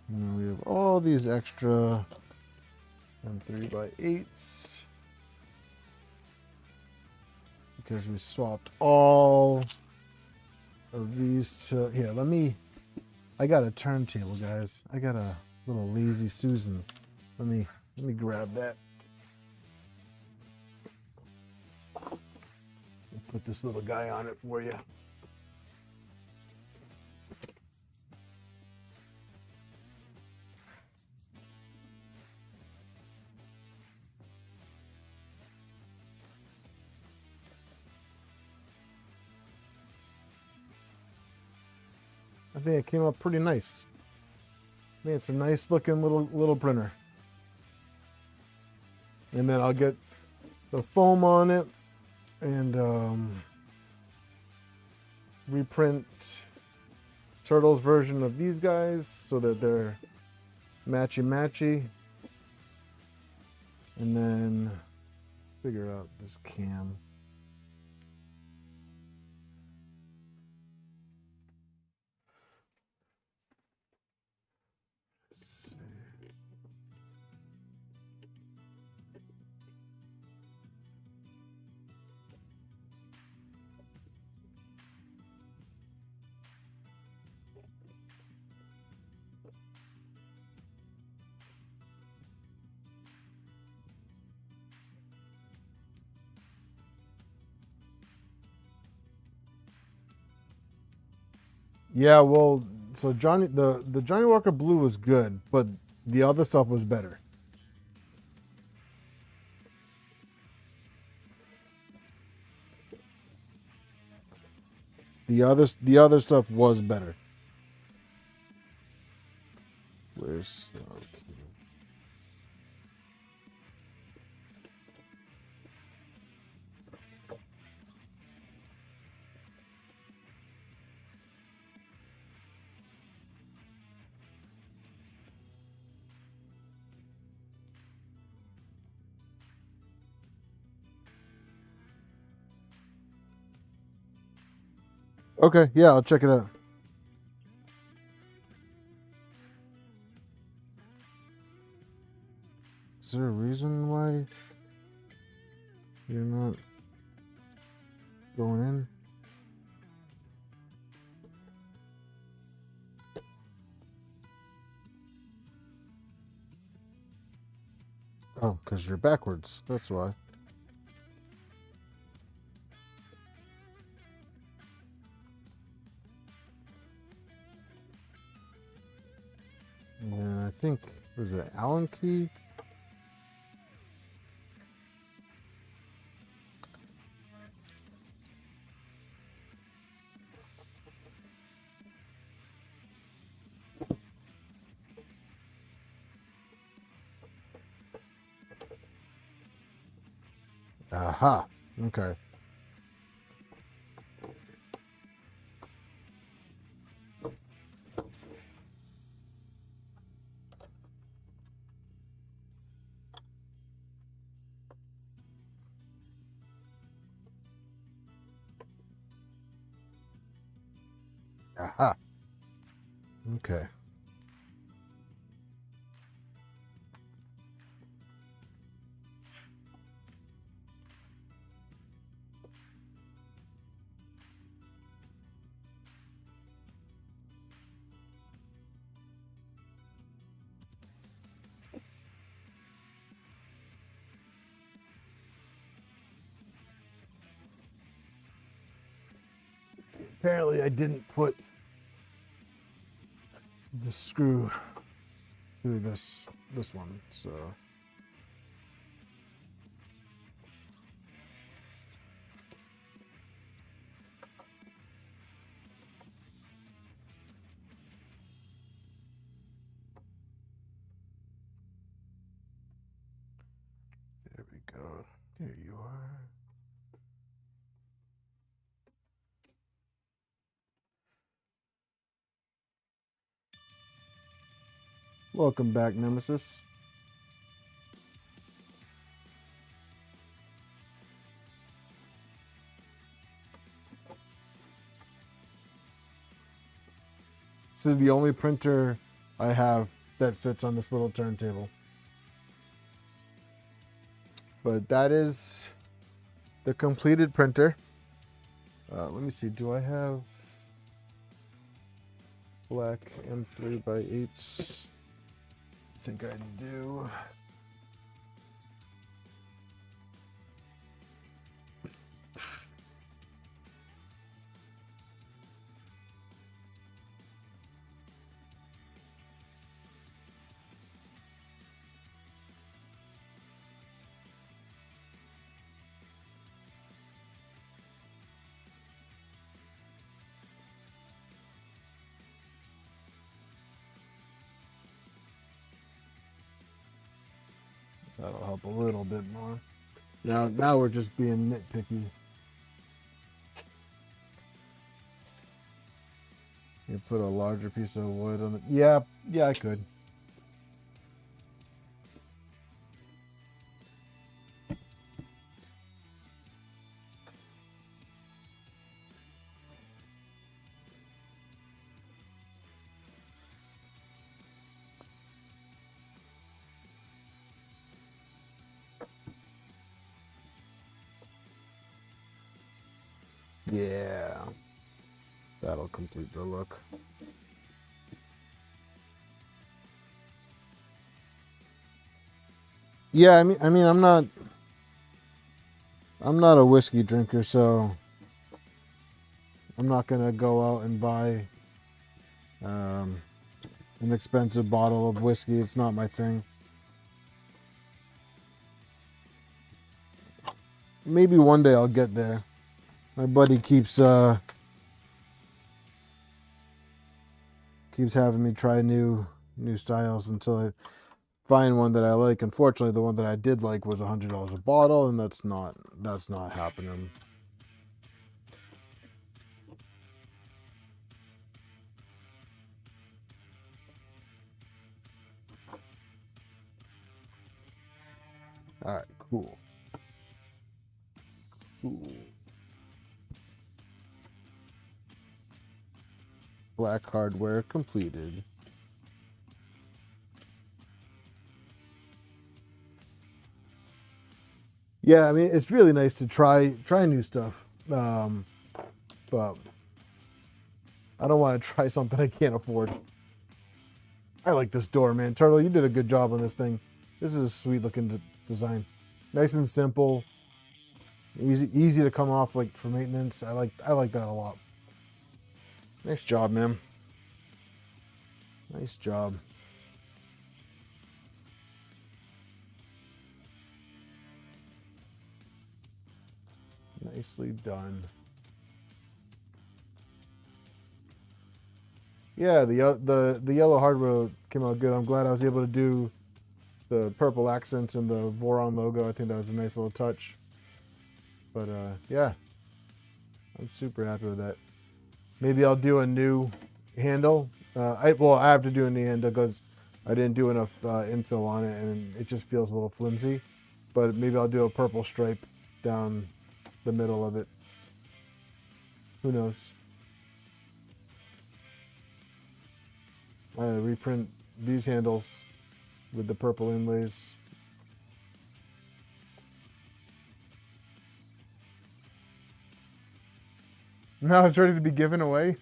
then we have all these extra 3x8s because we swapped all of these to here. I got a turntable, guys. I got a little lazy Susan. Let me grab that. Put this little guy on it for you. I think it came up pretty nice. I think it's a nice looking little printer. And then I'll get the foam on it and reprint Turtle's version of these guys so that they're matchy. And then figure out this cam. Yeah, well, so the Johnny Walker Blue was good, but the other stuff was better. The other stuff was better. Where's okay. Okay, yeah, I'll check it out. Is there a reason why you're not going in? Oh, because you're backwards. That's why. And I think, was it Allen key? Aha. Okay. Aha. Okay. Apparently I didn't put the screw through this one, so there we go. There you are. Welcome back, Nemesis. This is the only printer I have that fits on this little turntable. But that is the completed printer. Let me see, do I have black M3x8s? I think I do. That'll help a little bit more. Now we're just being nitpicky. You put a larger piece of wood on it. Yeah, I could. Yeah. That'll complete the look. Yeah, I mean I'm not a whiskey drinker, so I'm not gonna go out and buy an expensive bottle of whiskey. It's not my thing. Maybe one day I'll get there. My buddy keeps keeps having me try new styles until I find one that I like. Unfortunately, the one that I did like was $100 a bottle, and that's not happening. All right, cool. Black hardware completed. Yeah, I mean, it's really nice to try new stuff, but I don't want to try something I can't afford. I like this door, man. Turtle, you did a good job on this thing. This is a sweet looking design. Nice and simple. Easy to come off like for maintenance. I like that a lot. Nice job, man. Nice job. Nicely done. Yeah, the yellow hardware came out good. I'm glad I was able to do the purple accents and the Voron logo. I think that was a nice little touch. But yeah, I'm super happy with that. Maybe I'll do a new handle. I have to do a new handle because I didn't do enough infill on it, and it just feels a little flimsy. But maybe I'll do a purple stripe down the middle of it. Who knows? I reprint these handles with the purple inlays. Now it's ready to be given away.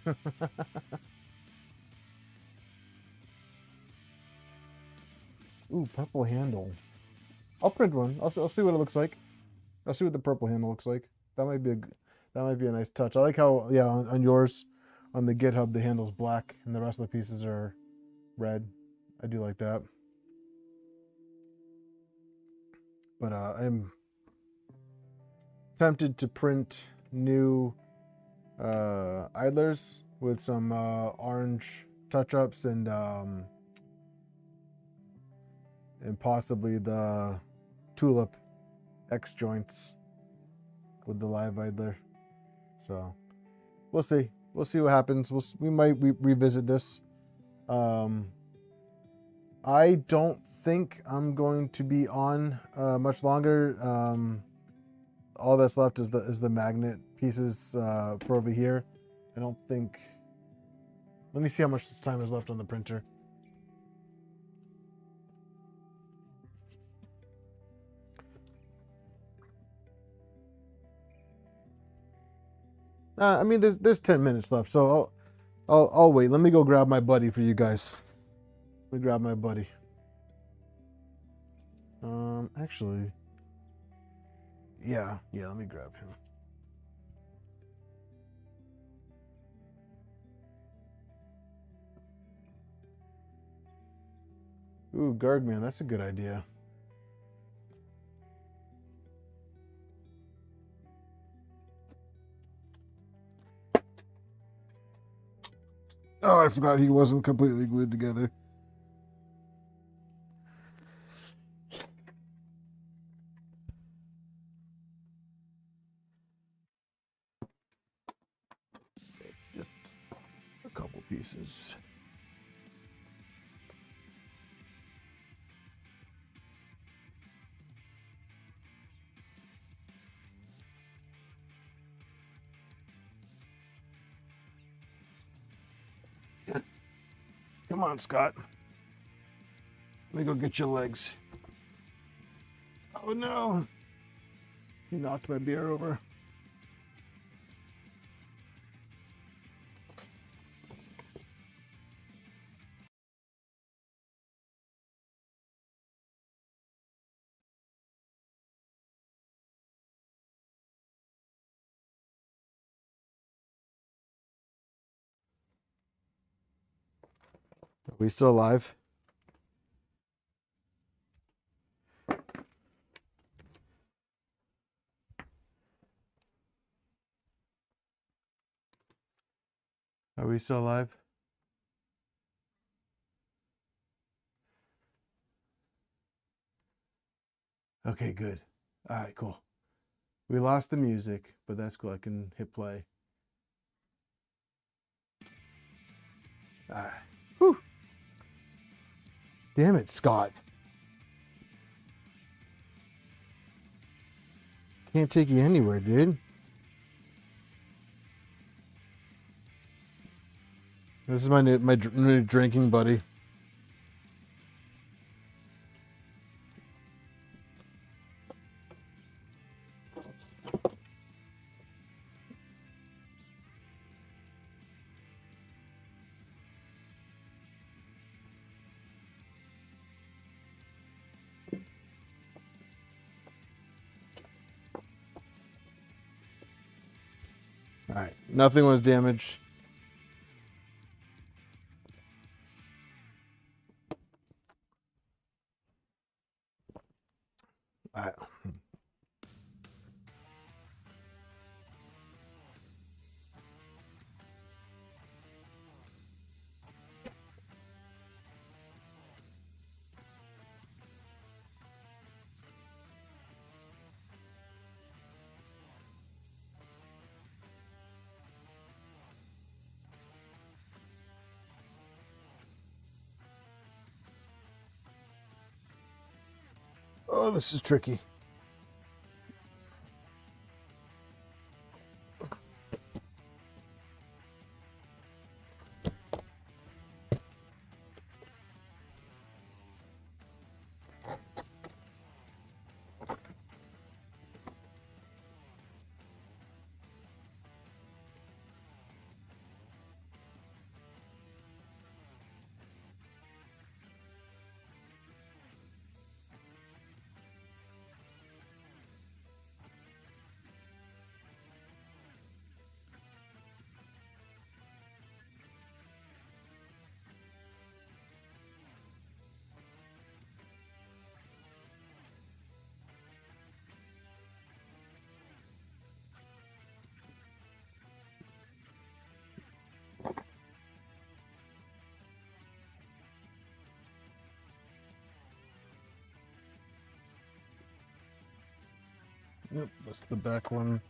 Ooh, purple handle. I'll print one. I'll see what it looks like. I'll see what the purple handle looks like. That might be a nice touch. I like how on yours, on the GitHub, the handle's black and the rest of the pieces are red. I do like that. But I'm tempted to print new idlers with some orange touch-ups and possibly the tulip X joints with the live idler. So we'll see. We'll see what happens. We might revisit this. I don't think I'm going to be on much longer. All that's left is the magnet pieces for over here. I don't think. Let me see how much time is left on the printer. I mean, there's 10 minutes left, so I'll wait. Let me go grab my buddy for you guys. Let me grab my buddy. Actually, yeah. Let me grab him. Ooh, Gargman, that's a good idea. Oh, I forgot he wasn't completely glued together. Just a couple pieces. Come on, Scott. Let me go get your legs. Oh no! He knocked my beer over. Are we still alive? Are we still alive? Okay, good. All right, cool. We lost the music, but that's cool. I can hit play. All right. Whew. Damn it, Scott. Can't take you anywhere, dude. This is my new drinking buddy. All right, nothing was damaged. All right. Oh, this is tricky. Yep, that's the back one.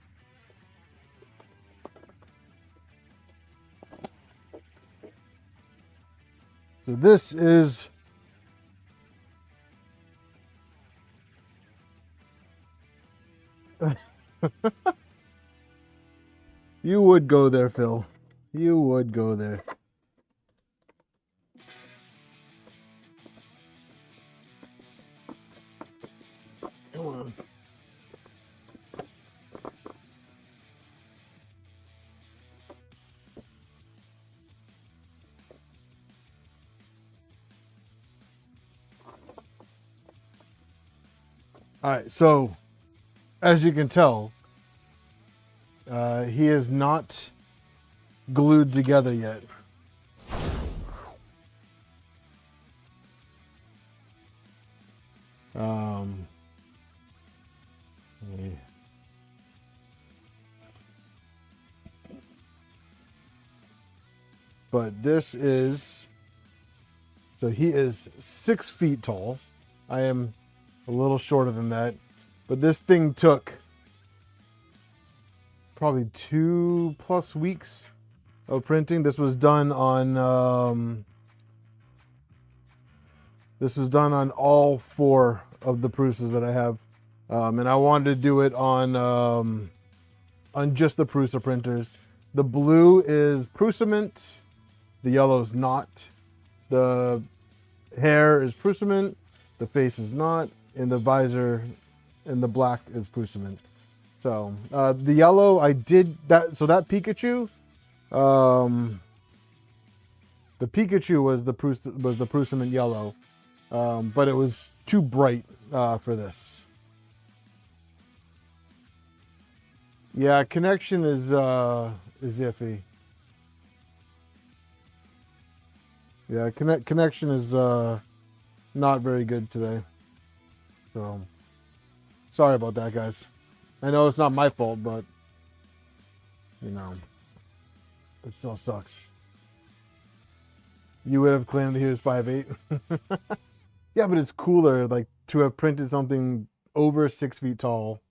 So this is you would go there, Phil. You would go there. Come on. All right, so as you can tell, he is not glued together yet. Yeah. But this is, so he is 6 feet tall. I am a little shorter than that, but this thing took probably 2+ weeks of printing. This was done on all 4 of the Prusas that I have, and I wanted to do it on just the Prusa printers. The blue is Prusament, the yellow is not. The hair is Prusament, the face is not, and the visor and the black is Prusament. So the yellow, I did that. So that Pikachu, the Pikachu was the Prusament yellow, but it was too bright for this. Yeah, connection is iffy. Yeah, connection is not very good today. So sorry about that, guys. I know it's not my fault, but you know, it still sucks. You would have claimed that he was 5'8". Yeah, but it's cooler, like, to have printed something over 6 feet tall.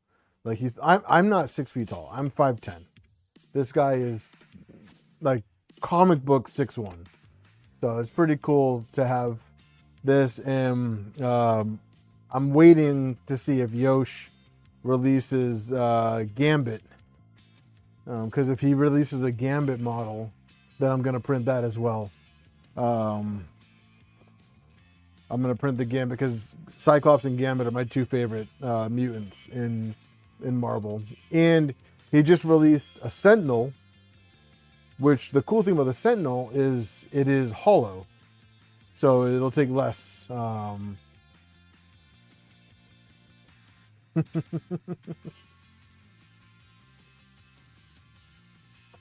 Like I'm not 6 feet tall. I'm 5'10". This guy is like comic book 6'1". So it's pretty cool to have this. And I'm waiting to see if Yosh releases Gambit. Because if he releases a Gambit model, then I'm going to print that as well. I'm going to print the Gambit because Cyclops and Gambit are my two favorite mutants in Marvel. And he just released a Sentinel, which the cool thing about the Sentinel is it is hollow. So it'll take less.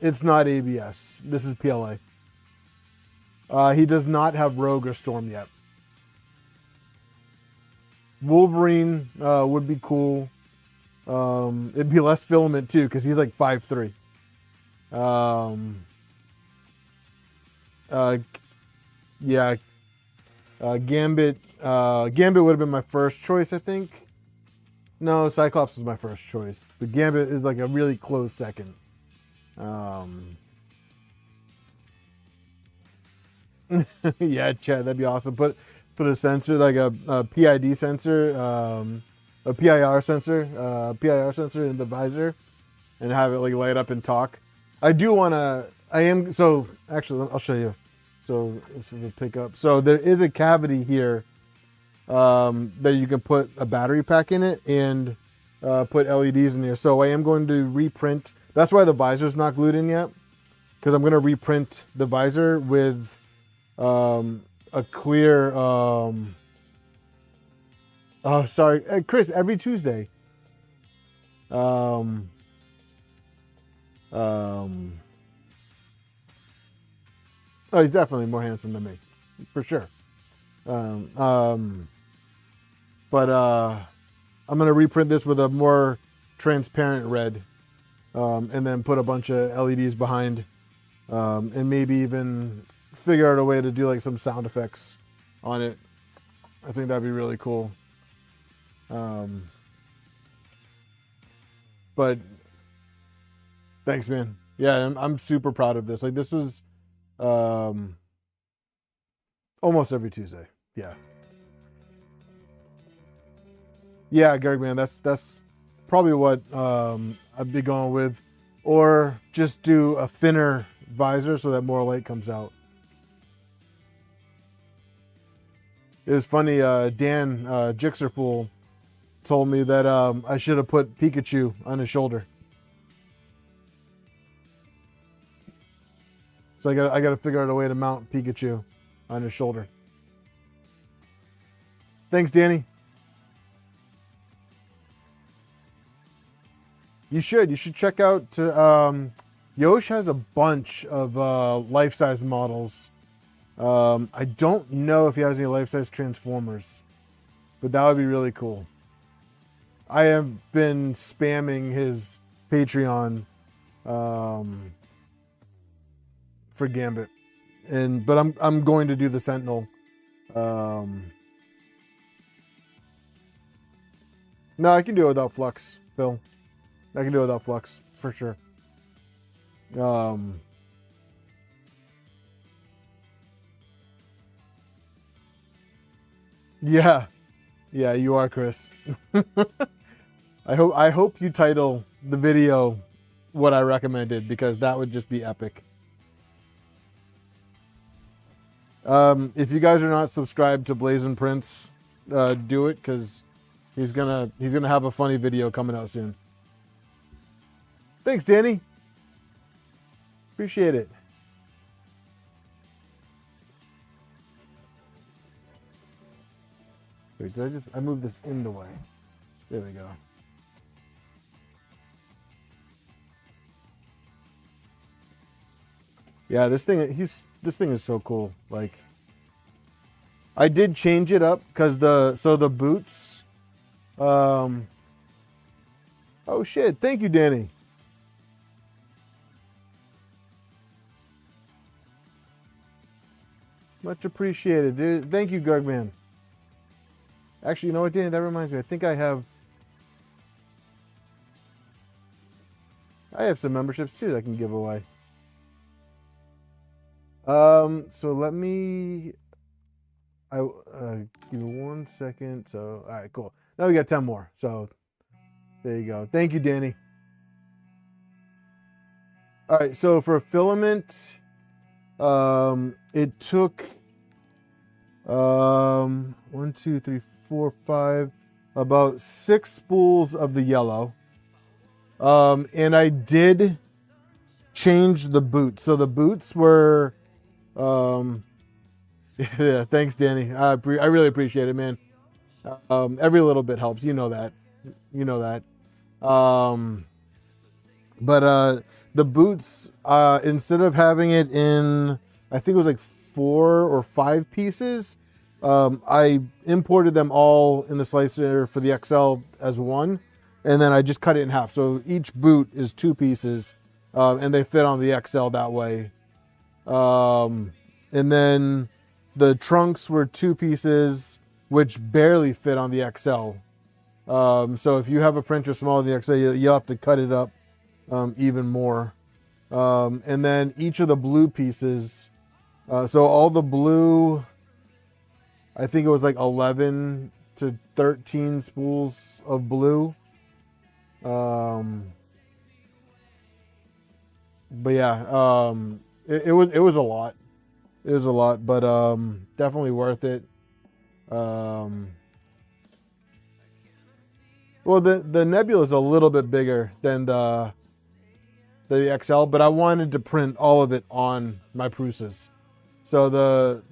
It's not ABS. This is PLA. He does not have Rogue or Storm yet. Wolverine would be cool. It'd be less filament too, because he's like 5'3". Yeah. Gambit. Gambit would have been my first choice, I think. No, Cyclops was my first choice. But Gambit is like a really close second. Yeah, Chad, that'd be awesome. Put a sensor, like a PID sensor, a PIR sensor in the visor, and have it like light up and talk. I do want to. So actually, I'll show you. So if we pick up, so there is a cavity here that you can put a battery pack in it and put LEDs in here. So I am going to reprint. That's why the visor's not glued in yet, because I'm going to reprint the visor with a clear. Oh, sorry, Chris. Every Tuesday. Oh, he's definitely more handsome than me, for sure. But I'm gonna reprint this with a more transparent red, and then put a bunch of LEDs behind, and maybe even figure out a way to do like some sound effects on it. I think that'd be really cool. But thanks, man. Yeah, I'm super proud of this. Like, this was almost every Tuesday. Yeah. Yeah, Greg, man, that's probably what I'd be going with. Or just do a thinner visor so that more light comes out. It was funny, Dan Jixerfool told me that I should have put Pikachu on his shoulder. So I got to figure out a way to mount Pikachu on his shoulder. Thanks, Danny. You should check out. Yosh has a bunch of life-size models. I don't know if he has any life-size Transformers, but that would be really cool. I have been spamming his Patreon for Gambit, but I'm going to do the Sentinel. No, I can do it without Flux, Phil. I can do it without Flux for sure. Yeah, you are, Chris. I hope you title the video what I recommended, because that would just be epic. If you guys are not subscribed to Blazing Prince, do it, because he's gonna have a funny video coming out soon. Thanks, Danny. Appreciate it. Wait, I moved this in the way. There we go. Yeah, this thing is so cool. Like, I did change it up because the boots. Oh shit! Thank you, Danny. Much appreciated, dude. Thank you, Gugman. Actually, you know what, Danny? That reminds me. I think I have I have some memberships too that I can give away. So let me, give me 1 second. So, all right, cool. Now we got 10 more. So there you go. Thank you, Danny. All right, so for filament, it took 1, 2, 3, 4, 5, about 6 spools of the yellow. And I did change the boots. So the boots were, yeah, thanks, Danny. I really appreciate it, man. Every little bit helps. You know that. You know that. But the boots, instead of having it in, I think it was like 4 or 5 pieces, I imported them all in the slicer for the XL as one, and then I just cut it in half. So each boot is 2 pieces, and they fit on the XL that way. And then the trunks were 2 pieces, which barely fit on the XL. So if you have a printer smaller than the XL, you'll have to cut it up even more. And then each of the blue pieces, so all the blue, I think it was like 11 to 13 spools of blue. But yeah, it was a lot. It was a lot, but definitely worth it. Well, the Nebula is a little bit bigger than the XL, but I wanted to print all of it on my Prusa's. So the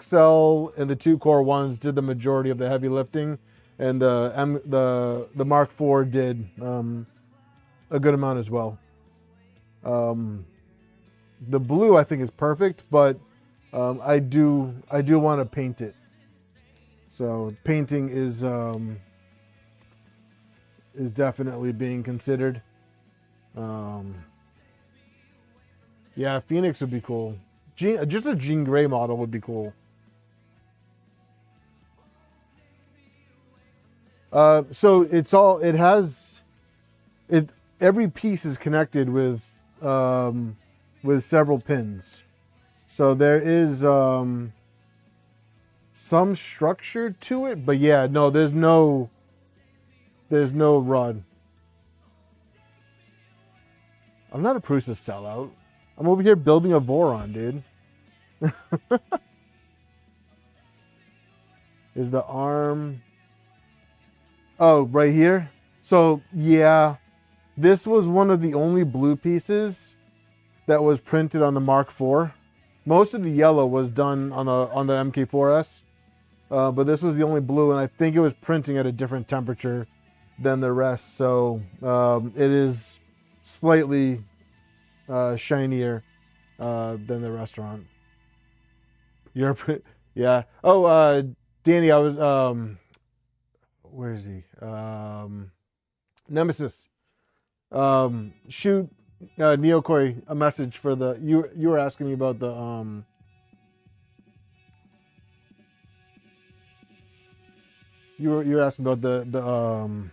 XL and the 2 core ones did the majority of the heavy lifting, and the Mark IV did a good amount as well. The blue I think is perfect, but I do want to paint it. So painting is definitely being considered. Yeah, Phoenix would be cool. Just a Jean Grey model would be cool. So every piece is connected with several pins. So there is some structure to it, but yeah, no, there's no rod. I'm not a Prusa sellout. I'm over here building a Voron, dude. Is the arm... Oh, right here? So, yeah. This was one of the only blue pieces that was printed on the Mark IV. Most of the yellow was done on the MK4S. But this was the only blue, and I think it was printing at a different temperature than the rest. So, it is slightly shinier than the restaurant. Yeah. Oh, Danny, I was where is he? Nemesis. Shoot Neokoi a message for the you were asking me about the you were asking about the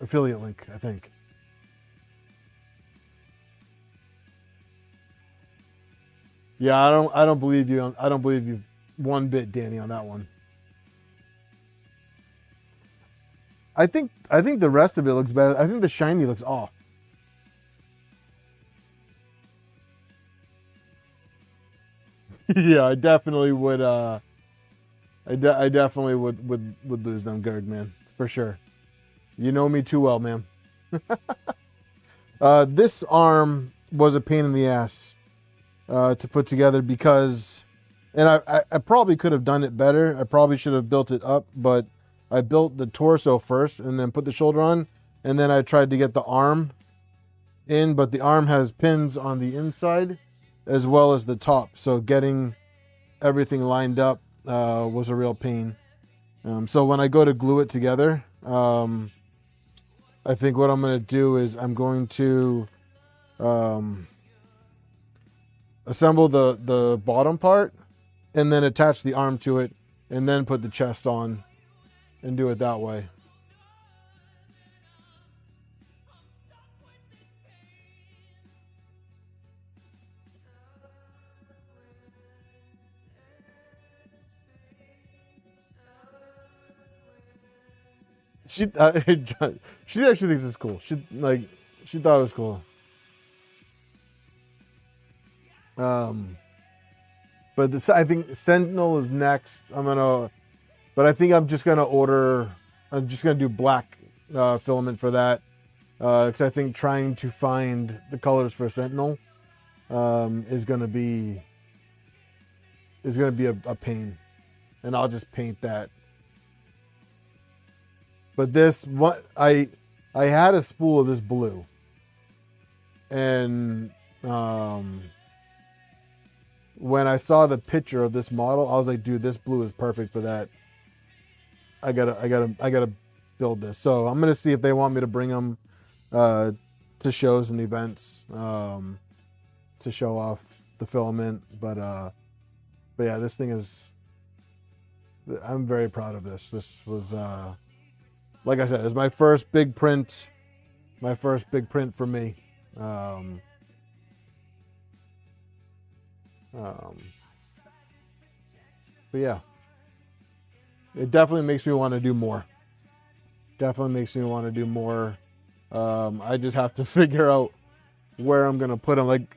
affiliate link, I think. Yeah, I don't believe you. I don't believe you one bit, Danny, on that one. I think the rest of it looks better. I think the shiny looks off. Yeah, I definitely would. I definitely would lose them, Gerd, man, for sure. You know me too well, man. This arm was a pain in the ass to put together because, and I probably could have done it better. I probably should have built it up, but I built the torso first and then put the shoulder on, and then I tried to get the arm in, but the arm has pins on the inside as well as the top, so getting everything lined up was a real pain. So when I go to glue it together, I think what I'm going to do is I'm going to assemble the bottom part and then attach the arm to it and then put the chest on and do it that way. She she actually thinks it's cool. She thought it was cool. But this, I think Sentinel is next. But I think I'm just gonna do black filament for that, because I think trying to find the colors for Sentinel is gonna be a pain, and I'll just paint that. But I had a spool of this blue, and when I saw the picture of this model, I was like, dude, this blue is perfect for that. I gotta build this. So I'm gonna see if they want me to bring them to shows and events to show off the filament. But yeah, this thing is. I'm very proud of this. This was like I said, it's my first big print. My first big print for me. But yeah, it definitely makes me want to do more. I just have to figure out where I'm gonna put them. Like,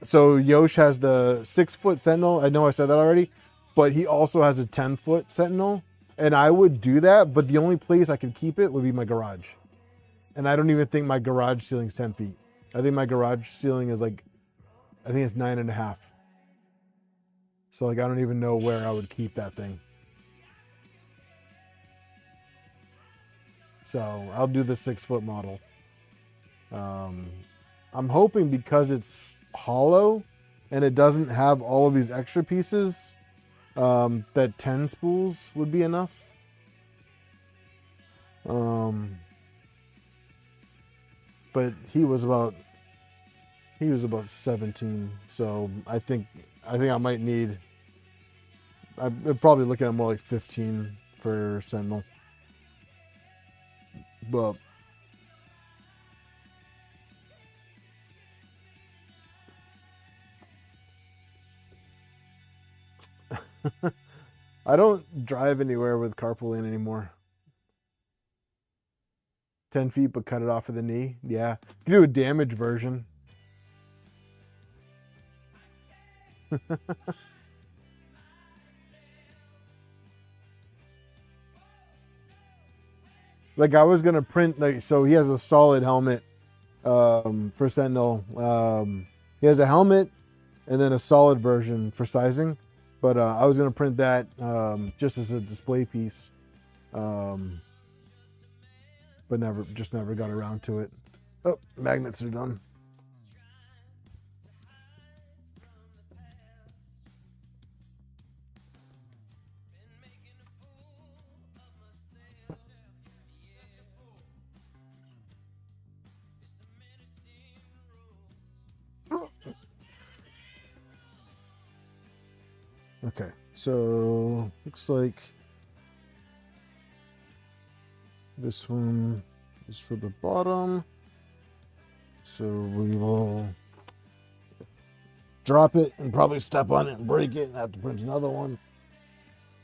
so Yosh has the 6-foot Sentinel. I know I said that already, but he also has a 10-foot Sentinel, and I would do that. But the only place I could keep it would be my garage, and I don't even think my garage ceiling's 10 feet. I think my garage ceiling is like, I think it's 9.5. So like, I don't even know where I would keep that thing. So I'll do the 6-foot model. I'm hoping because it's hollow and it doesn't have all of these extra pieces, that 10 spools would be enough. But he was about 17, so I think I might need. I'm probably looking at more like 15 for Sentinel. But I don't drive anywhere with carpooling anymore. 10 feet, but cut it off at the knee. Yeah, you can do a damage version. Like, I was gonna print, like, so he has a solid helmet for Sentinel. He has a helmet and then a solid version for sizing, but I was gonna print that just as a display piece, but never got around to it. Oh, magnets are done. Okay, so looks like this one is for the bottom. So we will drop it and probably step on it and break it and have to print another one.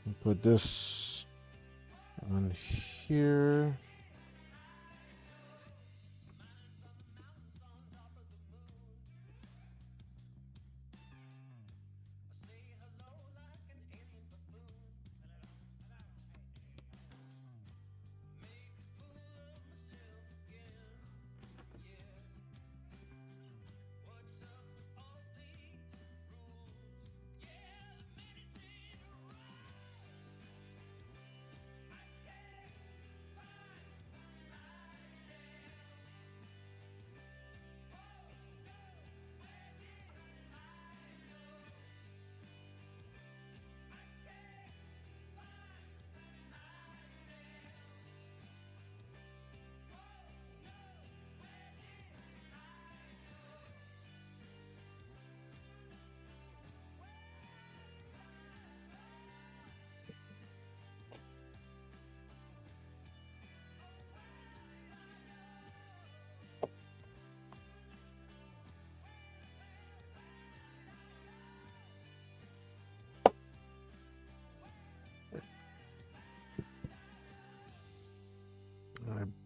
And put this on here.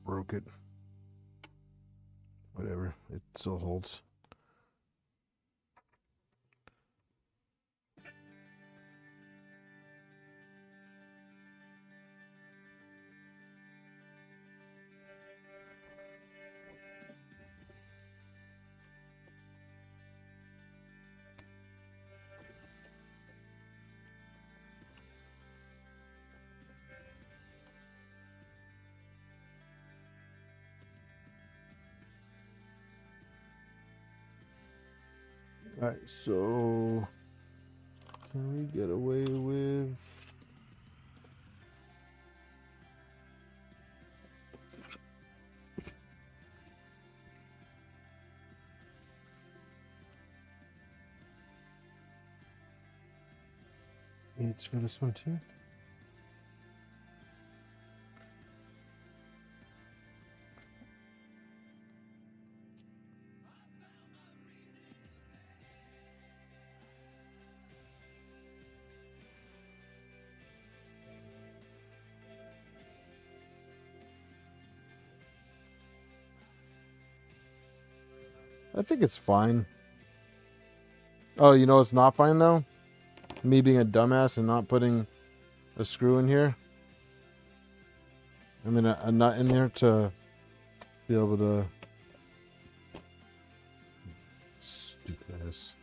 broke it. Whatever, it still holds. All right, so can we get away with? Eights for this one too. I think it's fine. Oh, you know what's not fine though? Me being a dumbass and not putting a screw in here. I mean, a nut in there to be able to. Stupid ass.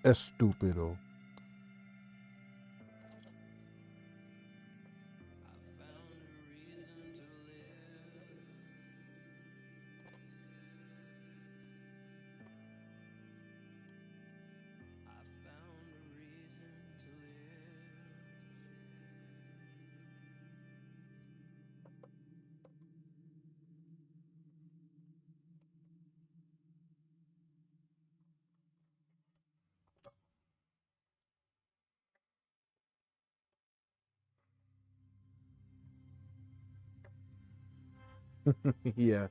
Estúpido. Yeah.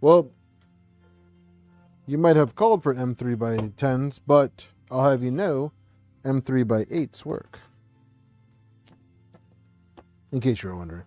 Well, you might have called for M3 by 10s, but I'll have you know, M3 by 8s work. In case you're wondering.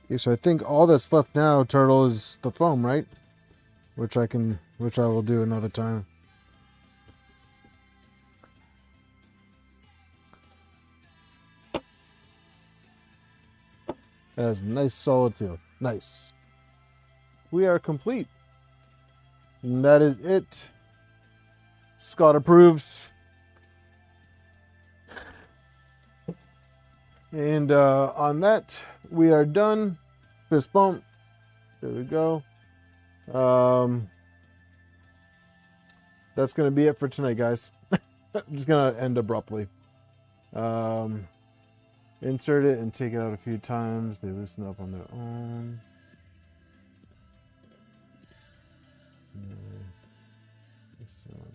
Okay, so I think all that's left now, Turtle, is the foam, right? Which I will do another time. That has a nice solid feel. Nice. We are complete. And that is it. Scott approves. And on that, we are done. Fist bump. There we go. That's going to be it for tonight, guys. I'm just going to end abruptly. Insert it and take it out a few times. They loosen up on their own.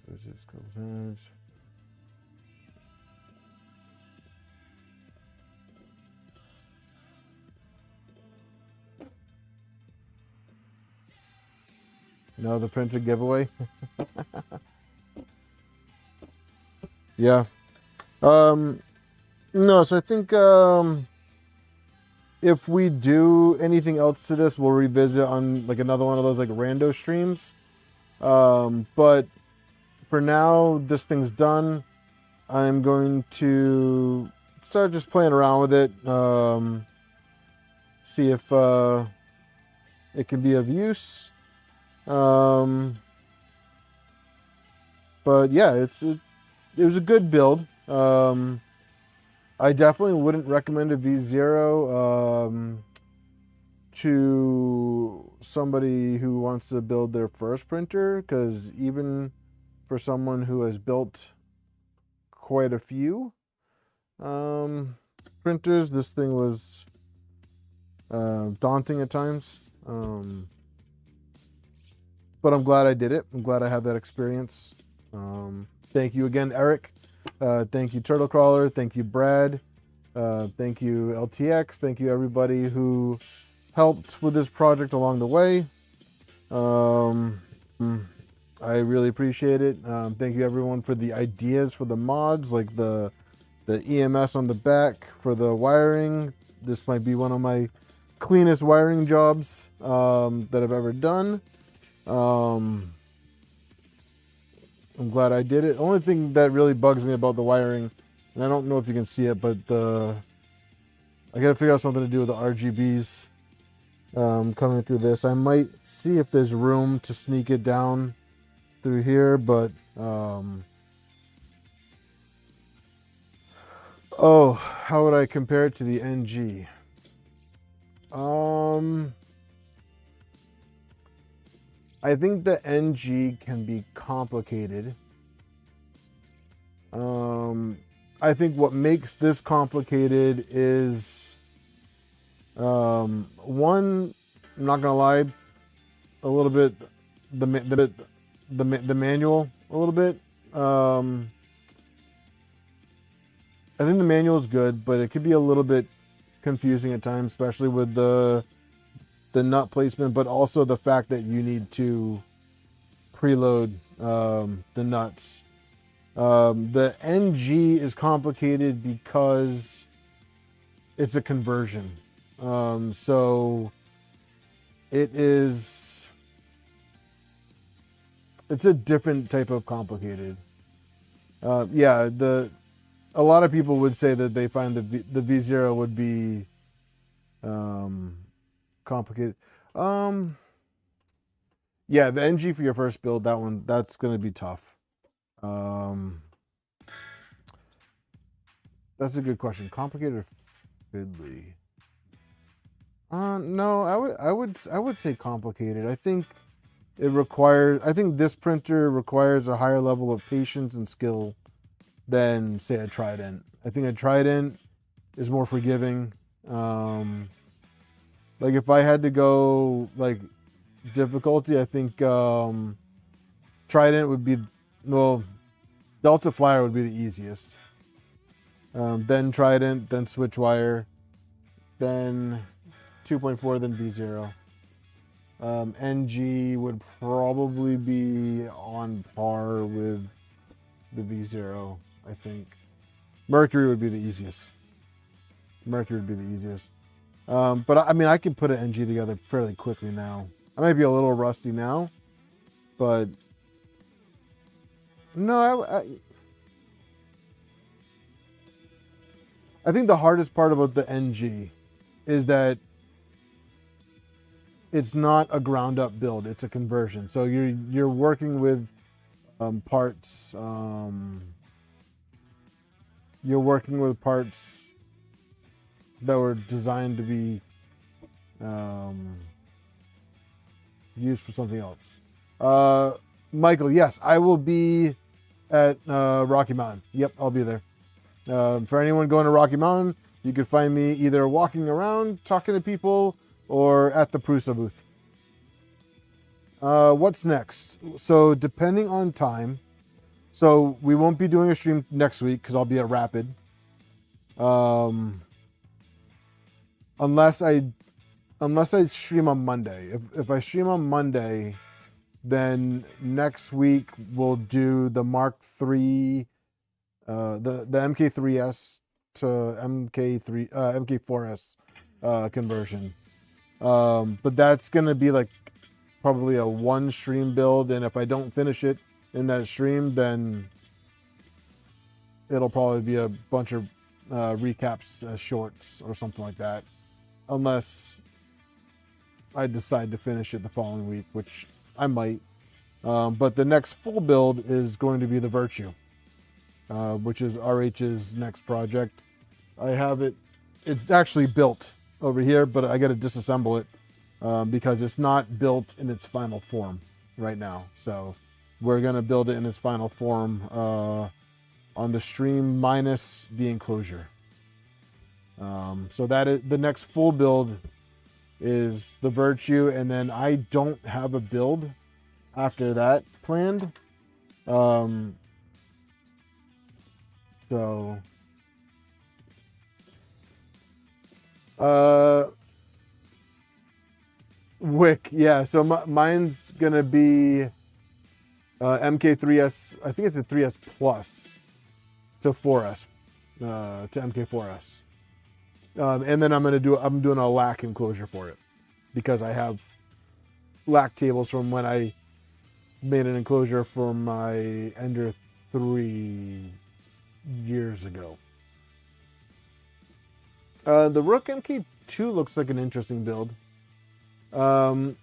There's just a couple times. No, the printer giveaway. Yeah. No, so I think if we do anything else to this, we'll revisit on like another one of those like rando streams. But for now, this thing's done. I'm going to start just playing around with it. See if it can be of use. But yeah, it was a good build. I definitely wouldn't recommend a V0 to somebody who wants to build their first printer, because even for someone who has built quite a few printers, this thing was daunting at times. But I'm glad I did it. I'm glad I had that experience. Thank you again, Eric. Thank you, Turtlecrawler. Thank you, Brad. Thank you, LTX. Thank you, everybody who helped with this project along the way. I really appreciate it. Thank you, everyone, for the ideas for the mods, like the EMS on the back for the wiring. This might be one of my cleanest wiring jobs that I've ever done. I'm glad I did it. The only thing that really bugs me about the wiring, and I don't know if you can see it, but I gotta figure out something to do with the RGBs coming through this. I might see if there's room to sneak it down through here, but oh, how would I compare it to the NG? I think the NG can be complicated. I think what makes this complicated is one, I'm not gonna lie, a little bit the manual a little bit. I think the manual is good, but it could be a little bit confusing at times, especially with the nut placement, but also the fact that you need to preload the nuts. The NG is complicated because it's a conversion. So it's a different type of complicated. Yeah, a lot of people would say that they find the V0 would be complicated. Yeah, the NG for your first build, that's going to be tough. That's a good question. Complicated or fiddly? No, I would say complicated. I think this printer requires a higher level of patience and skill than, say, a Trident. I think a Trident is more forgiving. Like if I had to go like difficulty, I think Trident would be, well, Delta Flyer would be the easiest. Then Trident, then Switchwire, then 2.4, then V0. NG would probably be on par with the V0, I think. Mercury would be the easiest. But I mean, I could put an NG together fairly quickly now. I might be a little rusty now, but no, I think the hardest part about the NG is that it's not a ground up build, it's a conversion. So you're working with parts. You're working with parts that were designed to be used for something else. Michael, yes, I will be at Rocky Mountain. Yep, I'll be there. For anyone going to Rocky Mountain, you can find me either walking around, talking to people, or at the Prusa booth. What's next? So depending on time, so we won't be doing a stream next week because I'll be at Rapid. Unless I stream on Monday. If I stream on Monday, then next week we'll do the Mark III the MK3S to MK4S conversion. But that's gonna be like probably a 1 stream build, and if I don't finish it in that stream, then it'll probably be a bunch of recaps as shorts or something like that, unless I decide to finish it the following week, which I might. But the next full build is going to be the Virtue, which is RH's next project. I have it, it's actually built over here, but I got to disassemble it because it's not built in its final form right now. So we're going to build it in its final form on the stream minus the enclosure. So that is the next full build is the Virtue, and then I don't have a build after that planned. Wick, yeah. So mine's gonna be MK3S. I think it's a 3S Plus to 4S to MK4S, and then I'm doing a lac enclosure for it because I have lac tables from when I made an enclosure for my Ender 3 years ago. The Rook MK2 looks like an interesting build.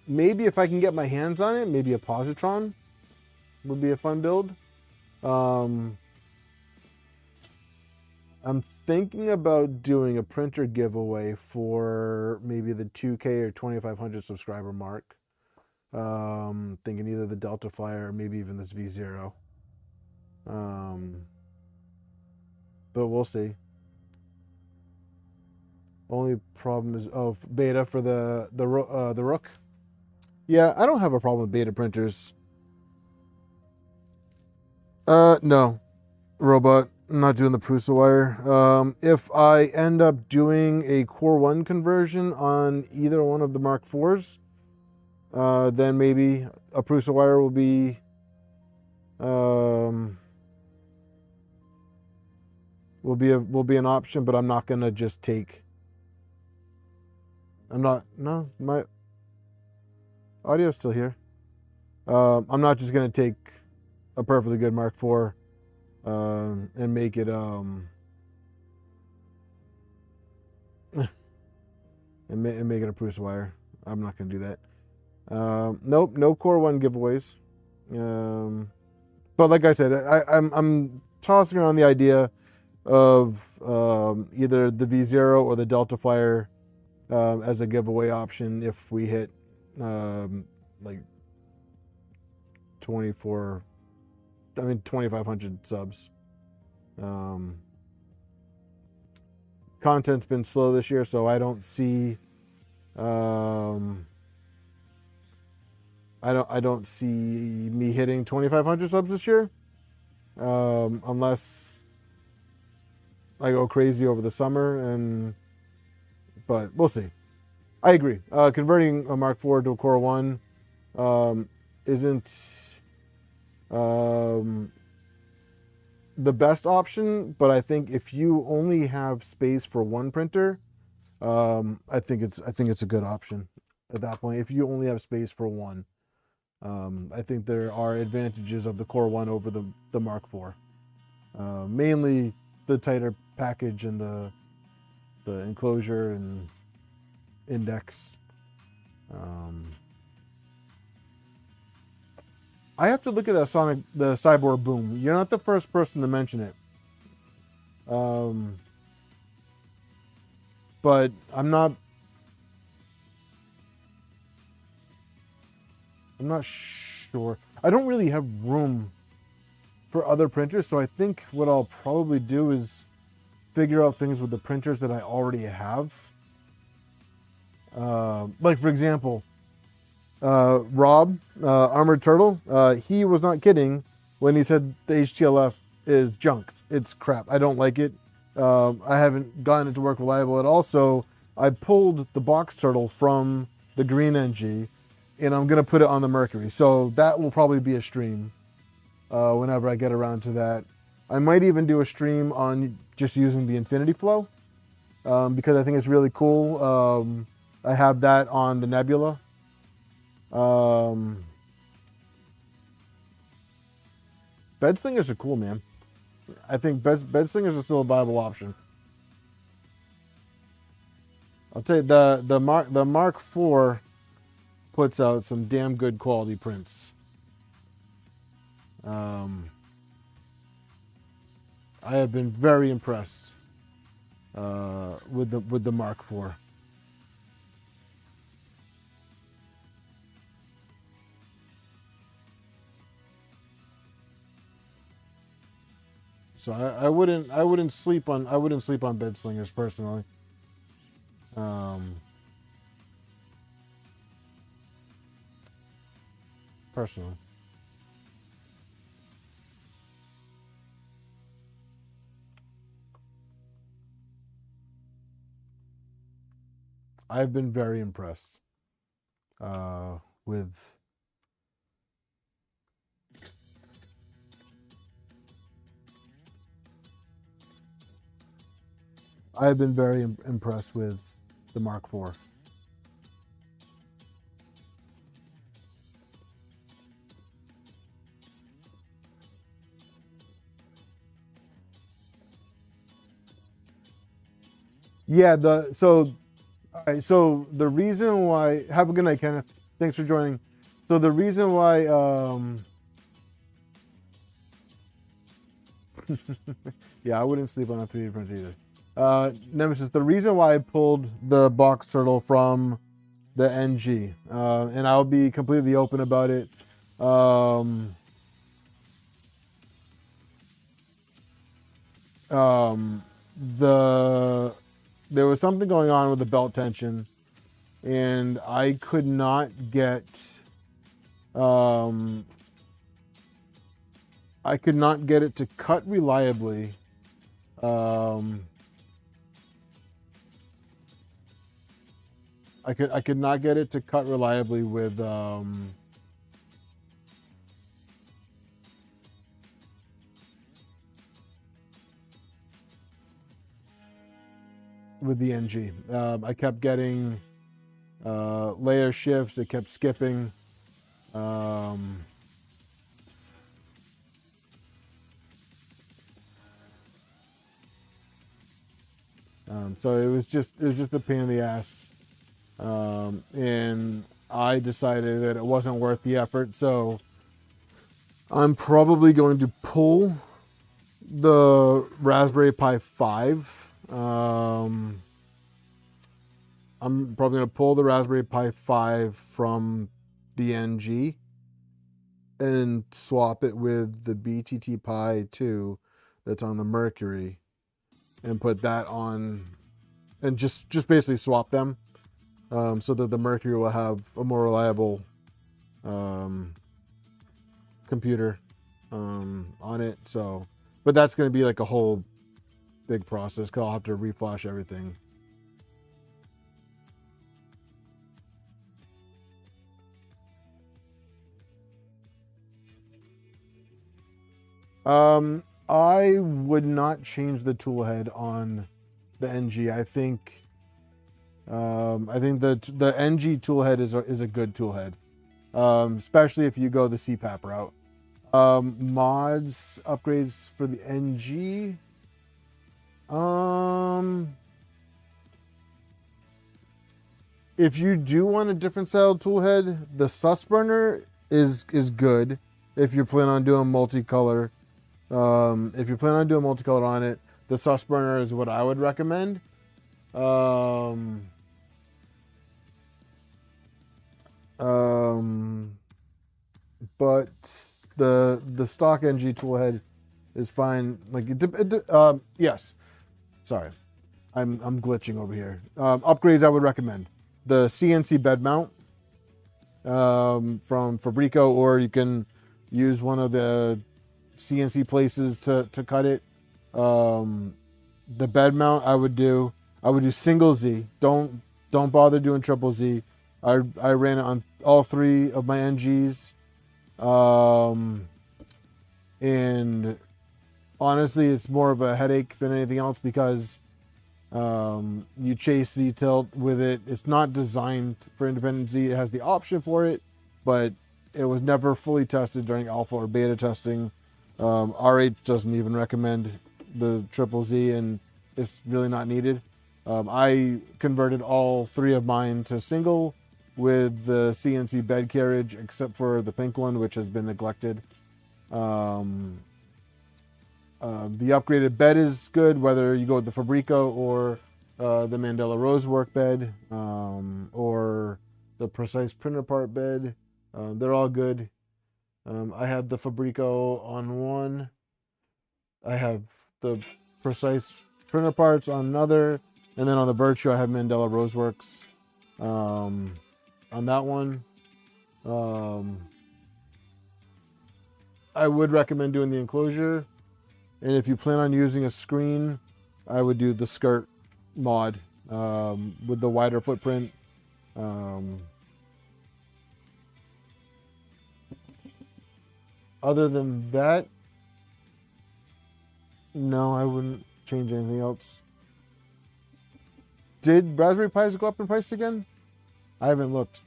Maybe if I can get my hands on it, maybe a positron would be a fun build. I'm thinking about doing a printer giveaway for maybe the 2K or 2,500 subscriber mark. Thinking either the Delta Flyer or maybe even this V0. But we'll see. Only problem is beta for the Rook. Yeah, I don't have a problem with beta printers. No, robot. I'm not doing the Prusa wire. If I end up doing a Core 1 conversion on either one of the Mark IVs, then maybe a Prusa wire will be will be an option, but I'm not gonna just take. No, my audio's still here. I'm not just gonna take a perfectly good Mark IV and make it and make it a Prusa wire. I'm not gonna do that. Nope, no Core 1 giveaways. But like I said, I'm tossing around the idea of either the V0 or the Delta Flyer as a giveaway option if we hit like 2,500 subs. Content's been slow this year, so I don't see I don't see me hitting 2,500 subs this year, unless I go crazy over the summer. But we'll see. I agree. Converting a Mark IV to a Core 1 isn't the best option, but I think if you only have space for one printer, I think it's a good option at that point. If you only have space for one, I think there are advantages of the Core 1 over the Mark IV. Mainly the tighter package and the enclosure and index. I have to look at the Cyborg Boom. You're not the first person to mention it. But I'm not sure. I don't really have room for other printers, so I think what I'll probably do is figure out things with the printers that I already have. Like for example, Rob, Armored Turtle, he was not kidding when he said the HTLF is junk. It's crap. I don't like it. I haven't gotten it to work reliable at all, so I pulled the box turtle from the Green NG, and I'm going to put it on the Mercury. So that will probably be a stream whenever I get around to that. I might even do a stream on just using the Infinity Flow because I think it's really cool. I have that on the Nebula. Bed slingers are cool, man. I think bed slingers are still a viable option. I'll tell you, the Mark IV puts out some damn good quality prints. I have been very impressed with the Mark IV. So I wouldn't sleep on bed slingers personally. Personally. I've been very impressed with I've been very impressed with the Mark IV. Yeah, all right, so the reason why, have a good night, Kenneth. Thanks for joining. So the reason why yeah, I wouldn't sleep on a 3D print either. Nemesis, the reason why I pulled the box turtle from the NG, and I'll be completely open about it. There was something going on with the belt tension, and I could not get it to cut reliably. I could not get it to cut reliably with the NG. I kept getting layer shifts. It kept skipping. So it was just a pain in the ass, and I decided that it wasn't worth the effort. So I'm probably going to pull the Raspberry Pi 5. I'm probably going to pull the Raspberry Pi 5 from the NG and swap it with the BTT Pi 2 that's on the Mercury and put that on, and just basically swap them so that the Mercury will have a more reliable computer on it. So, but that's going to be like a whole big process because I'll have to reflash everything. I would not change the tool head on the NG. I think the NG tool head is a good tool head, especially if you go the CPAP route. Mods upgrades for the NG. If you do want a different style tool head, the sus burner is good if you're planning on doing multicolor. If you're planning on doing multicolored on it, the sus burner is what I would recommend. But the stock NG toolhead is fine. Like yes. Sorry, I'm glitching over here. Upgrades I would recommend the CNC bed mount from Fabrico, or you can use one of the CNC places to cut it. The bed mount I would do single Z. Don't bother doing triple Z. I ran it on all three of my NGs, and honestly, it's more of a headache than anything else because you chase Z tilt with it. It's not designed for independent Z. It has the option for it, but it was never fully tested during alpha or beta testing. RH doesn't even recommend the triple Z, and it's really not needed. I converted all 3 of mine to single with the CNC bed carriage, except for the pink one, which has been neglected. The upgraded bed is good, whether you go with the Fabrico or the Mandela Rose work bed, or the Precise Printer Part bed. They're all good. I have the Fabrico on one. I have the Precise Printer Parts on another. And then on the Virtue, I have Mandela Roseworks on that one. I would recommend doing the enclosure. And if you plan on using a screen, I would do the skirt mod with the wider footprint. Other than that, no, I wouldn't change anything else. Did Raspberry Pis go up in price again? I haven't looked.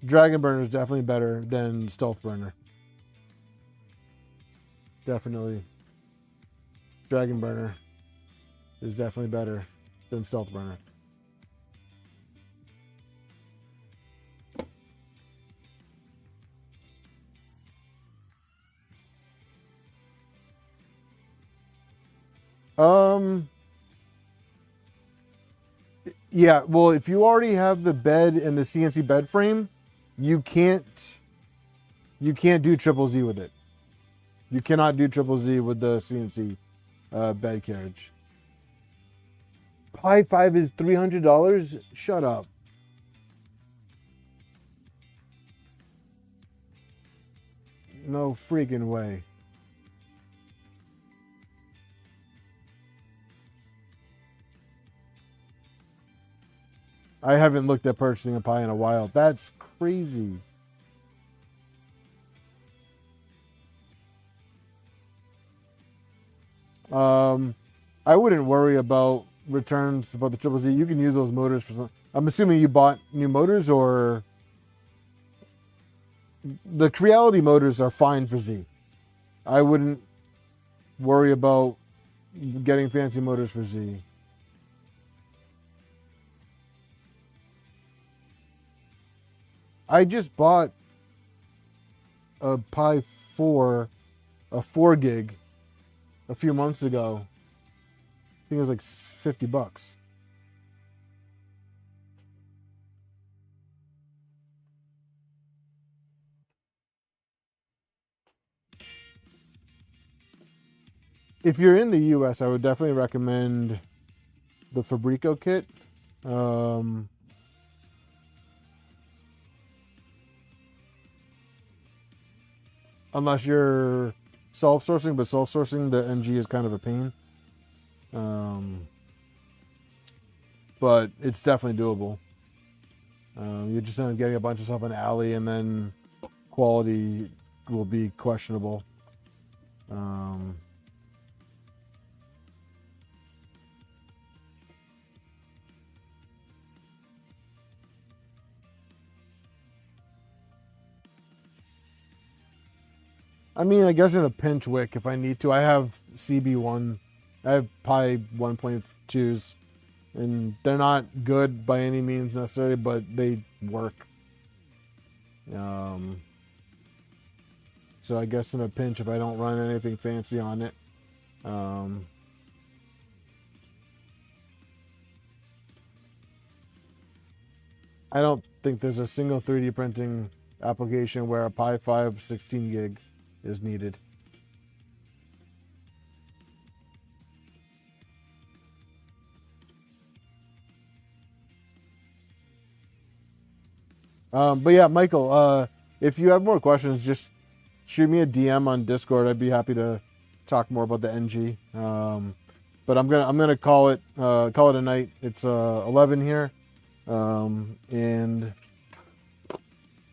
Dragon Burner is definitely better than Stealth Burner. Definitely. Dragon Burner is definitely better than Stealth Burner. Yeah, well, if you already have the bed and the CNC bed frame, you can't do triple Z with it. You cannot do triple Z with the CNC bed carriage. Pi 5 is $300? Shut up. No freaking way. I haven't looked at purchasing a Pi in a while. That's crazy. I wouldn't worry about returns about the Triple Z. You can use those motors for some. I'm assuming you bought new motors, or the Creality motors are fine for Z. I wouldn't worry about getting fancy motors for Z. I just bought a Pi 4, a 4 gig, a few months ago. I think it was like $50. If you're in the US, I would definitely recommend the Fabrico kit. Unless you're self-sourcing, but self-sourcing the NG is kind of a pain. But it's definitely doable. You just end up getting a bunch of stuff on Alley, and then quality will be questionable. I mean, I guess in a pinch wick, if I need to. I have CB1. I have Pi 1.2s, and they're not good by any means necessarily, but they work. So I guess in a pinch, if I don't run anything fancy on it. I don't think there's a single 3D printing application where a Pi 5 16 gig is needed. But yeah, Michael, if you have more questions, just shoot me a DM on Discord. I'd be happy to talk more about the NG. But I'm gonna call it a night. It's 11 here, and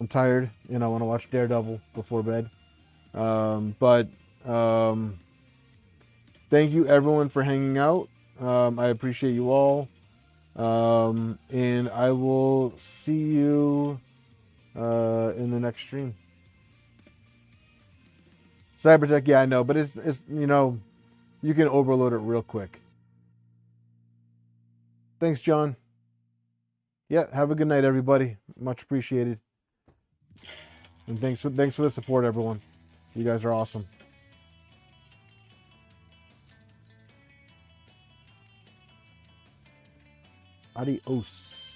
I'm tired, and I want to watch Daredevil before bed. But thank you everyone for hanging out. I appreciate you all. And I will see you in the next stream. Cybertech, yeah, I know, but it's you know, you can overload it real quick. Thanks, John. Yeah, have a good night, everybody. Much appreciated. And thanks for the support, everyone. You guys are awesome. Adios.